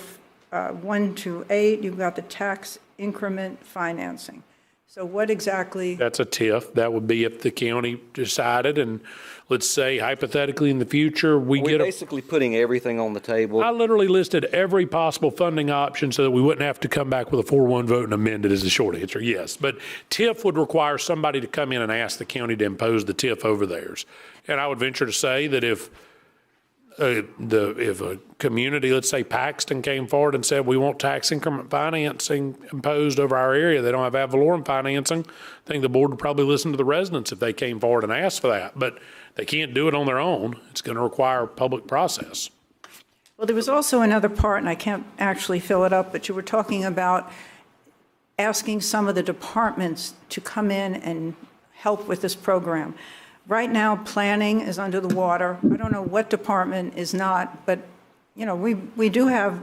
[SPEAKER 5] 1 to 8, you've got the tax increment financing. So what exactly?
[SPEAKER 16] That's a TIF. That would be if the county decided, and let's say hypothetically in the future,
[SPEAKER 1] We're basically putting everything on the table.
[SPEAKER 16] I literally listed every possible funding option so that we wouldn't have to come back with a 4-1 vote and amend it, is the short answer, yes. But TIF would require somebody to come in and ask the county to impose the TIF over theirs. And I would venture to say that if a community, let's say Paxton, came forward and said, we want tax increment financing imposed over our area, they don't have ad valorem financing, I think the board would probably listen to the residents if they came forward and asked for that. But they can't do it on their own. It's going to require a public process.
[SPEAKER 5] Well, there was also another part, and I can't actually fill it up, but you were talking about asking some of the departments to come in and help with this program. Right now, planning is under the water. I don't know what department is not, but, we do have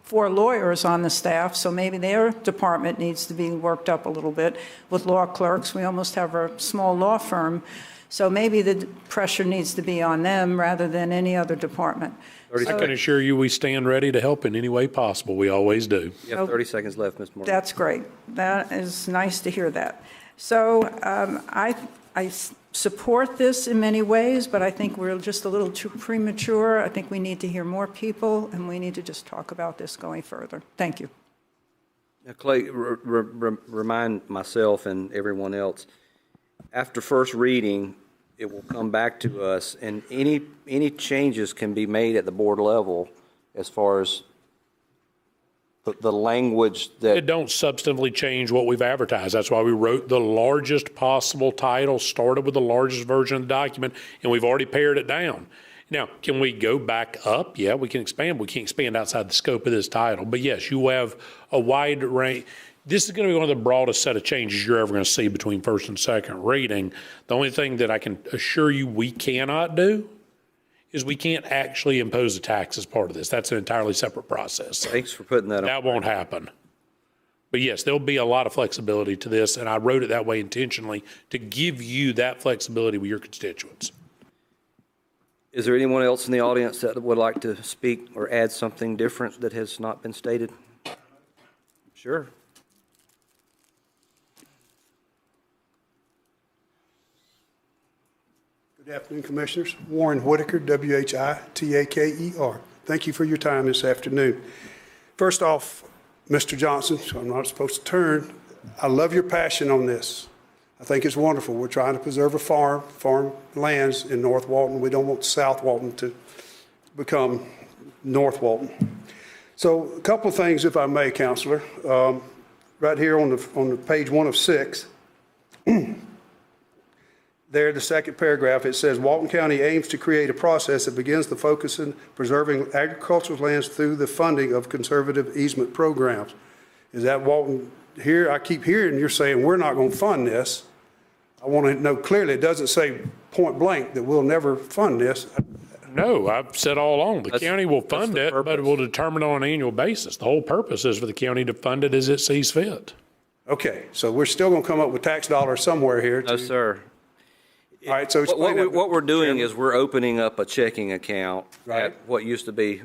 [SPEAKER 5] 4 lawyers on the staff, so maybe their department needs to be worked up a little bit. With law clerks, we almost have a small law firm, so maybe the pressure needs to be on them rather than any other department.
[SPEAKER 16] I can assure you we stand ready to help in any way possible. We always do.
[SPEAKER 1] You have 30 seconds left, Ms. Morgan.
[SPEAKER 5] That's great. That is nice to hear that. So I support this in many ways, but I think we're just a little too premature. I think we need to hear more people, and we need to just talk about this going further. Thank you.
[SPEAKER 1] Now, Clay, remind myself and everyone else, after first reading, it will come back to us, and any changes can be made at the board level as far as the language that.
[SPEAKER 16] It don't substantively change what we've advertised. That's why we wrote the largest possible title, started with the largest version of the document, and we've already pared it down. Now, can we go back up? Yeah, we can expand. We can't expand outside the scope of this title. But yes, you have a wide range. This is going to be one of the broadest set of changes you're ever going to see between first and second reading. The only thing that I can assure you we cannot do is we can't actually impose a tax as part of this. That's an entirely separate process.
[SPEAKER 1] Thanks for putting that on.
[SPEAKER 16] That won't happen. But yes, there'll be a lot of flexibility to this, and I wrote it that way intentionally to give you that flexibility with your constituents.
[SPEAKER 1] Is there anyone else in the audience that would like to speak or add something different that has not been stated? Sure.
[SPEAKER 8] Good afternoon, Commissioners. Warren Whitaker, Whitaker. Thank you for your time this afternoon. First off, Mr. Johnson, so I'm not supposed to turn, I love your passion on this. I think it's wonderful. We're trying to preserve a farm lands in North Walton. We don't want South Walton to become North Walton. So a couple of things, if I may, Counselor. Right here on the page 1 of 6, there, the second paragraph, it says, Walton County aims to create a process that begins the focus in preserving agricultural lands through the funding of conservative easement programs. Is that Walton here? I keep hearing you're saying we're not going to fund this. I want to know clearly, it doesn't say point blank that we'll never fund this.
[SPEAKER 16] No, I've said all along, the county will fund it, but it will determine on an annual basis. The whole purpose is for the county to fund it as it sees fit.
[SPEAKER 8] Okay, so we're still going to come up with tax dollars somewhere here.
[SPEAKER 1] No, sir.
[SPEAKER 8] All right, so explain that.
[SPEAKER 1] What we're doing is we're opening up a checking account at what used to be,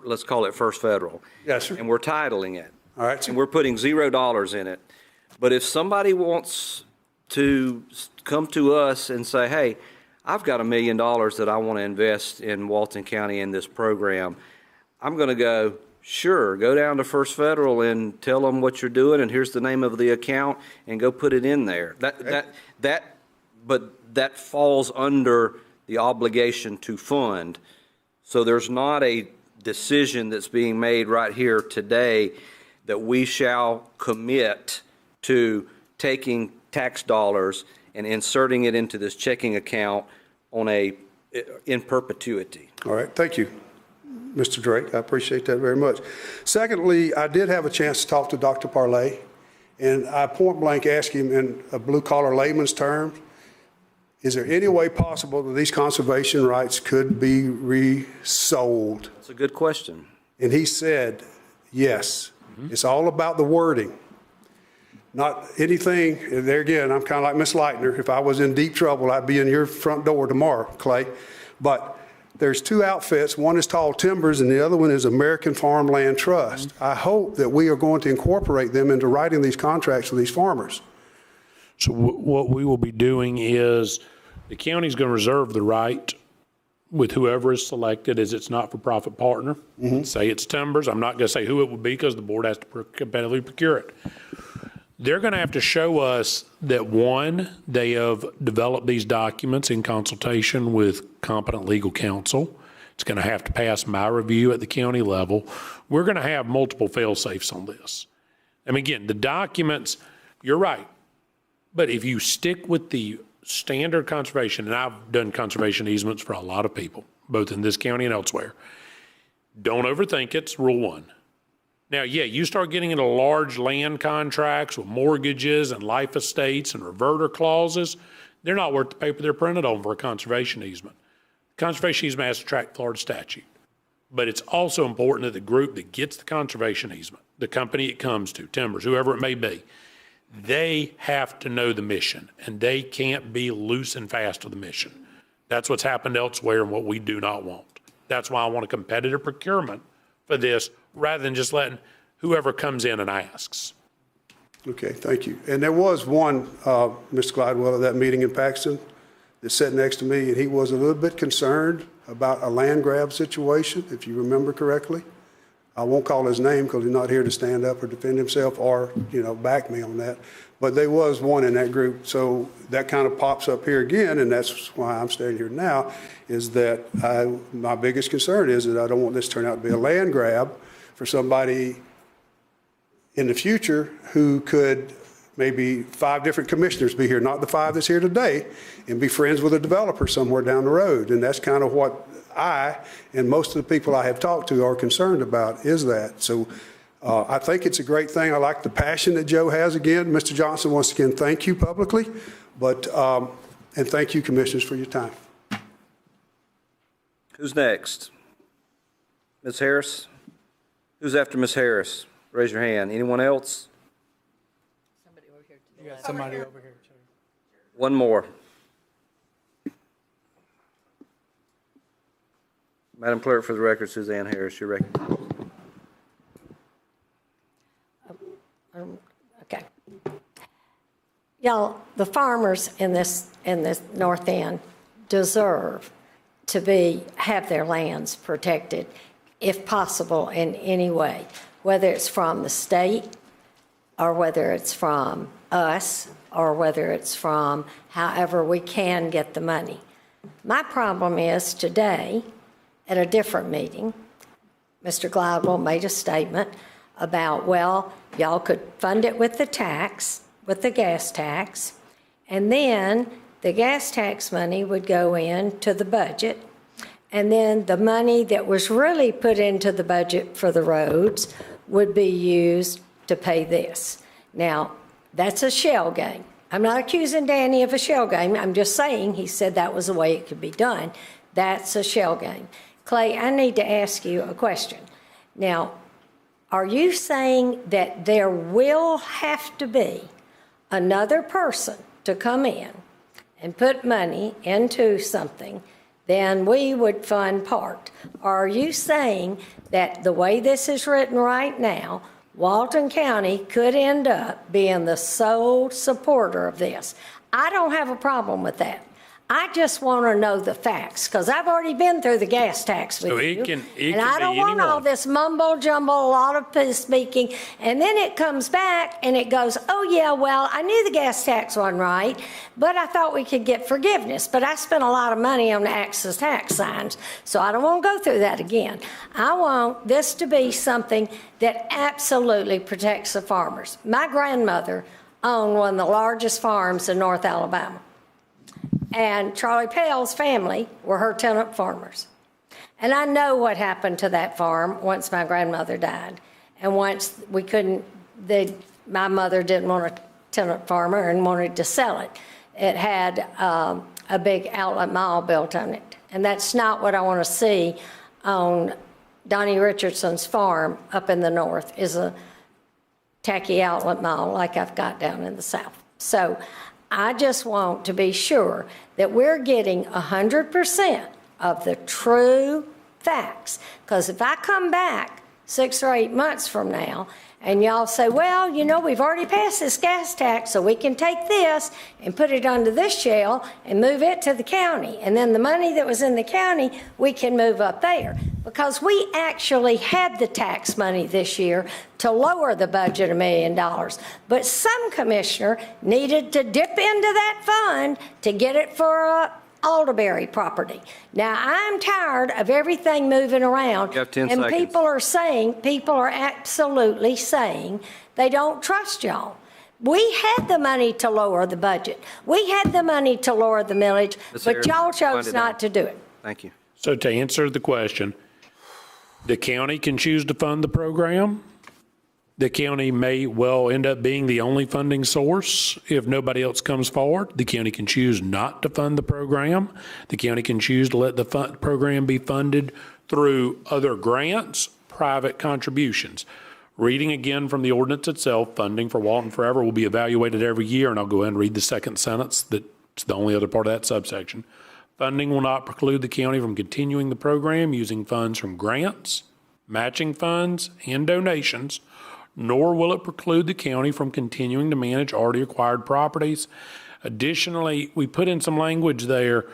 [SPEAKER 1] let's call it First Federal.
[SPEAKER 8] Yes, sir.
[SPEAKER 1] And we're titling it.
[SPEAKER 8] All right.
[SPEAKER 1] And we're putting $0 in it. But if somebody wants to come to us and say, hey, I've got $1 million that I want to invest in Walton County in this program, I'm going to go, sure, go down to First Federal and tell them what you're doing, and here's the name of the account, and go put it in there. But that falls under the obligation to fund. So there's not a decision that's being made right here today that we shall commit to taking tax dollars and inserting it into this checking account in perpetuity.
[SPEAKER 8] All right, thank you, Mr. Drake. I appreciate that very much. Secondly, I did have a chance to talk to Dr. Parlay, and I point blank asked him in a blue-collar layman's terms, is there any way possible that these conservation rights could be resold?
[SPEAKER 1] That's a good question.
[SPEAKER 8] And he said, yes. Mm-hmm. It's all about the wording. Not anything, there again, I'm kind of like Miss Leitner. If I was in deep trouble, I'd be in your front door tomorrow, Clay. But there's two outfits. One is Tall Timbers and the other one is American Farmland Trust. Mm-hmm. I hope that we are going to incorporate them into writing these contracts with these farmers.
[SPEAKER 16] So what we will be doing is the county's going to reserve the right with whoever is selected as its not-for-profit partner. Mm-hmm. Say it's Timbers. I'm not going to say who it would be because the board has to competitively procure it. They're going to have to show us that, one, they have developed these documents in consultation with competent legal counsel. It's going to have to pass my review at the county level. We're going to have multiple fail-safes on this. I mean, again, the documents, you're right. But if you stick with the standard conservation, and I've done conservation easements for a lot of people, both in this county and elsewhere, don't overthink it. It's rule 1. Now, yeah, you start getting into large land contracts with mortgages and life estates and reverter clauses, they're not worth the paper they're printed on for a conservation easement. Conservation easement has to track Florida statute. But it's also important that the group that gets the conservation easement, the company it comes to, Timbers, whoever it may be, they have to know the mission, and they can't be loose and fast to the mission. That's what's happened elsewhere and what we do not want. That's why I want a competitive procurement for this rather than just letting whoever comes in and asks.
[SPEAKER 8] Okay, thank you. And there was one, Mr. Glidewell, at that meeting in Paxton that sat next to me, and he was a little bit concerned about a land grab situation, if you remember correctly. I won't call his name because he's not here to stand up or defend himself or, back me on that. But there was one in that group. So that kind of pops up here again, and that's why I'm standing here now, is that my biggest concern is that I don't want this to turn out to be a land grab for somebody in the future who could maybe 5 different commissioners be here, not the 5 that's here today, and be friends with a developer somewhere down the road. And that's kind of what I and most of the people I have talked to are concerned about, is that. So I think it's a great thing. I like the passion that Joe has. Again, Mr. Johnson, once again, thank you publicly, and thank you, commissioners, for your time.
[SPEAKER 1] Who's next? Ms. Harris? Who's after Ms. Harris? Raise your hand. Anyone else?
[SPEAKER 12] You got somebody over here.
[SPEAKER 1] One more. Madam Clerk, for the record, Suzanne Harris, your record.
[SPEAKER 3] Okay. Y'all, the farmers in this north end deserve to have their lands protected, if possible, in any way, whether it's from the state or whether it's from us or whether it's from however we can get the money. My problem is today, at a different meeting, Mr. Gladwell made a statement about, well, y'all could fund it with the tax, with the gas tax, and then the gas tax money would go into the budget, and then the money that was really put into the budget for the roads would be used to pay this. Now, that's a shell game. I'm not accusing Danny of a shell game. I'm just saying he said that was the way it could be done. That's a shell game. Clay, I need to ask you a question. Now, are you saying that there will have to be another person to come in and put money into something, then we would fund part? Or are you saying that the way this is written right now, Walton County could end up being the sole supporter of this? I don't have a problem with that. I just want to know the facts, because I've already been through the gas tax with you. And I don't want all this mumbo jumbo, a lot of speaking, and then it comes back and it goes, oh yeah, well, I knew the gas tax wasn't right, but I thought we could get forgiveness, but I spent a lot of money on the access tax signs, so I don't want to go through that again. I want this to be something that absolutely protects the farmers. My grandmother owned one of the largest farms in North Alabama. And Charlie Pell's family were her tenant farmers. And I know what happened to that farm once my grandmother died. And once we couldn't, my mother didn't want a tenant farmer and wanted to sell it. It had a big outlet mall built on it. And that's not what I want to see on Donnie Richardson's farm up in the north, is a tacky outlet mall like I've got down in the south. So I just want to be sure that we're getting 100% of the true facts. Because if I come back 6 or 8 months from now and y'all say, well, you know, we've already passed this gas tax, so we can take this and put it under this shell and move it to the county. And then the money that was in the county, we can move up there. Because we actually had the tax money this year to lower the budget $1 million. But some commissioner needed to dip into that fund to get it for Alderberry property. Now, I'm tired of everything moving around.
[SPEAKER 1] You have 10
[SPEAKER 3] and
[SPEAKER 1] seconds.
[SPEAKER 3] People are absolutely saying they don't trust y'all. We had the money to lower the budget. We had the money to lower the millage, but y'all chose not to do it.
[SPEAKER 1] Thank you.
[SPEAKER 16] So to answer the question, the county can choose to fund the program. The county may well end up being the only funding source if nobody else comes forward. The county can choose not to fund the program. The county can choose to let the program be funded through other grants, private contributions. Reading again from the ordinance itself, funding for Walton Forever will be evaluated every year, and I'll go ahead and read the second sentence. That's the only other part of that subsection. Funding will not preclude the county from continuing the program using funds from grants, matching funds, and donations, nor will it preclude the county from continuing to manage already acquired properties. Additionally, we put in some language there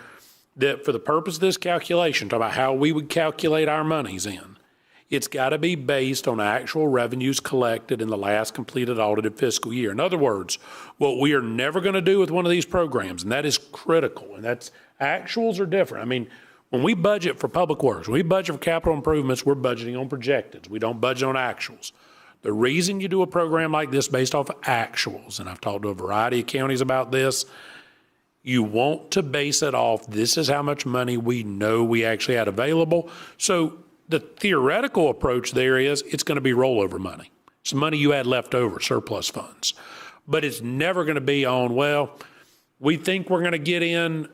[SPEAKER 16] that for the purpose of this calculation, talk about how we would calculate our monies in, it's got to be based on actual revenues collected in the last completed audited fiscal year. In other words, what we are never going to do with one of these programs, and that is critical, and that's actuals are different. I mean, when we budget for public works, when we budget for capital improvements, we're budgeting on projected. We don't budget on actuals. The reason you do a program like this based off of actuals, and I've talked to a variety of counties about this, you want to base it off, this is how much money we know we actually had available. So the theoretical approach there is it's going to be rollover money. It's money you had left over, surplus funds. But it's never going to be on, well, we think we're going to get in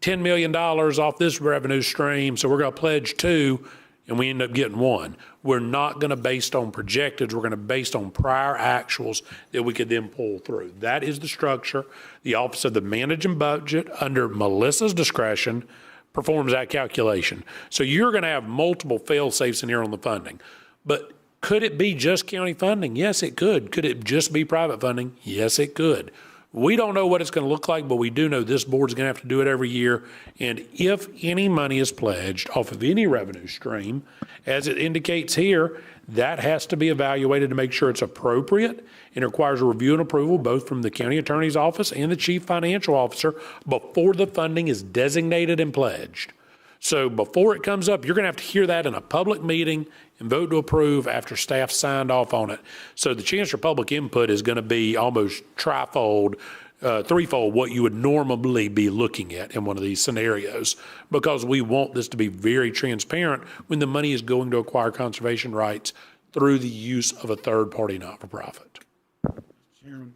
[SPEAKER 16] $10 million off this revenue stream, so we're going to pledge 2, and we end up getting 1. We're not going to based on projected. We're going to based on prior actuals that we could then pull through. That is the structure. The Office of the Managing Budget, under Melissa's discretion, performs that calculation. So you're going to have multiple fail-safes in here on the funding. But could it be just county funding? Yes, it could. Could it just be private funding? Yes, it could. We don't know what it's going to look like, but we do know this board's going to have to do it every year. And if any money is pledged off of any revenue stream, as it indicates here, that has to be evaluated to make sure it's appropriate and requires a review and approval both from the county attorney's office and the chief financial officer before the funding is designated and pledged. So before it comes up, you're going to have to hear that in a public meeting and vote to approve after staff signed off on it. So the chance for public input is going to be almost threefold what you would normally be looking at in one of these scenarios, because we want this to be very transparent when the money is going to acquire conservation rights through the use of a third-party not-for-profit.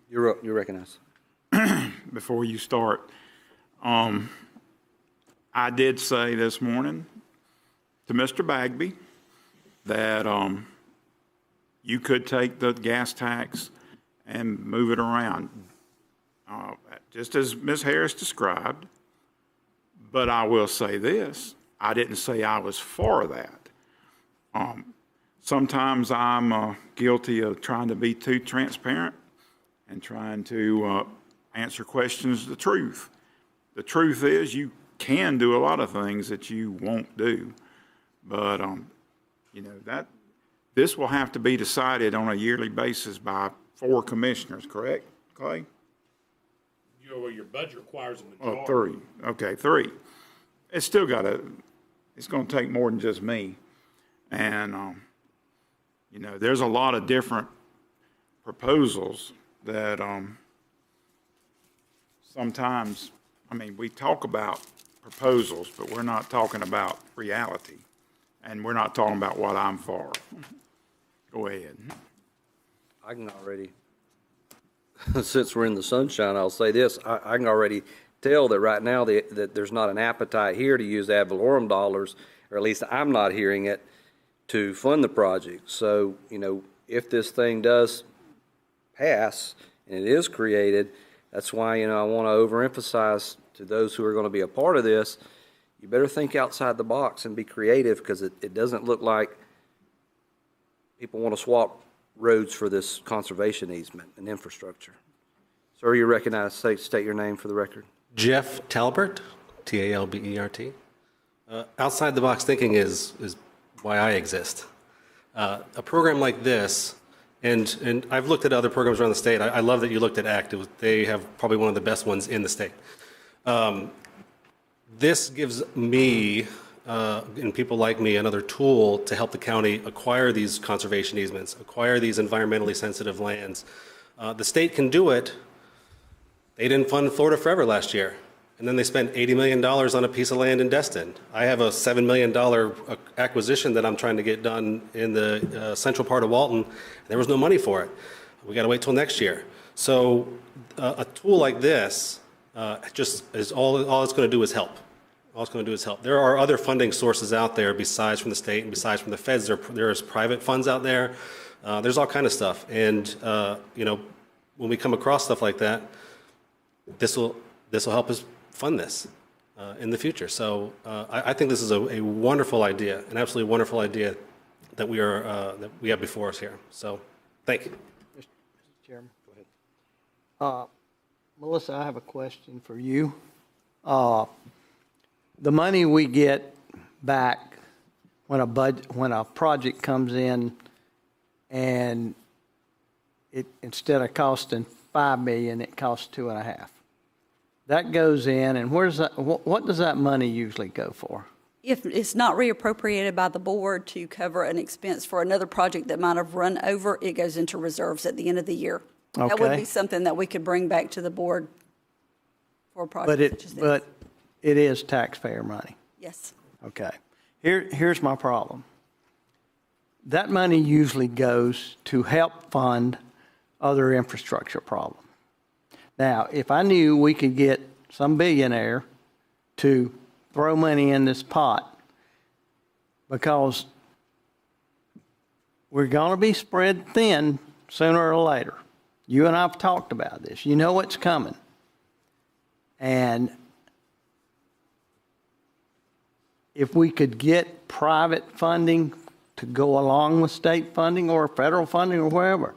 [SPEAKER 1] You're recognized.
[SPEAKER 10] Before you start, I did say this morning to Mr. Bagby that you could take the gas tax and move it around, just as Ms. Harris described. But I will say this, I didn't say I was for that. Sometimes I'm guilty of trying to be too transparent and trying to answer questions the truth. The truth is you can do a lot of things that you won't do. But, you know, this will have to be decided on a yearly basis by 4 commissioners, correct, Clay?
[SPEAKER 16] Well, your budget requires a majority.
[SPEAKER 10] Oh, 3. Okay, 3. It's still it's going to take more than just me. And, you know, there's a lot of different proposals that sometimes, I mean, we talk about proposals, but we're not talking about reality. And we're not talking about what I'm for. Go ahead.
[SPEAKER 1] I can already, since we're in the sunshine, I'll say this. I can already tell that right now that there's not an appetite here to use ad valorem dollars, or at least I'm not hearing it, to fund the project. So, you know, if this thing does pass and it is created, that's why, you know, I want to overemphasize to those who are going to be a part of this, you better think outside the box and be creative, because it doesn't look like people want to swap roads for this conservation easement and infrastructure. Sir, you're recognized. State your name for the record.
[SPEAKER 6] Jeff Talbert, Talbert. Outside the box thinking is why I exist. A program like this, and I've looked at other programs around the state. I love that you looked at ACT. They have probably one of the best ones in the state. This gives me and people like me another tool to help the county acquire these conservation easements, acquire these environmentally sensitive lands. The state can do it. They didn't fund Florida Forever last year, and then they spent $80 million on a piece of land in Destin. I have a $7 million acquisition that I'm trying to get done in the central part of Walton. There was no money for it. We got to wait till next year. So a tool like this just is all it's going to do is help. All it's going to do is help. There are other funding sources out there besides from the state and besides from the feds. There's private funds out there. There's all kind of stuff. And, you know, when we come across stuff like that, this will help us fund this in the future. So I think this is a wonderful idea, an absolutely wonderful idea that we have before us here. So thank you.
[SPEAKER 14] Mr. Chairman, go ahead. Melissa, I have a question for you. The money we get back when a project comes in and it, instead of costing $5 million, it costs $2.5 million. That goes in, and where's that? What does that money usually go for?
[SPEAKER 18] If it's not reappropriated by the board to cover an expense for another project that might have run over, it goes into reserves at the end of the year. Okay. That would be something that we could bring back to the board for a project such as this.
[SPEAKER 14] But it is taxpayer money.
[SPEAKER 18] Yes.
[SPEAKER 14] Okay. Here's my problem. That money usually goes to help fund other infrastructure problems. Now, if I knew we could get some billionaire to throw money in this pot, because we're going to be spread thin sooner or later. You and I have talked about this. You know what's coming. And if we could get private funding to go along with state funding or federal funding or wherever,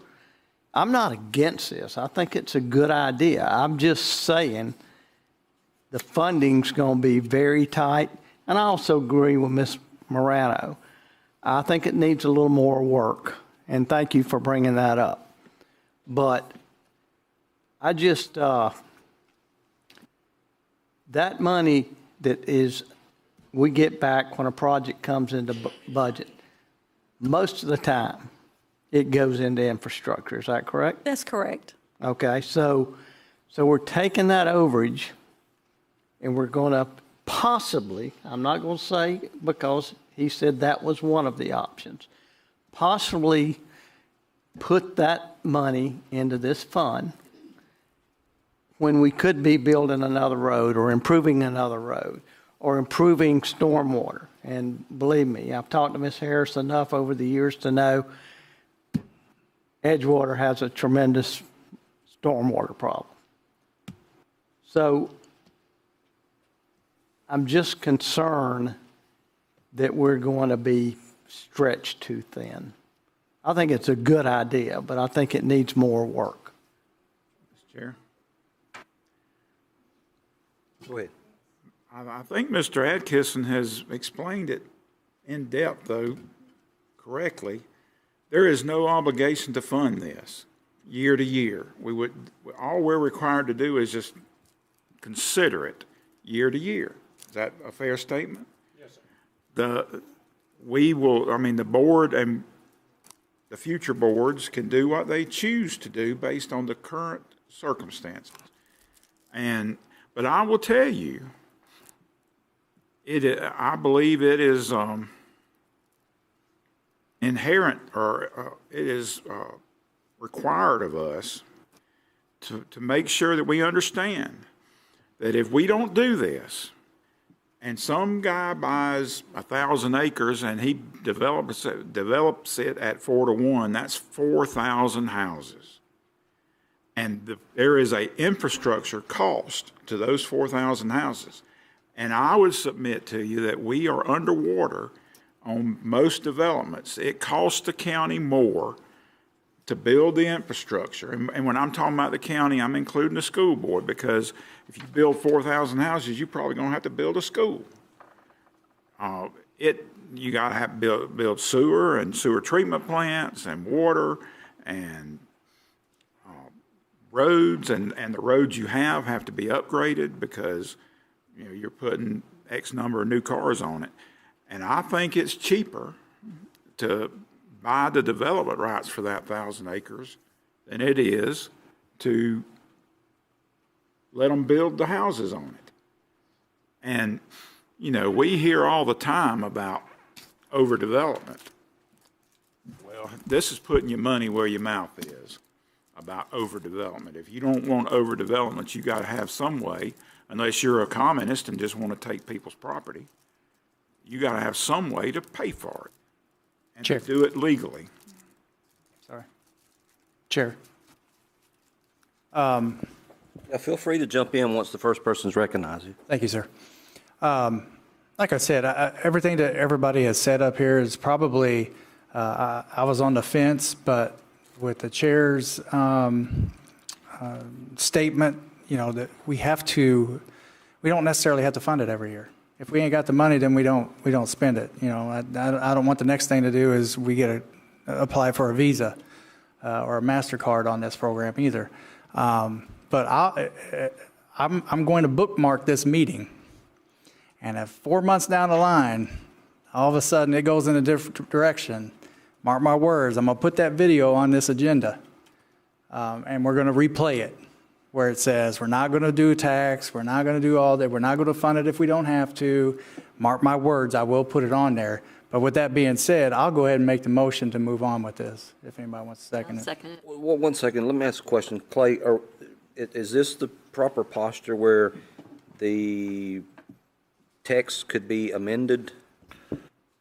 [SPEAKER 14] I'm not against this. I think it's a good idea. I'm just saying the funding's going to be very tight. And I also agree with Ms. Morano. I think it needs a little more work. And thank you for bringing that up. But I just, that money that we get back when a project comes into budget, most of the time, it goes into infrastructure. Is that correct?
[SPEAKER 18] That's correct.
[SPEAKER 14] Okay, so we're taking that overage and we're going to possibly, I'm not going to say because he said that was one of the options, possibly put that money into this fund when we could be building another road or improving another road or improving stormwater. And believe me, I've talked to Ms. Harris enough over the years to know Edgewater has a tremendous stormwater problem. So I'm just concerned that we're going to be stretched too thin. I think it's a good idea, but I think it needs more work.
[SPEAKER 10] Mr. Chair.
[SPEAKER 1] Go ahead.
[SPEAKER 10] I think Mr. Adkisson has explained it in depth, though, correctly. There is no obligation to fund this year to year. All we're required to do is just consider it year to year. Is that a fair statement?
[SPEAKER 7] Yes, sir.
[SPEAKER 10] The board and the future boards can do what they choose to do based on the current circumstances. But I will tell you, I believe it is inherent, or it is required of us to make sure that we understand that if we don't do this, and some guy buys 1,000 acres and he develops it at 4-to-1, that's 4,000 houses. And there is an infrastructure cost to those 4,000 houses. And I would submit to you that we are underwater on most developments. It costs the county more to build the infrastructure. And when I'm talking about the county, I'm including the school board, because if you build 4,000 houses, you're probably going to have to build a school. You got to have to build sewer and sewer treatment plants and water and roads, and the roads you have to be upgraded because you're putting X number of new cars on it. And I think it's cheaper to buy the development rights for that 1,000 acres than it is to let them build the houses on it. And, we hear all the time about overdevelopment. Well, this is putting your money where your mouth is about overdevelopment. If you don't want overdevelopment, you got to have some way, unless you're a communist and just want to take people's property, you got to have some way to pay for it and to do it legally.
[SPEAKER 12] Sorry. Chair.
[SPEAKER 1] Yeah, feel free to jump in once the first person's recognized you.
[SPEAKER 12] Thank you, sir. Like I said, everything that everybody has said up here is probably, I was on the fence, but with the chair's statement, that we don't necessarily have to fund it every year. If we ain't got the money, then we don't spend it. I don't want the next thing to do is we apply for a Visa or a MasterCard on this program either. But I'm going to bookmark this meeting. And if 4 months down the line, all of a sudden it goes in a different direction, mark my words, I'm going to put that video on this agenda. And we're going to replay it where it says, we're not going to do tax, we're not going to do all that, we're not going to fund it if we don't have to. Mark my words, I will put it on there. But with that being said, I'll go ahead and make the motion to move on with this, if anybody wants to second it.
[SPEAKER 15] Second it.
[SPEAKER 1] Well, 1 second, let me ask a question. Clay, is this the proper posture where the text could be amended?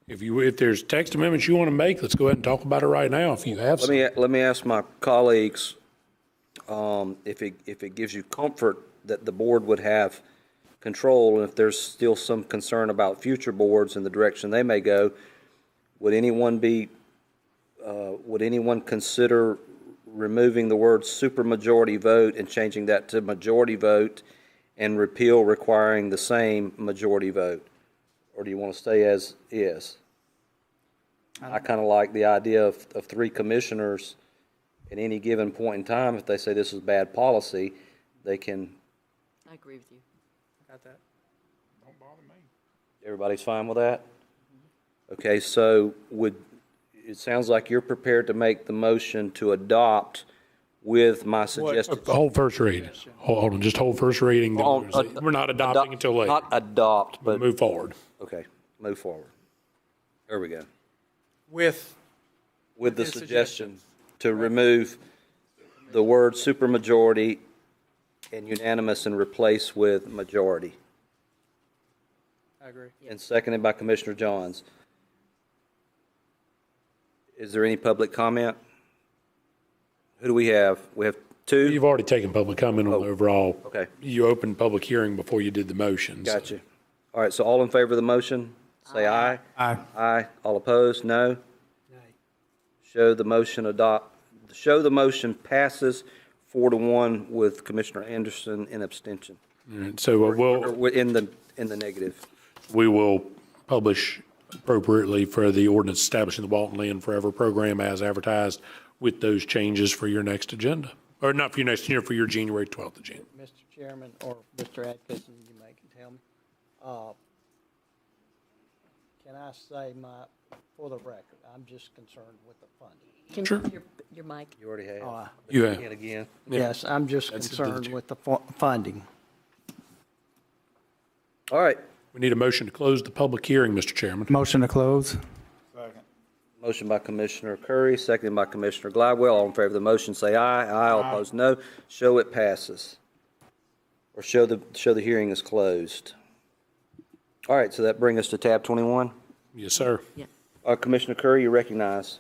[SPEAKER 16] If there's text amendments you want to make, let's go ahead and talk about it right now if you have some.
[SPEAKER 1] Let me ask my colleagues if it gives you comfort that the board would have control, and if there's still some concern about future boards and the direction they may go, would anyone consider removing the word supermajority vote and changing that to majority vote, and repeal requiring the same majority vote? Or do you want to stay as is? I kind of like the idea of 3 commissioners at any given point in time. If they say this is bad policy, they can.
[SPEAKER 15] I agree with you.
[SPEAKER 12] Got that.
[SPEAKER 10] Don't bother me.
[SPEAKER 1] Everybody's fine with that? Okay, so it sounds like you're prepared to make the motion to adopt with my suggested.
[SPEAKER 16] Hold first reading. Hold on, just hold first reading. We're not adopting until later.
[SPEAKER 1] Not adopt, but.
[SPEAKER 16] Move forward.
[SPEAKER 1] Okay, move forward. There we go.
[SPEAKER 12] With
[SPEAKER 1] The suggestion to remove the word supermajority and unanimous and replace with majority.
[SPEAKER 12] I agree.
[SPEAKER 1] And seconded by Commissioner Johns. Is there any public comment? Who do we have? We have 2?
[SPEAKER 16] You've already taken public comment on the overall.
[SPEAKER 1] Okay.
[SPEAKER 16] You opened public hearing before you did the motion. so-
[SPEAKER 1] Got you. All right, so all in favor of the motion, say aye.
[SPEAKER 12] Aye.
[SPEAKER 1] Aye. All opposed, no? Show the motion passes 4-1 with Commissioner Anderson in abstention.
[SPEAKER 16] All right, so
[SPEAKER 1] We're in the negative.
[SPEAKER 16] we will publish appropriately for the ordinance establishing the Walton Land Forever program as advertised with those changes for your next agenda. Or not for your next agenda, for your January 12th agenda.
[SPEAKER 14] Mr. Chairman, or Mr. Atkinson, you may tell me. Can I say for the record, I'm just concerned with the funding.
[SPEAKER 15] Sure. Your mic.
[SPEAKER 1] You already have.
[SPEAKER 16] You have.
[SPEAKER 1] And again.
[SPEAKER 14] Yes, I'm just
[SPEAKER 16] That's
[SPEAKER 14] concerned with the funding.
[SPEAKER 1] All right.
[SPEAKER 16] We need a motion to close the public hearing, Mr. Chairman.
[SPEAKER 12] Motion to close.
[SPEAKER 10] Second.
[SPEAKER 1] Motion by Commissioner Curry, seconded by Commissioner Glidewell. All in favor of the motion, say aye. Aye. All opposed, no. Show it passes. Or show the hearing is closed. All right, so that brings us to tab 21.
[SPEAKER 16] Yes, sir.
[SPEAKER 15] Yeah.
[SPEAKER 1] Commissioner Curry, you recognize.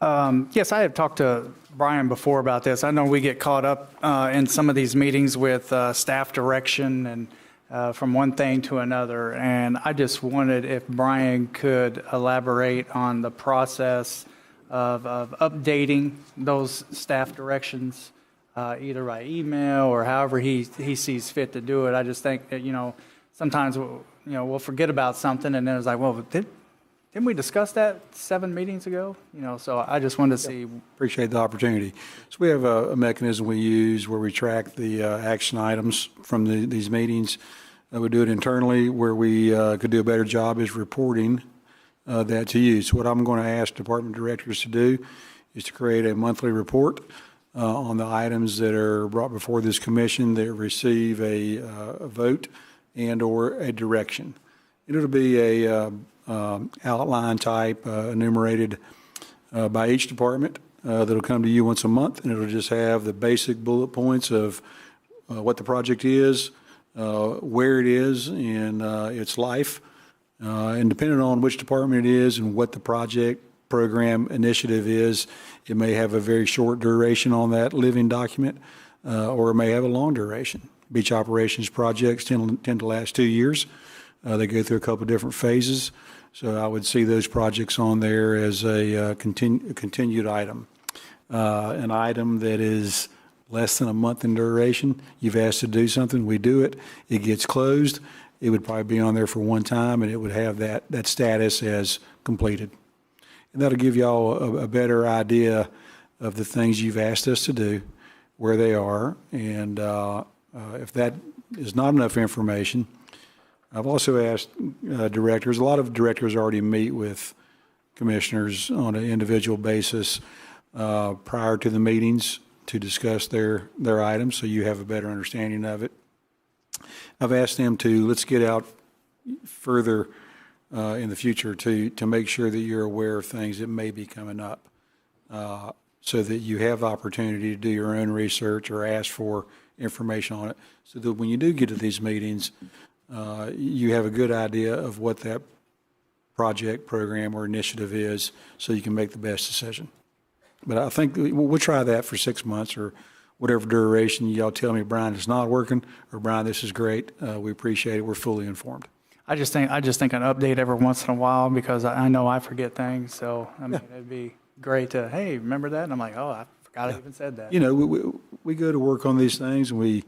[SPEAKER 12] Yes, I have talked to Brian before about this. I know we get caught up in some of these meetings with staff direction and from one thing to another. And I just wondered if Brian could elaborate on the process of updating those staff directions, either by email or however he sees fit to do it. I just think that, sometimes, we'll forget about something and then it's like, well, didn't we discuss that 7 meetings ago? So I just wanted to see.
[SPEAKER 2] Appreciate the opportunity. So we have a mechanism we use where we track the action items from these meetings. We do it internally. Where we could do a better job is reporting that to you. So what I'm going to ask department directors to do is to create a monthly report on the items that are brought before this commission that receive a vote and or a direction. And it'll be a outline type enumerated by each department that'll come to you once a month, and it'll just have the basic bullet points of what the project is, where it is in its life, and depending on which department it is and what the project program initiative is, it may have a very short duration on that living document, or it may have a long duration. Beach operations projects tend to last 2 years. They go through a couple of different phases. So I would see those projects on there as a continued item. An item that is less than a month in duration, you've asked to do something, we do it, it gets closed, it would probably be on there for one time and it would have that status as completed. And that'll give y'all a better idea of the things you've asked us to do, where they are, and if that is not enough information, I've also asked directors, a lot of directors already meet with commissioners on an individual basis prior to the meetings to discuss their items, so you have a better understanding of it. I've asked them to, let's get out further in the future to make sure that you're aware of things that may be coming up, so that you have the opportunity to do your own research or ask for information on it, so that when you do get to these meetings, you have a good idea of what that project, program, or initiative is, so you can make the best decision. But I think we'll try that for 6 months or whatever duration. Y'all tell me, Brian, it's not working, or Brian, this is great. We appreciate it. We're fully informed.
[SPEAKER 12] I just think an update every once in a while, because I know I forget things. So, it'd be great to, hey, remember that? And I'm like, oh, I Forgot I even said that.
[SPEAKER 2] You know, we go to work on these things, and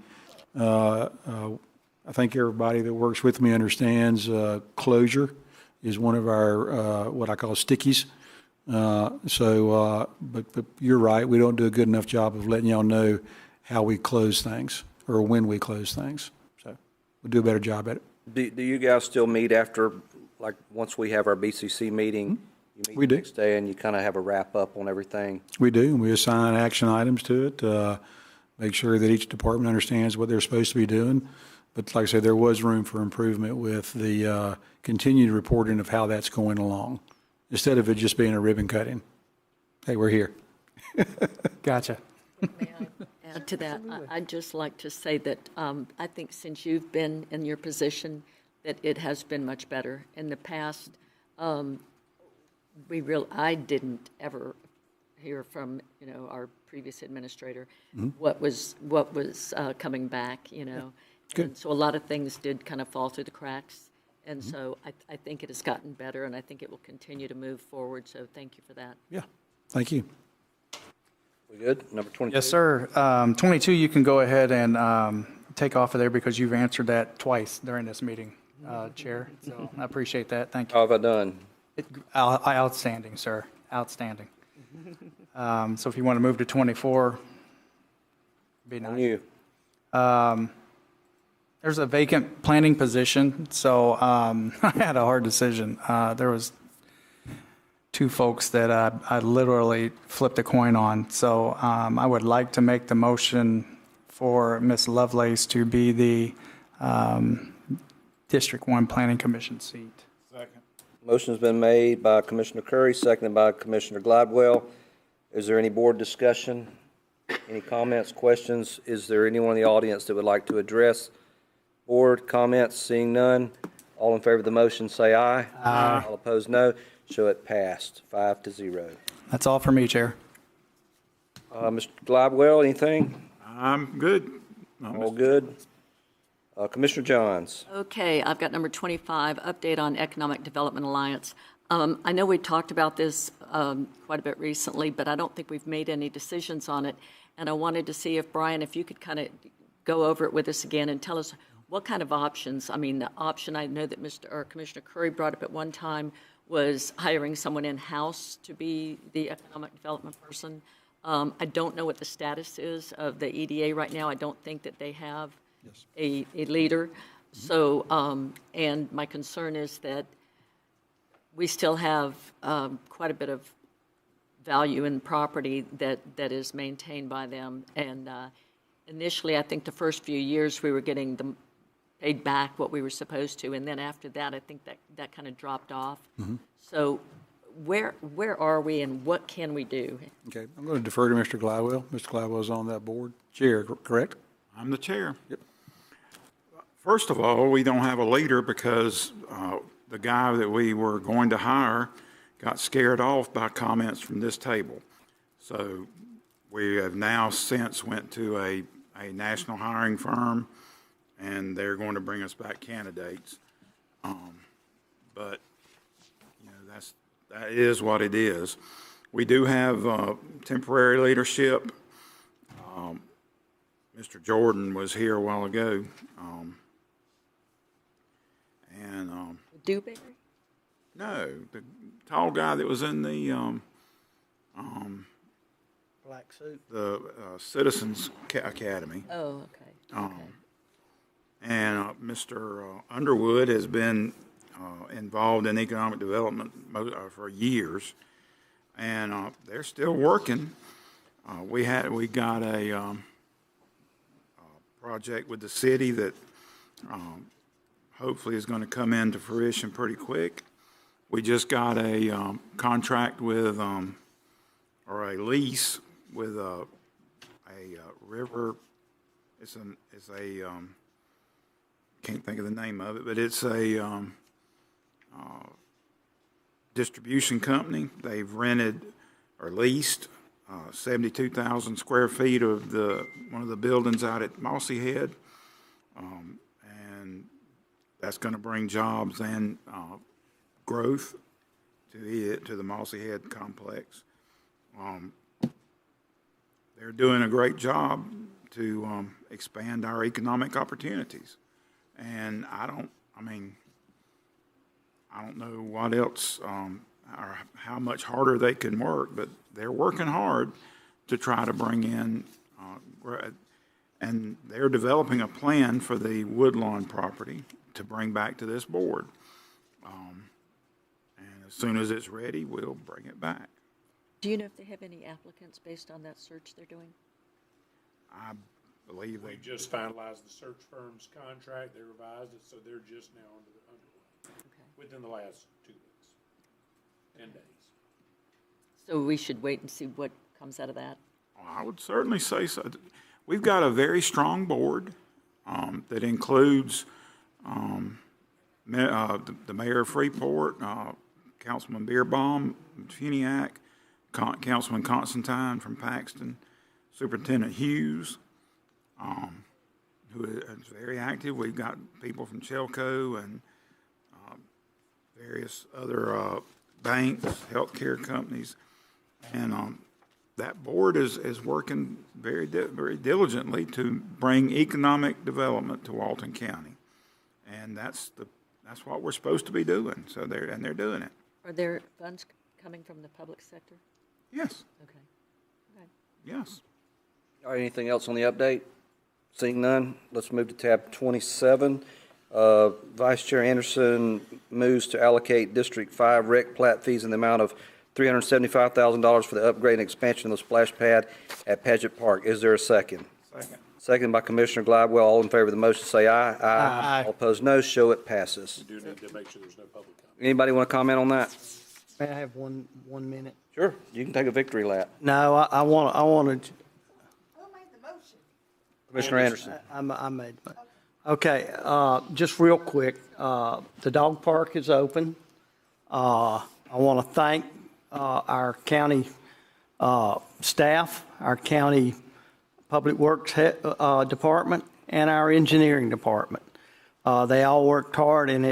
[SPEAKER 2] I think everybody that works with me understands closure is one of our, what I call stickies. But you're right, we don't do a good enough job of letting y'all know how we close things or when we close things. So we'll do a better job at it.
[SPEAKER 1] Do you guys still meet after, like, once we have our BCC meeting? You meet
[SPEAKER 2] We
[SPEAKER 1] the
[SPEAKER 2] do.
[SPEAKER 1] next day and you kind of have a wrap-up on everything?
[SPEAKER 2] We do, and we assign action items to it, make sure that each department understands what they're supposed to be doing. But like I said, there was room for improvement with the continued reporting of how that's going along, instead of it just being a ribbon cutting. Hey, we're here.
[SPEAKER 12] Gotcha.
[SPEAKER 15] Add to that, I'd just like to say that I think since you've been in your position, that it has been much better. In the past, I didn't ever hear from, our previous administrator what was coming back,
[SPEAKER 2] Good.
[SPEAKER 15] And so a lot of things did kind of fall through the cracks. And so I think it has gotten better, and I think it will continue to move forward. So thank you for that.
[SPEAKER 2] Yeah, thank you.
[SPEAKER 1] We good? Number 22?
[SPEAKER 12] Yes, sir. 22, you can go ahead and take off of there because you've answered that twice during this meeting, Chair. So I appreciate that. Thank you.
[SPEAKER 1] How have I done?
[SPEAKER 12] Outstanding, sir. Outstanding. So if you want to move to 24, be nice.
[SPEAKER 1] On you.
[SPEAKER 12] There's a vacant planning position, so I had a hard decision. There was two folks that I literally flipped a coin on. So I would like to make the motion for Ms. Lovelace to be the District 1 Planning Commission seat.
[SPEAKER 10] Second.
[SPEAKER 1] Motion's been made by Commissioner Curry, seconded by Commissioner Gladwell. Is there any board discussion? Any comments, questions? Is there anyone in the audience that would like to address board comments? Seeing none, all in favor of the motion say aye. Aye. All opposed, no. Show it passed, 5-0.
[SPEAKER 12] That's all for me, Chair.
[SPEAKER 1] Mr. Gladwell, anything?
[SPEAKER 10] I'm good.
[SPEAKER 1] All good. Commissioner Johns.
[SPEAKER 15] Okay, I've got number 25, update on Economic Development Alliance. I know we talked about this quite a bit recently, but I don't think we've made any decisions on it. And I wanted to see if, Brian, if you could kind of go over it with us again and tell us what kind of options. I mean, the option I know that Commissioner Curry brought up at one time was hiring someone in-house to be the economic development person. I don't know what the status is of the EDA right now. I don't think that they have a leader. So, and my concern is that we still have quite a bit of value in property that is maintained by them. And initially, I think the first few years we were getting them paid back what we were supposed to, and then after that, I think that kind of dropped off. So where are we and what can we do?
[SPEAKER 2] Okay, I'm going to defer to Mr. Gladwell. Mr. Gladwell's on that board. Chair, correct?
[SPEAKER 10] I'm the chair.
[SPEAKER 2] Yep.
[SPEAKER 10] First of all, we don't have a leader because the guy that we were going to hire got scared off by comments from this table. So we have now since went to a national hiring firm, and they're going to bring us back candidates. But, that is what it is. We do have temporary leadership. Mr. Jordan was here a while ago.
[SPEAKER 15] Dewberry?
[SPEAKER 10] No, the tall guy that was in the
[SPEAKER 14] Black suit.
[SPEAKER 10] the Citizens Academy.
[SPEAKER 15] Oh, okay.
[SPEAKER 10] And Mr. Underwood has been involved in economic development for years, and they're still working. We got a project with the city that hopefully is going to come into fruition pretty quick. We just got a contract with, or a lease with a river. It's a can't think of the name of it, but it's a distribution company. They've rented or leased 72,000 square feet of one of the buildings out at Mossy Head, and that's going to bring jobs and growth to the Mossy Head complex. they're doing a great job to expand our economic opportunities. And I don't know what else or how much harder they can work, but they're working hard to try to bring in, and they're developing a plan for the Woodlawn property to bring back to this board. And as soon as it's ready, we'll bring it back.
[SPEAKER 15] Do you know if they have any applicants based on that search they're doing?
[SPEAKER 10] I believe
[SPEAKER 16] We just finalized the search firm's contract. They revised it, so they're just now underway within the last 2 weeks, 10 days.
[SPEAKER 15] So we should wait and see what comes out of that?
[SPEAKER 10] I would certainly say so. We've got a very strong board that includes the mayor of Freeport, Councilman Beerbaum, Funiac, Councilman Constantine from Paxton, Superintendent Hughes, who is very active. We've got people from Chelco and various other banks, healthcare companies, and that board is working very diligently to bring economic development to Walton County, and that's what we're supposed to be doing. So they're doing it.
[SPEAKER 15] Are there funds coming from the public sector?
[SPEAKER 10] Yes.
[SPEAKER 15] Okay.
[SPEAKER 10] Yes.
[SPEAKER 1] All right, anything else on the update? Seeing none, let's move to tab 27. Vice Chair Anderson moves to allocate District 5 rec plat fees in the amount of $375,000 for the upgrade and expansion of the splash pad at Paget Park. Is there a second?
[SPEAKER 10] Second.
[SPEAKER 1] Second by Commissioner Glidewell. All in favor of the motion say aye.
[SPEAKER 12] Aye.
[SPEAKER 1] All opposed, no. Show it passes.
[SPEAKER 16] We do need to make sure there's no public comment.
[SPEAKER 1] Anybody want to comment on that?
[SPEAKER 14] May I have one minute?
[SPEAKER 1] Sure. You can take a victory lap.
[SPEAKER 14] No, I want to.
[SPEAKER 1] Commissioner Anderson.
[SPEAKER 14] I made. Okay, just real quick, the dog park is open. I want to thank our county staff, our county public works department, and our engineering department. They all worked hard, and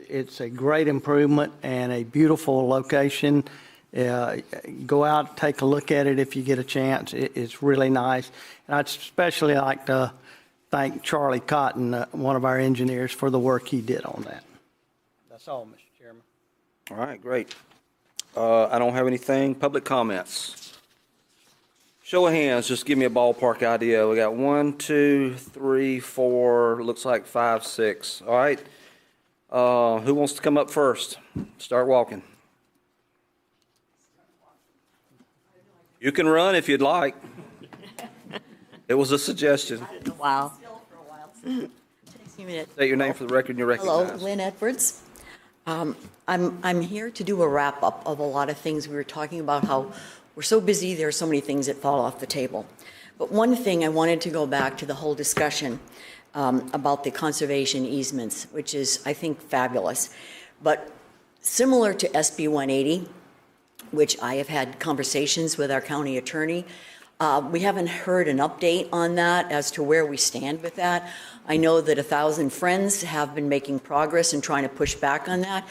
[SPEAKER 14] it's a great improvement and a beautiful location. Go out, take a look at it if you get a chance. It's really nice. And I'd especially like to thank Charlie Cotton, one of our engineers, for the work he did on that. That's all, Mr. Chairman.
[SPEAKER 1] All right, great. I don't have anything. Public comments. Show of hands, just give me a ballpark idea. We got 1, 2, 3, 4, looks like 5, 6. All right. Who wants to come up first? Start walking. You can run if you'd like. It was a suggestion.
[SPEAKER 9] Wow.
[SPEAKER 1] State your name for the record and you're recognized.
[SPEAKER 9] Hello, Lynn Edwards. I'm here to do a wrap-up of a lot of things. We were talking about how we're so busy, there are so many things that fall off the table. But one thing, I wanted to go back to the whole discussion about the conservation easements, which is, I think, fabulous. But similar to SB 180, which I have had conversations with our county attorney, we haven't heard an update on that as to where we stand with that. I know that 1,000 Friends have been making progress and trying to push back on that.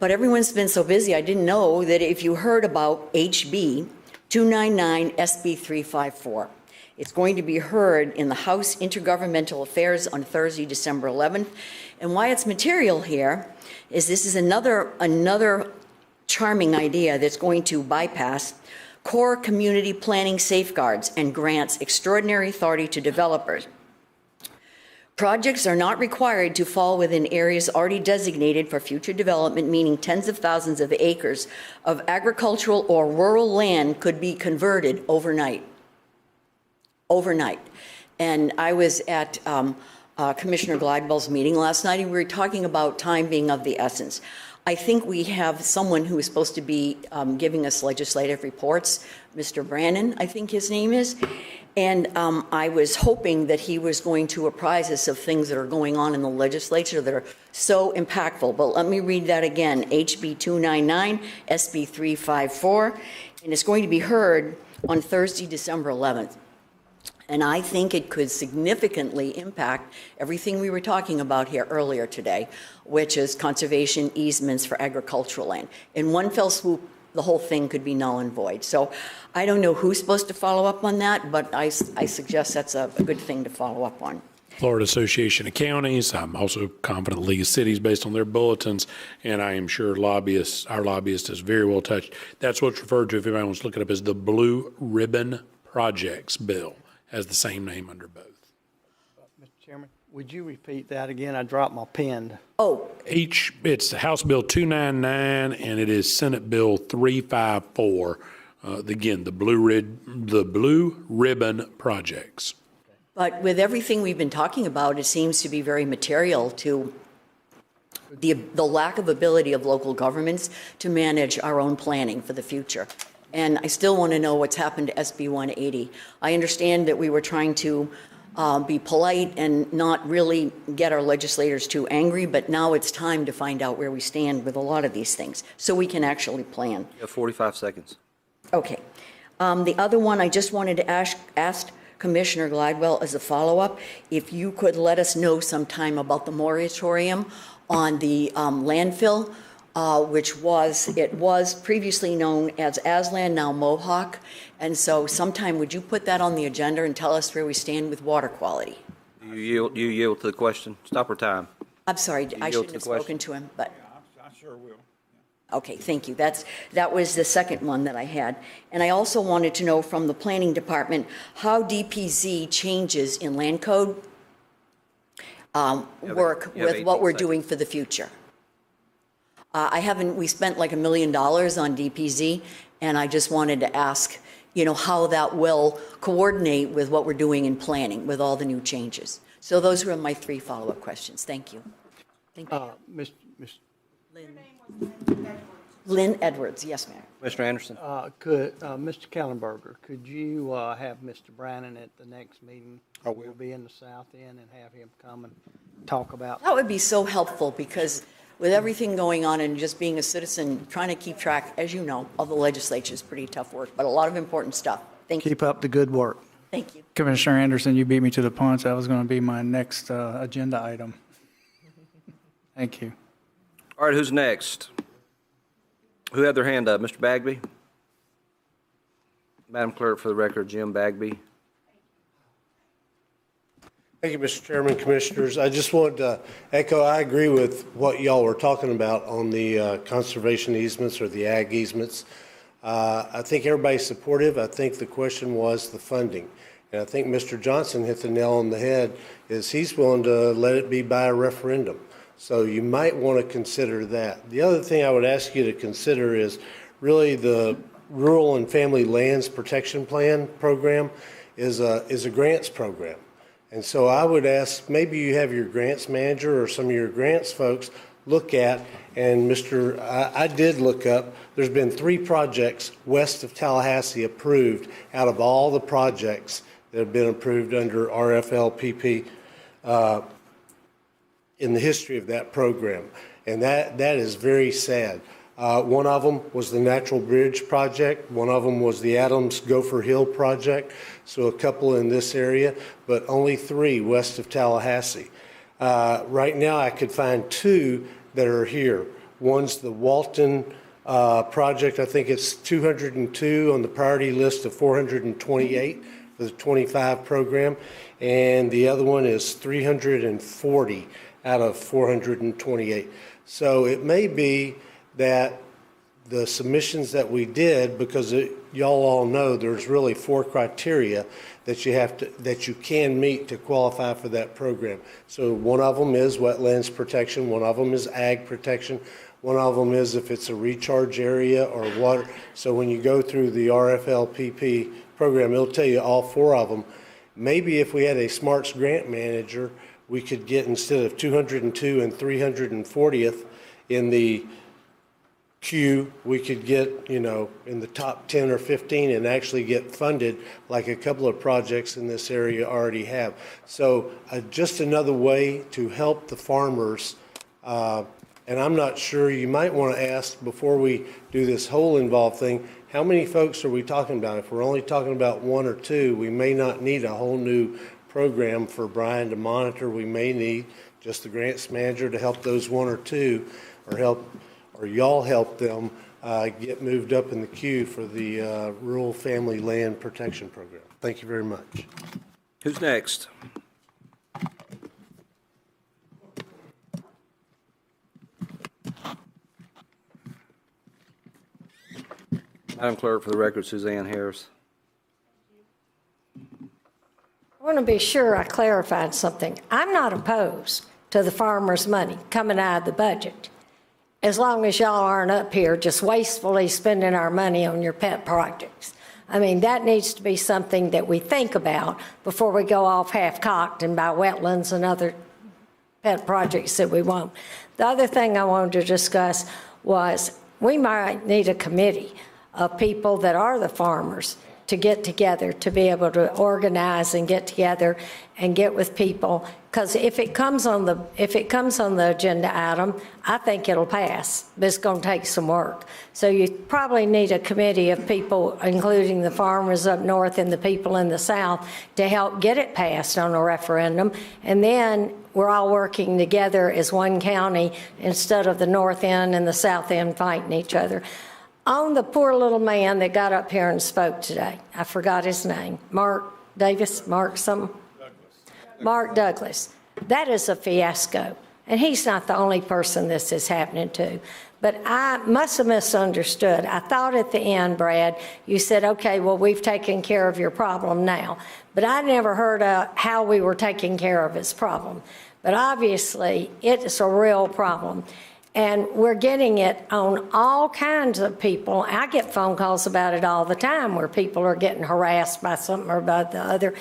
[SPEAKER 9] But everyone's been so busy, I didn't know that if you heard about HB 299 SB 354. It's going to be heard in the House Intergovernmental Affairs on Thursday, December 11th. And why it's material here is this is another charming idea that's going to bypass core community planning safeguards and grants extraordinary authority to developers. Projects are not required to fall within areas already designated for future development, meaning tens of thousands of acres of agricultural or rural land could be converted overnight. And I was at Commissioner Glidewell's meeting last night, and we were talking about time being of the essence. I think we have someone who is supposed to be giving us legislative reports, Mr. Brannon, I think his name is. And I was hoping that he was going to apprise us of things that are going on in the legislature that are so impactful. But let me read that again, HB 299, SB 354, and it's going to be heard on Thursday, December 11th. And I think it could significantly impact everything we were talking about here earlier today, which is conservation easements for agricultural land. In one fell swoop, the whole thing could be null and void. So I don't know who's supposed to follow up on that, but I suggest that's a good thing to follow up on.
[SPEAKER 16] Florida Association of Counties. I'm also confident League of Cities based on their bulletins, and I am sure our lobbyist is very well touched. That's what's referred to, if anybody wants to look it up, as the Blue Ribbon Projects Bill. Has the same name under both.
[SPEAKER 14] Mr. Chairman, would you repeat that again? I dropped my pen.
[SPEAKER 9] Oh.
[SPEAKER 16] It's House Bill 299, and it is Senate Bill 354. Again, the Blue Ribbon Projects.
[SPEAKER 9] But with everything we've been talking about, it seems to be very material to the lack of ability of local governments to manage our own planning for the future. And I still want to know what's happened to SB 180. I understand that we were trying to be polite and not really get our legislators too angry, but now it's time to find out where we stand with a lot of these things so we can actually plan.
[SPEAKER 1] You have 45 seconds.
[SPEAKER 9] Okay. The other one, I just wanted to ask Commissioner Gladwell as a follow-up, if you could let us know sometime about the moratorium on the landfill, which was previously known as Aslan, now Mohawk. And so sometime would you put that on the agenda and tell us where we stand with water quality?
[SPEAKER 1] You yield to the question? Stop her time.
[SPEAKER 9] I'm sorry, I shouldn't have spoken to him, but. I sure will. Okay, thank you. That was the second one that I had. And I also wanted to know from the planning department how DPZ changes in land code work with what we're doing for the future. We spent like $1 million on DPZ, and I just wanted to ask, how that will coordinate with what we're doing in planning with all the new changes. So those were my 3 follow-up questions. Thank you. Thank you. Lynn Edwards, yes, ma'am.
[SPEAKER 1] Commissioner Anderson.
[SPEAKER 14] Mr. Kellenberger, could you have Mr. Brannon at the next meeting? We'll be in the South End and have him come and talk about.
[SPEAKER 9] That would be so helpful because with everything going on and just being a citizen, trying to keep track, as you know, of the legislature is pretty tough work, but a lot of important stuff. Thank you.
[SPEAKER 14] Keep up the good work.
[SPEAKER 9] Thank you.
[SPEAKER 12] Commissioner Anderson, you beat me to the punch. That was going to be my next agenda item. Thank you.
[SPEAKER 1] All right, who's next? Who had their hand up? Mr. Bagby? Madam Clerk, for the record, Jim Bagby.
[SPEAKER 11] Thank you, Mr. Chairman, Commissioners. I just wanted to echo, I agree with what y'all were talking about on the conservation easements or the ag easements. I think everybody's supportive. I think the question was the funding. And I think Mr. Johnson hit the nail on the head, is he's willing to let it be by a referendum. So you might want to consider that. The other thing I would ask you to consider is really the Rural and Family Lands Protection Plan program is a grants program. And so I would ask, maybe you have your grants manager or some of your grants folks look at, and I did look up, there's been 3 projects west of Tallahassee approved out of all the projects that have been approved under RFLPP in the history of that program. And that is very sad. One of them was the Natural Bridge project. One of them was the Adams Gopher Hill project. So a couple in this area, but only 3 west of Tallahassee. Right now I could find 2 that are here. One's the Walton project. I think it's 202 on the priority list of 428 for the 25 program. And the other one is 340 out of 428. So it may be that the submissions that we did, because y'all all know there's really 4 criteria that you can meet to qualify for that program. So one of them is wetlands protection, one of them is ag protection, one of them is if it's a recharge area or water. So when you go through the RFLPP program, it'll tell you all 4 of them. Maybe if we had a SMARTS grant manager, we could get, instead of 202 and 340th in the queue, we could get, in the top 10 or 15 and actually get funded like a couple of projects in this area already have. So just another way to help the farmers. And I'm not sure, you might want to ask before we do this whole involved thing, how many folks are we talking about? If we're only talking about 1 or 2, we may not need a whole new program for Brian to monitor. We may need just the grants manager to help those 1 or 2, or y'all help them get moved up in the queue for the Rural Family Land Protection Program. Thank you very much.
[SPEAKER 1] Who's next? Madam Clerk, for the record, Suzanne Harris.
[SPEAKER 3] I want to be sure I clarified something. I'm not opposed to the farmers' money coming out of the budget, as long as y'all aren't up here just wastefully spending our money on your pet projects. I mean, that needs to be something that we think about before we go off half-cocked and buy wetlands and other pet projects that we won't. The other thing I wanted to discuss was we might need a committee of people that are the farmers to get together, to be able to organize and get together and get with people. Because if it comes on the agenda item, I think it'll pass, but it's going to take some work. So you probably need a committee of people, including the farmers up north and the people in the south, to help get it passed on a referendum. And then we're all working together as one county instead of the north end and the south end fighting each other. On the poor little man that got up here and spoke today, I forgot his name, Mark Davis, Mark something? Mark Douglas. That is a fiasco. And he's not the only person this is happening to. But I must have misunderstood. I thought at the end, Brad, you said, okay, well, we've taken care of your problem now. But I never heard how we were taking care of his problem. But obviously, it's a real problem. And we're getting it on all kinds of people. I get phone calls about it all the time where people are getting harassed by something or about the other.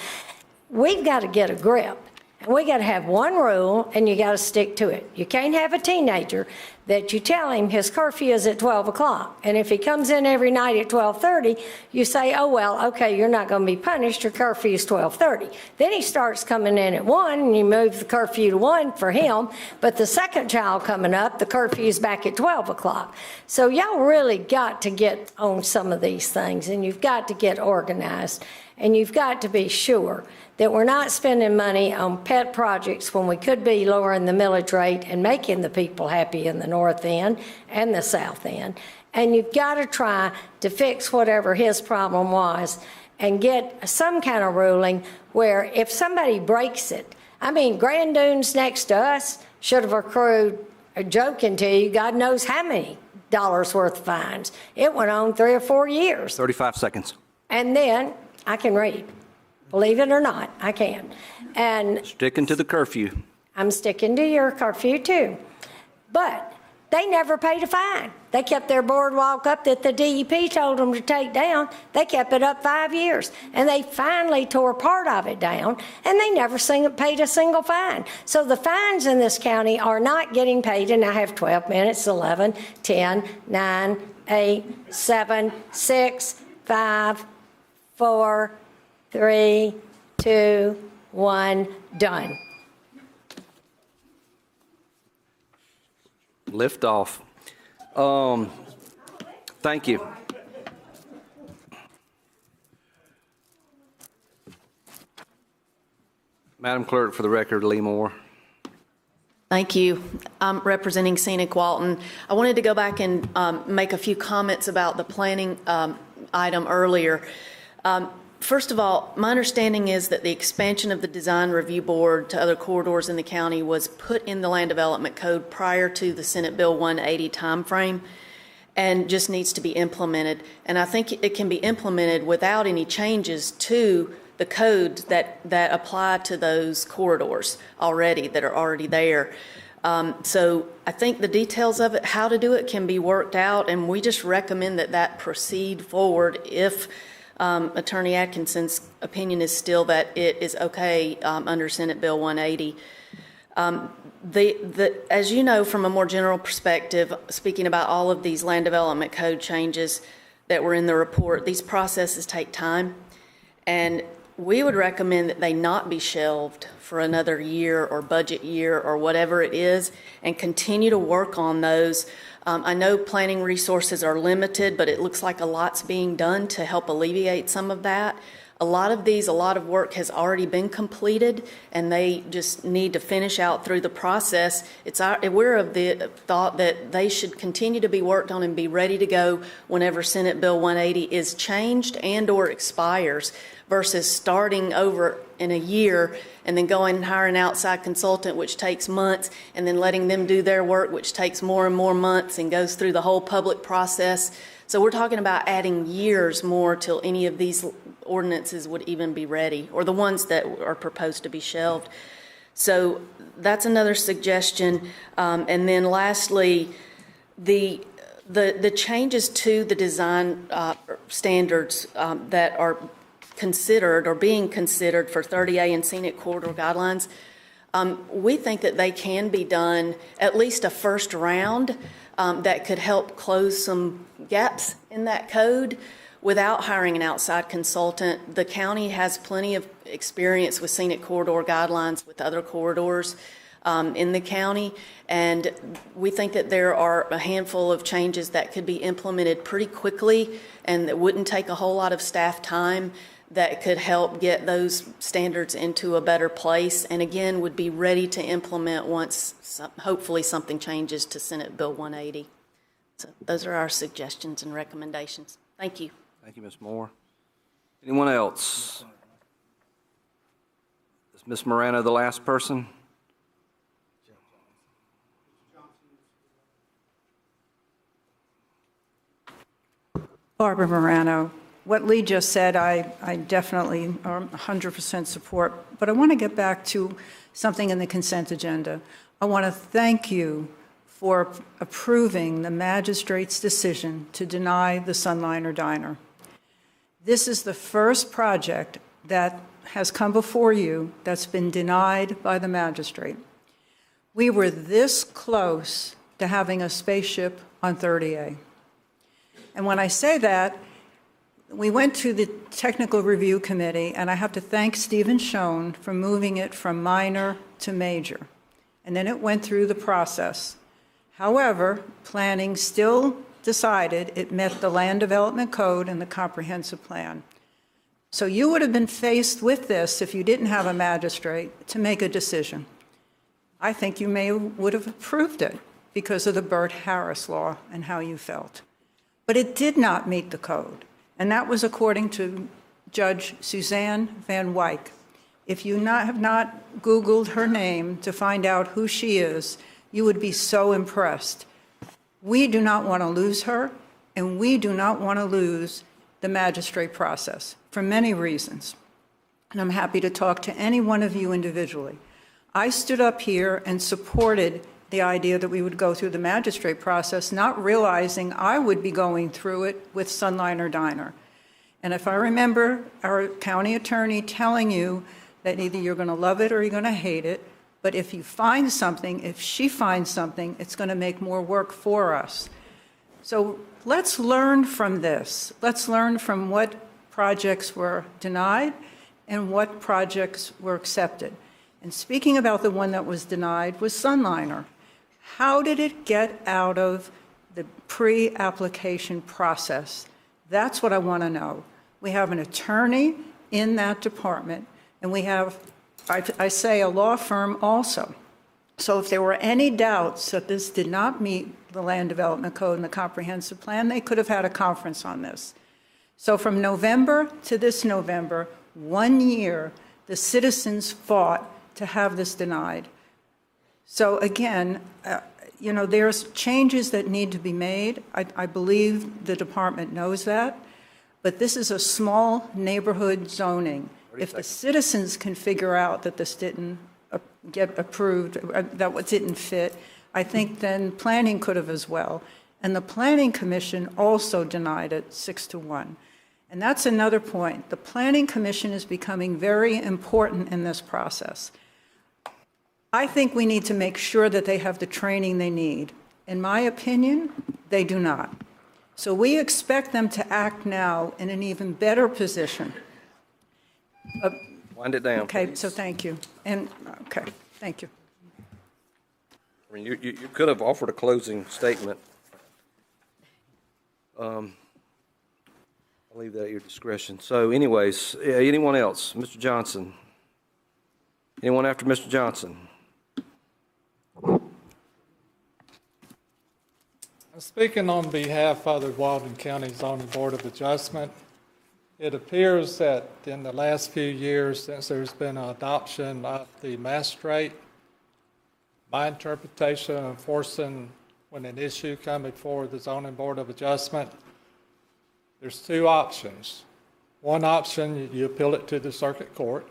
[SPEAKER 3] We've got to get a grip. And we got to have one rule, and you got to stick to it. You can't have a teenager that you tell him his curfew is at 12 o'clock. And if he comes in every night at 12:30, you say, oh, well, okay, you're not going to be punished. Your curfew is 12:30. Then he starts coming in at 1, and you move the curfew to 1 for him. But the second child coming up, the curfew is back at 12 o'clock. So y'all really got to get on some of these things, and you've got to get organized, and you've got to be sure that we're not spending money on pet projects when we could be lowering the millage rate and making the people happy in the north end and the south end. And you've got to try to fix whatever his problem was and get some kind of ruling where if somebody breaks it, I mean, Grand Dunes next to us should have accrued, joking to you, God knows how many dollars worth of fines. It went on 3 or 4 years.
[SPEAKER 1] 35 seconds.
[SPEAKER 3] And then I can read. Believe it or not, I can. And
[SPEAKER 1] Sticking to the curfew.
[SPEAKER 3] I'm sticking to your curfew too. But they never paid a fine. They kept their boardwalk up that the DEP told them to take down. They kept it up 5 years. And they finally tore part of it down, and they never paid a single fine. So the fines in this county are not getting paid, and I have 12 minutes, 11, 10, 9, 8, 7, 6, 5, 4, 3, 2, 1, done.
[SPEAKER 1] Lift off. Thank you. Madam Clerk, for the record, Lee Moore.
[SPEAKER 13] Thank you. I'm representing Scenic Walton. I wanted to go back and make a few comments about the planning item earlier. First of all, my understanding is that the expansion of the Design Review Board to other corridors in the county was put in the Land Development Code prior to the Senate Bill 180 timeframe and just needs to be implemented. And I think it can be implemented without any changes to the code that apply to those corridors already, that are already there. So I think the details of it, how to do it, can be worked out, and we just recommend that proceed forward if Attorney Atkinson's opinion is still that it is okay under Senate Bill 180. As you know, from a more general perspective, speaking about all of these land development code changes that were in the report, these processes take time, and we would recommend that they not be shelved for another year or budget year or whatever it is, and continue to work on those. I know planning resources are limited, but it looks like a lot's being done to help alleviate some of that. A lot of work has already been completed, and they just need to finish out through the process. We're of the thought that they should continue to be worked on and be ready to go whenever Senate Bill 180 is changed and/or expires, versus starting over in a year and then going and hiring an outside consultant, which takes months, and then letting them do their work, which takes more and more months and goes through the whole public process. So we're talking about adding years more till any of these ordinances would even be ready, or the ones that are proposed to be shelved. So that's another suggestion. And then lastly, the changes to the design standards that are considered or being considered for 30A and scenic corridor guidelines, we think that they can be done, at least a first round, that could help close some gaps in that code without hiring an outside consultant. The county has plenty of experience with scenic corridor guidelines with other corridors in the county, and we think that there are a handful of changes that could be implemented pretty quickly and that wouldn't take a whole lot of staff time, that could help get those standards into a better place, and again, would be ready to implement once hopefully something changes to Senate Bill 180. So those are our suggestions and recommendations. Thank you.
[SPEAKER 1] Thank you, Ms. Moore. Anyone else? Is Ms. Morano the last person?
[SPEAKER 5] Barbara Morano. What Lee just said, I definitely 100% support, but I want to get back to something in the consent agenda. I want to thank you for approving the magistrate's decision to deny the Sunliner Diner. This is the first project that has come before you that's been denied by the magistrate. We were this close to having a spaceship on 30A. And when I say that, we went to the technical review committee, and I have to thank Stephen Schoen for moving it from minor to major. And then it went through the process. However, planning still decided it met the land development code and the comprehensive plan. So you would have been faced with this if you didn't have a magistrate to make a decision. I think you would have approved it because of the Burt Harris law and how you felt. But it did not meet the code. And that was according to Judge Suzanne Van Wyk. If you have not Googled her name to find out who she is, you would be so impressed. We do not want to lose her, and we do not want to lose the magistrate process for many reasons. And I'm happy to talk to any one of you individually. I stood up here and supported the idea that we would go through the magistrate process, not realizing I would be going through it with Sunliner Diner. And if I remember our county attorney telling you that either you're going to love it or you're going to hate it, but if you find something, if she finds something, it's going to make more work for us. So let's learn from this. Let's learn from what projects were denied and what projects were accepted. And speaking about the one that was denied was Sunliner. How did it get out of the pre-application process? That's what I want to know. We have an attorney in that department, and we have, I say, a law firm also. So if there were any doubts that this did not meet the Land Development Code and the Comprehensive Plan, they could have had a conference on this. So from November to this November, 1 year, the citizens fought to have this denied. So again, there's changes that need to be made. I believe the department knows that, but this is a small neighborhood zoning. If the citizens can figure out that this didn't get approved, that what didn't fit, I think then planning could have as well. And the Planning Commission also denied it 6-1. And that's another point. The Planning Commission is becoming very important in this process. I think we need to make sure that they have the training they need. In my opinion, they do not. So we expect them to act now in an even better position.
[SPEAKER 1] Wind it down,
[SPEAKER 5] Okay,
[SPEAKER 1] please.
[SPEAKER 5] so thank you. Okay, thank you.
[SPEAKER 1] I mean, you could have offered a closing statement. I'll leave that at your discretion. So anyways, anyone else? Mr. Johnson? Anyone after Mr. Johnson?
[SPEAKER 7] Speaking on behalf of the Walton County Zoning Board of Adjustment, it appears that in the last few years, since there's been an adoption of the magistrate, my interpretation of enforcing when an issue comes before the Zoning Board of Adjustment, there's two options. One option, you appeal it to the circuit court.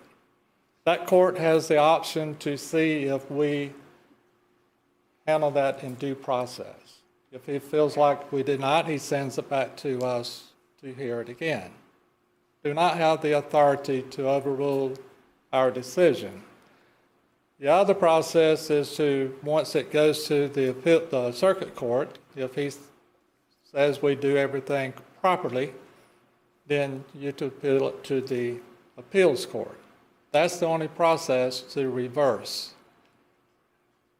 [SPEAKER 7] That court has the option to see if we handle that in due process. If he feels like we did not, he sends it back to us to hear it again. Do not have the authority to overrule our decision. The other process is to, once it goes to the circuit court, if he says we do everything properly, then you to appeal it to the appeals court. That's the only process to reverse.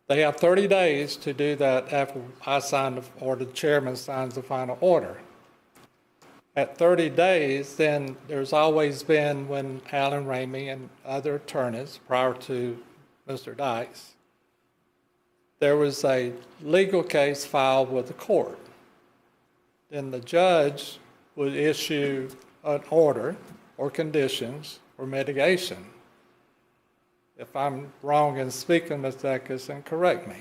[SPEAKER 7] They have 30 days to do that after I sign or the chairman signs the final order. At 30 days, then there's always been, when Alan Ramey and other attorneys prior to Mr. Dykes, there was a legal case filed with the court. Then the judge would issue an order or conditions or mitigation. If I'm wrong in speaking, Ms. Deckers, and correct me.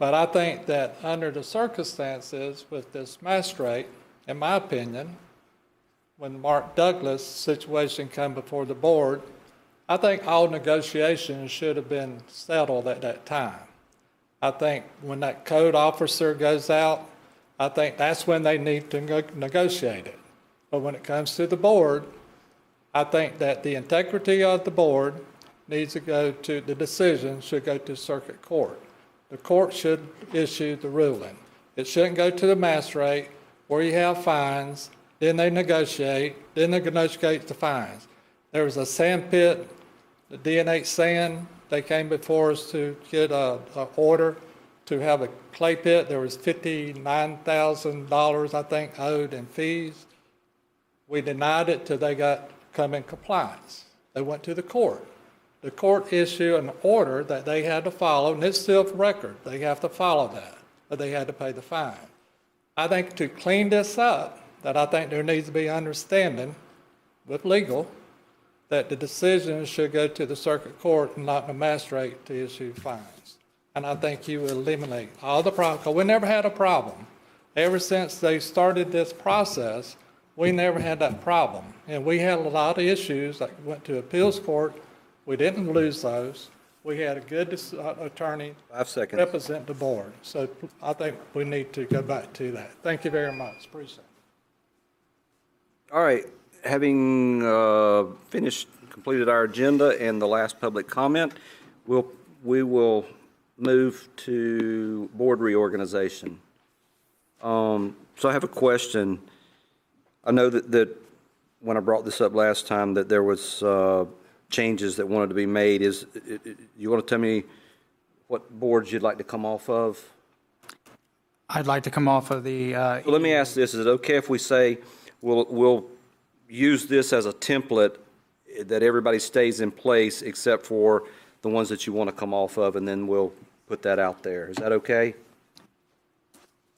[SPEAKER 7] But I think that under the circumstances with this magistrate, in my opinion, when Mark Douglas' situation came before the board, I think all negotiations should have been settled at that time. I think when that code officer goes out, I think that's when they need to negotiate it. But when it comes to the board, I think that the integrity of the board needs to go to, the decision should go to circuit court. The court should issue the ruling. It shouldn't go to the magistrate where you have fines, then they negotiate, then they negotiate the fines. There was a sand pit, the D&H sand, they came before us to get a order to have a clay pit. There was $59,000, I think, owed in fees. We denied it till they come in compliance. They went to the court. The court issued an order that they had to follow, and it's still for record. They have to follow that, but they had to pay the fine. I think to clean this up, that I think there needs to be understanding with legal that the decision should go to the circuit court and not the magistrate to issue fines. And I think you will eliminate all the problems, because we never had a problem. Ever since they started this process, we never had that problem. And we had a lot of issues that went to appeals court. We didn't lose those. We had a good attorney
[SPEAKER 1] 5 seconds.
[SPEAKER 7] represent the board. So I think we need to go back to that. Thank you very much. Appreciate it.
[SPEAKER 1] All right, having completed our agenda and the last public comment, we will move to board reorganization. So I have a question. I know that when I brought this up last time that there was changes that wanted to be made. You want to tell me what boards you'd like to come off of?
[SPEAKER 12] I'd like to come off of the.
[SPEAKER 1] So let me ask this: is it okay if we say we'll use this as a template that everybody stays in place except for the ones that you want to come off of, and then we'll put that out there? Is that okay?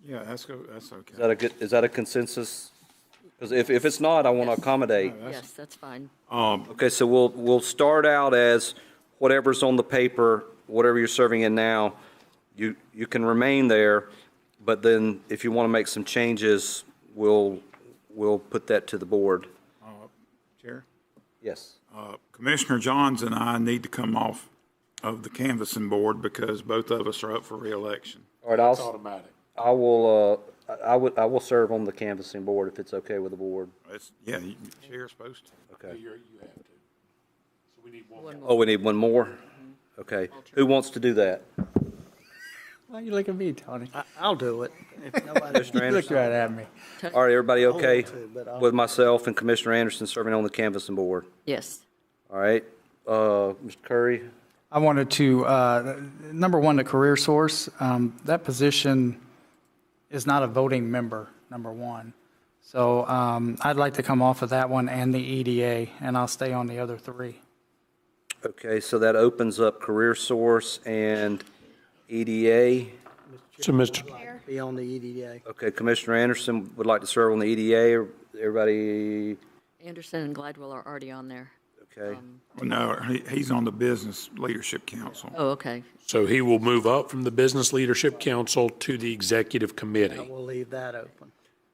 [SPEAKER 10] Yeah, that's okay.
[SPEAKER 1] Is that a consensus? Because if it's not, I want to accommodate.
[SPEAKER 15] Yes, that's fine.
[SPEAKER 1] Okay, so we'll start out as whatever's on the paper, whatever you're serving in now, you can remain there, but then if you want to make some changes, we'll put that to the board.
[SPEAKER 10] Chair?
[SPEAKER 1] Yes.
[SPEAKER 10] Commissioner Johns and I need to come off of the canvassing board because both of us are up for reelection.
[SPEAKER 1] All right,
[SPEAKER 10] It's automatic.
[SPEAKER 1] I will serve on the canvassing board if it's okay with the board.
[SPEAKER 10] Chair's supposed to.
[SPEAKER 1] Okay.
[SPEAKER 10] You have to.
[SPEAKER 21] So we need
[SPEAKER 15] One more.
[SPEAKER 1] Oh, we need one more? Okay. Who wants to do that?
[SPEAKER 12] Why you look at me, Tony?
[SPEAKER 14] I'll do it. If nobody
[SPEAKER 1] Commissioner
[SPEAKER 12] You looked right at me.
[SPEAKER 1] All right, everybody
[SPEAKER 14] I want
[SPEAKER 1] okay
[SPEAKER 14] to, but I'll-
[SPEAKER 1] with myself and Commissioner Anderson serving on the canvassing board?
[SPEAKER 15] Yes.
[SPEAKER 1] All right. Mr. Curry?
[SPEAKER 12] I wanted to, number one, the career source. That position is not a voting member, number one. So I'd like to come off of that one and the EDA, and I'll stay on the other three.
[SPEAKER 1] Okay, so that opens up Career Source and EDA.
[SPEAKER 16] So, Mr.
[SPEAKER 14] Be on the E EDA.
[SPEAKER 1] Okay, Commissioner Anderson would like to serve on the EDA. Everybody,
[SPEAKER 15] Anderson and Gladwell are already on there.
[SPEAKER 1] okay?
[SPEAKER 10] Well, no, he's on the Business Leadership Council.
[SPEAKER 15] Oh, okay.
[SPEAKER 16] So he will move up from the Business Leadership Council to the Executive Committee.
[SPEAKER 14] We'll leave that open.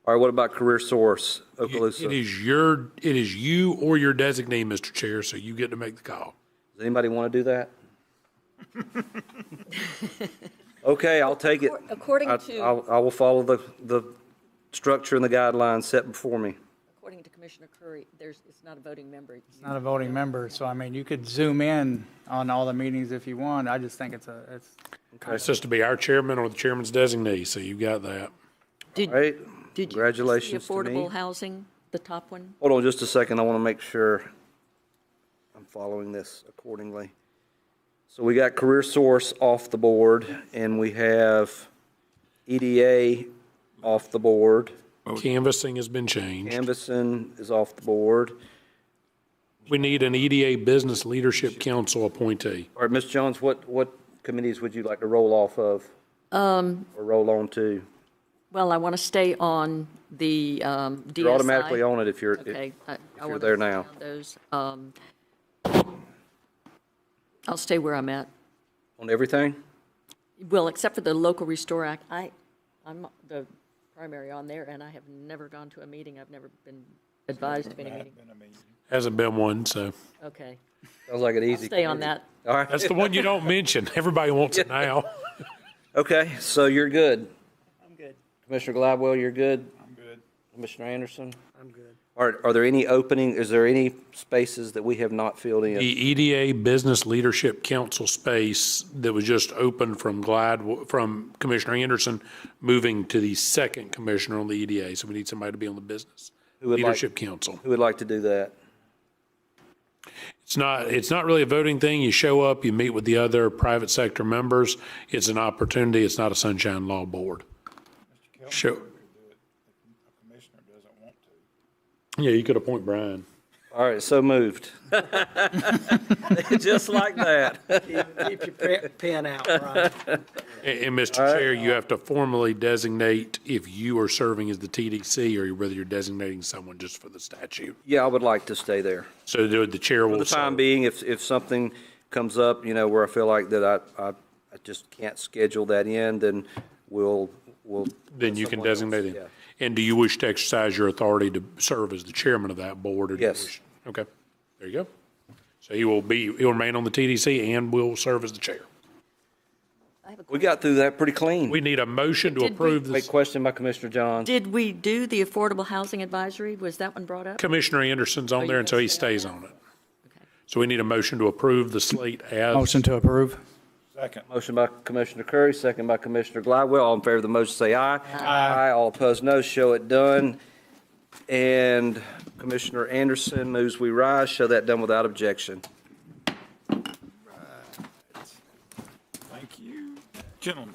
[SPEAKER 1] All right, what about Career Source, Okaloosa?
[SPEAKER 16] It is you or your designee, Mr. Chair, so you get to make the call.
[SPEAKER 1] Does anybody want to do that? Okay, I'll take it.
[SPEAKER 15] According
[SPEAKER 1] I will follow the structure and the guidelines set before me.
[SPEAKER 15] According to Commissioner Curry, it's not a voting member.
[SPEAKER 12] It's not a voting member, so I mean, you could zoom in on all the meetings if you want. I just think it's.
[SPEAKER 16] It's just to be our chairman or the chairman's designee, so you got that.
[SPEAKER 1] Right?
[SPEAKER 15] Did you
[SPEAKER 1] Congratulations
[SPEAKER 15] see
[SPEAKER 1] to me.
[SPEAKER 15] affordable housing, the top one?
[SPEAKER 1] Hold on just a second. I want to make sure I'm following this accordingly. So we got Career Source off the board, and we have EDA off the board.
[SPEAKER 16] Canvassing has been changed.
[SPEAKER 1] Canvassing is off the board.
[SPEAKER 16] We need an EDA Business Leadership Council appointee.
[SPEAKER 1] All right, Ms. Jones, what committees would you like to roll off of or roll on to?
[SPEAKER 15] Well, I want to stay on the DSI.
[SPEAKER 1] You're automatically on it if you're,
[SPEAKER 15] Okay.
[SPEAKER 1] if
[SPEAKER 15] I
[SPEAKER 1] you're
[SPEAKER 15] wanna
[SPEAKER 1] there
[SPEAKER 15] stay
[SPEAKER 1] now.
[SPEAKER 15] on those. I'll stay where I'm at.
[SPEAKER 1] On everything?
[SPEAKER 15] Well, except for the Local Restore Act. I'm the primary on there, and I have never gone to a meeting. I've never been advised of any meeting.
[SPEAKER 16] Hasn't been one, so.
[SPEAKER 15] Okay.
[SPEAKER 1] Sounds like an
[SPEAKER 15] I'll
[SPEAKER 1] easy.
[SPEAKER 15] stay on that.
[SPEAKER 1] All right.
[SPEAKER 16] That's the one you don't mention. Everybody wants it now.
[SPEAKER 1] Okay, so you're good.
[SPEAKER 14] I'm good.
[SPEAKER 1] Commissioner Gladwell, you're good?
[SPEAKER 10] I'm good.
[SPEAKER 1] Commissioner Anderson?
[SPEAKER 14] I'm good.
[SPEAKER 1] Are there any is there any spaces that we have not filled in?
[SPEAKER 16] The EDA Business Leadership Council space that was just opened from Commissioner Anderson moving to the second commissioner on the EDA. So we need somebody to be on the Business Leadership Council.
[SPEAKER 1] Who would like to do that?
[SPEAKER 16] It's not really a voting thing. You show up, you meet with the other private sector members. It's an opportunity. It's not a sunshine law board. Sure. Yeah, you could appoint Brian.
[SPEAKER 1] All right, so moved. Just like that.
[SPEAKER 14] Keep your pen out, Brian.
[SPEAKER 16] And Mr. Chair, you have to formally designate if you are serving as the TDC or whether you're designating someone just for the statute.
[SPEAKER 1] Yeah, I would like to stay there.
[SPEAKER 16] So the chair will
[SPEAKER 1] For the time
[SPEAKER 16] serve.
[SPEAKER 1] being, if something comes up, where I feel like that I just can't schedule that in, then we'll.
[SPEAKER 16] Then you can
[SPEAKER 1] someone else,
[SPEAKER 16] designate it.
[SPEAKER 1] yeah.
[SPEAKER 16] And do you wish to exercise your authority to serve as the chairman of that board? Or do you
[SPEAKER 1] Yes.
[SPEAKER 16] wish- Okay, there you go. So he'll remain on the TDC and will serve as the chair.
[SPEAKER 1] We got through that pretty clean.
[SPEAKER 16] We need a motion to
[SPEAKER 15] Did we-
[SPEAKER 16] approve
[SPEAKER 1] Wait,
[SPEAKER 16] this.
[SPEAKER 1] question by Commissioner Johns.
[SPEAKER 15] Did we do the Affordable Housing Advisory? Was that one brought up?
[SPEAKER 16] Commissioner Anderson's on
[SPEAKER 15] you
[SPEAKER 16] there, and so he
[SPEAKER 15] gonna stay on
[SPEAKER 16] stays on it. So we need a motion to approve the slate as.
[SPEAKER 12] Motion to approve.
[SPEAKER 10] Second.
[SPEAKER 1] Motion by Commissioner Curry, second by Commissioner Gladwell. All in favor of the motion, say aye. Aye. All opposed, no. Show it done. And Commissioner Anderson moves we rise. Show that done without objection.
[SPEAKER 10] Thank you, gentlemen.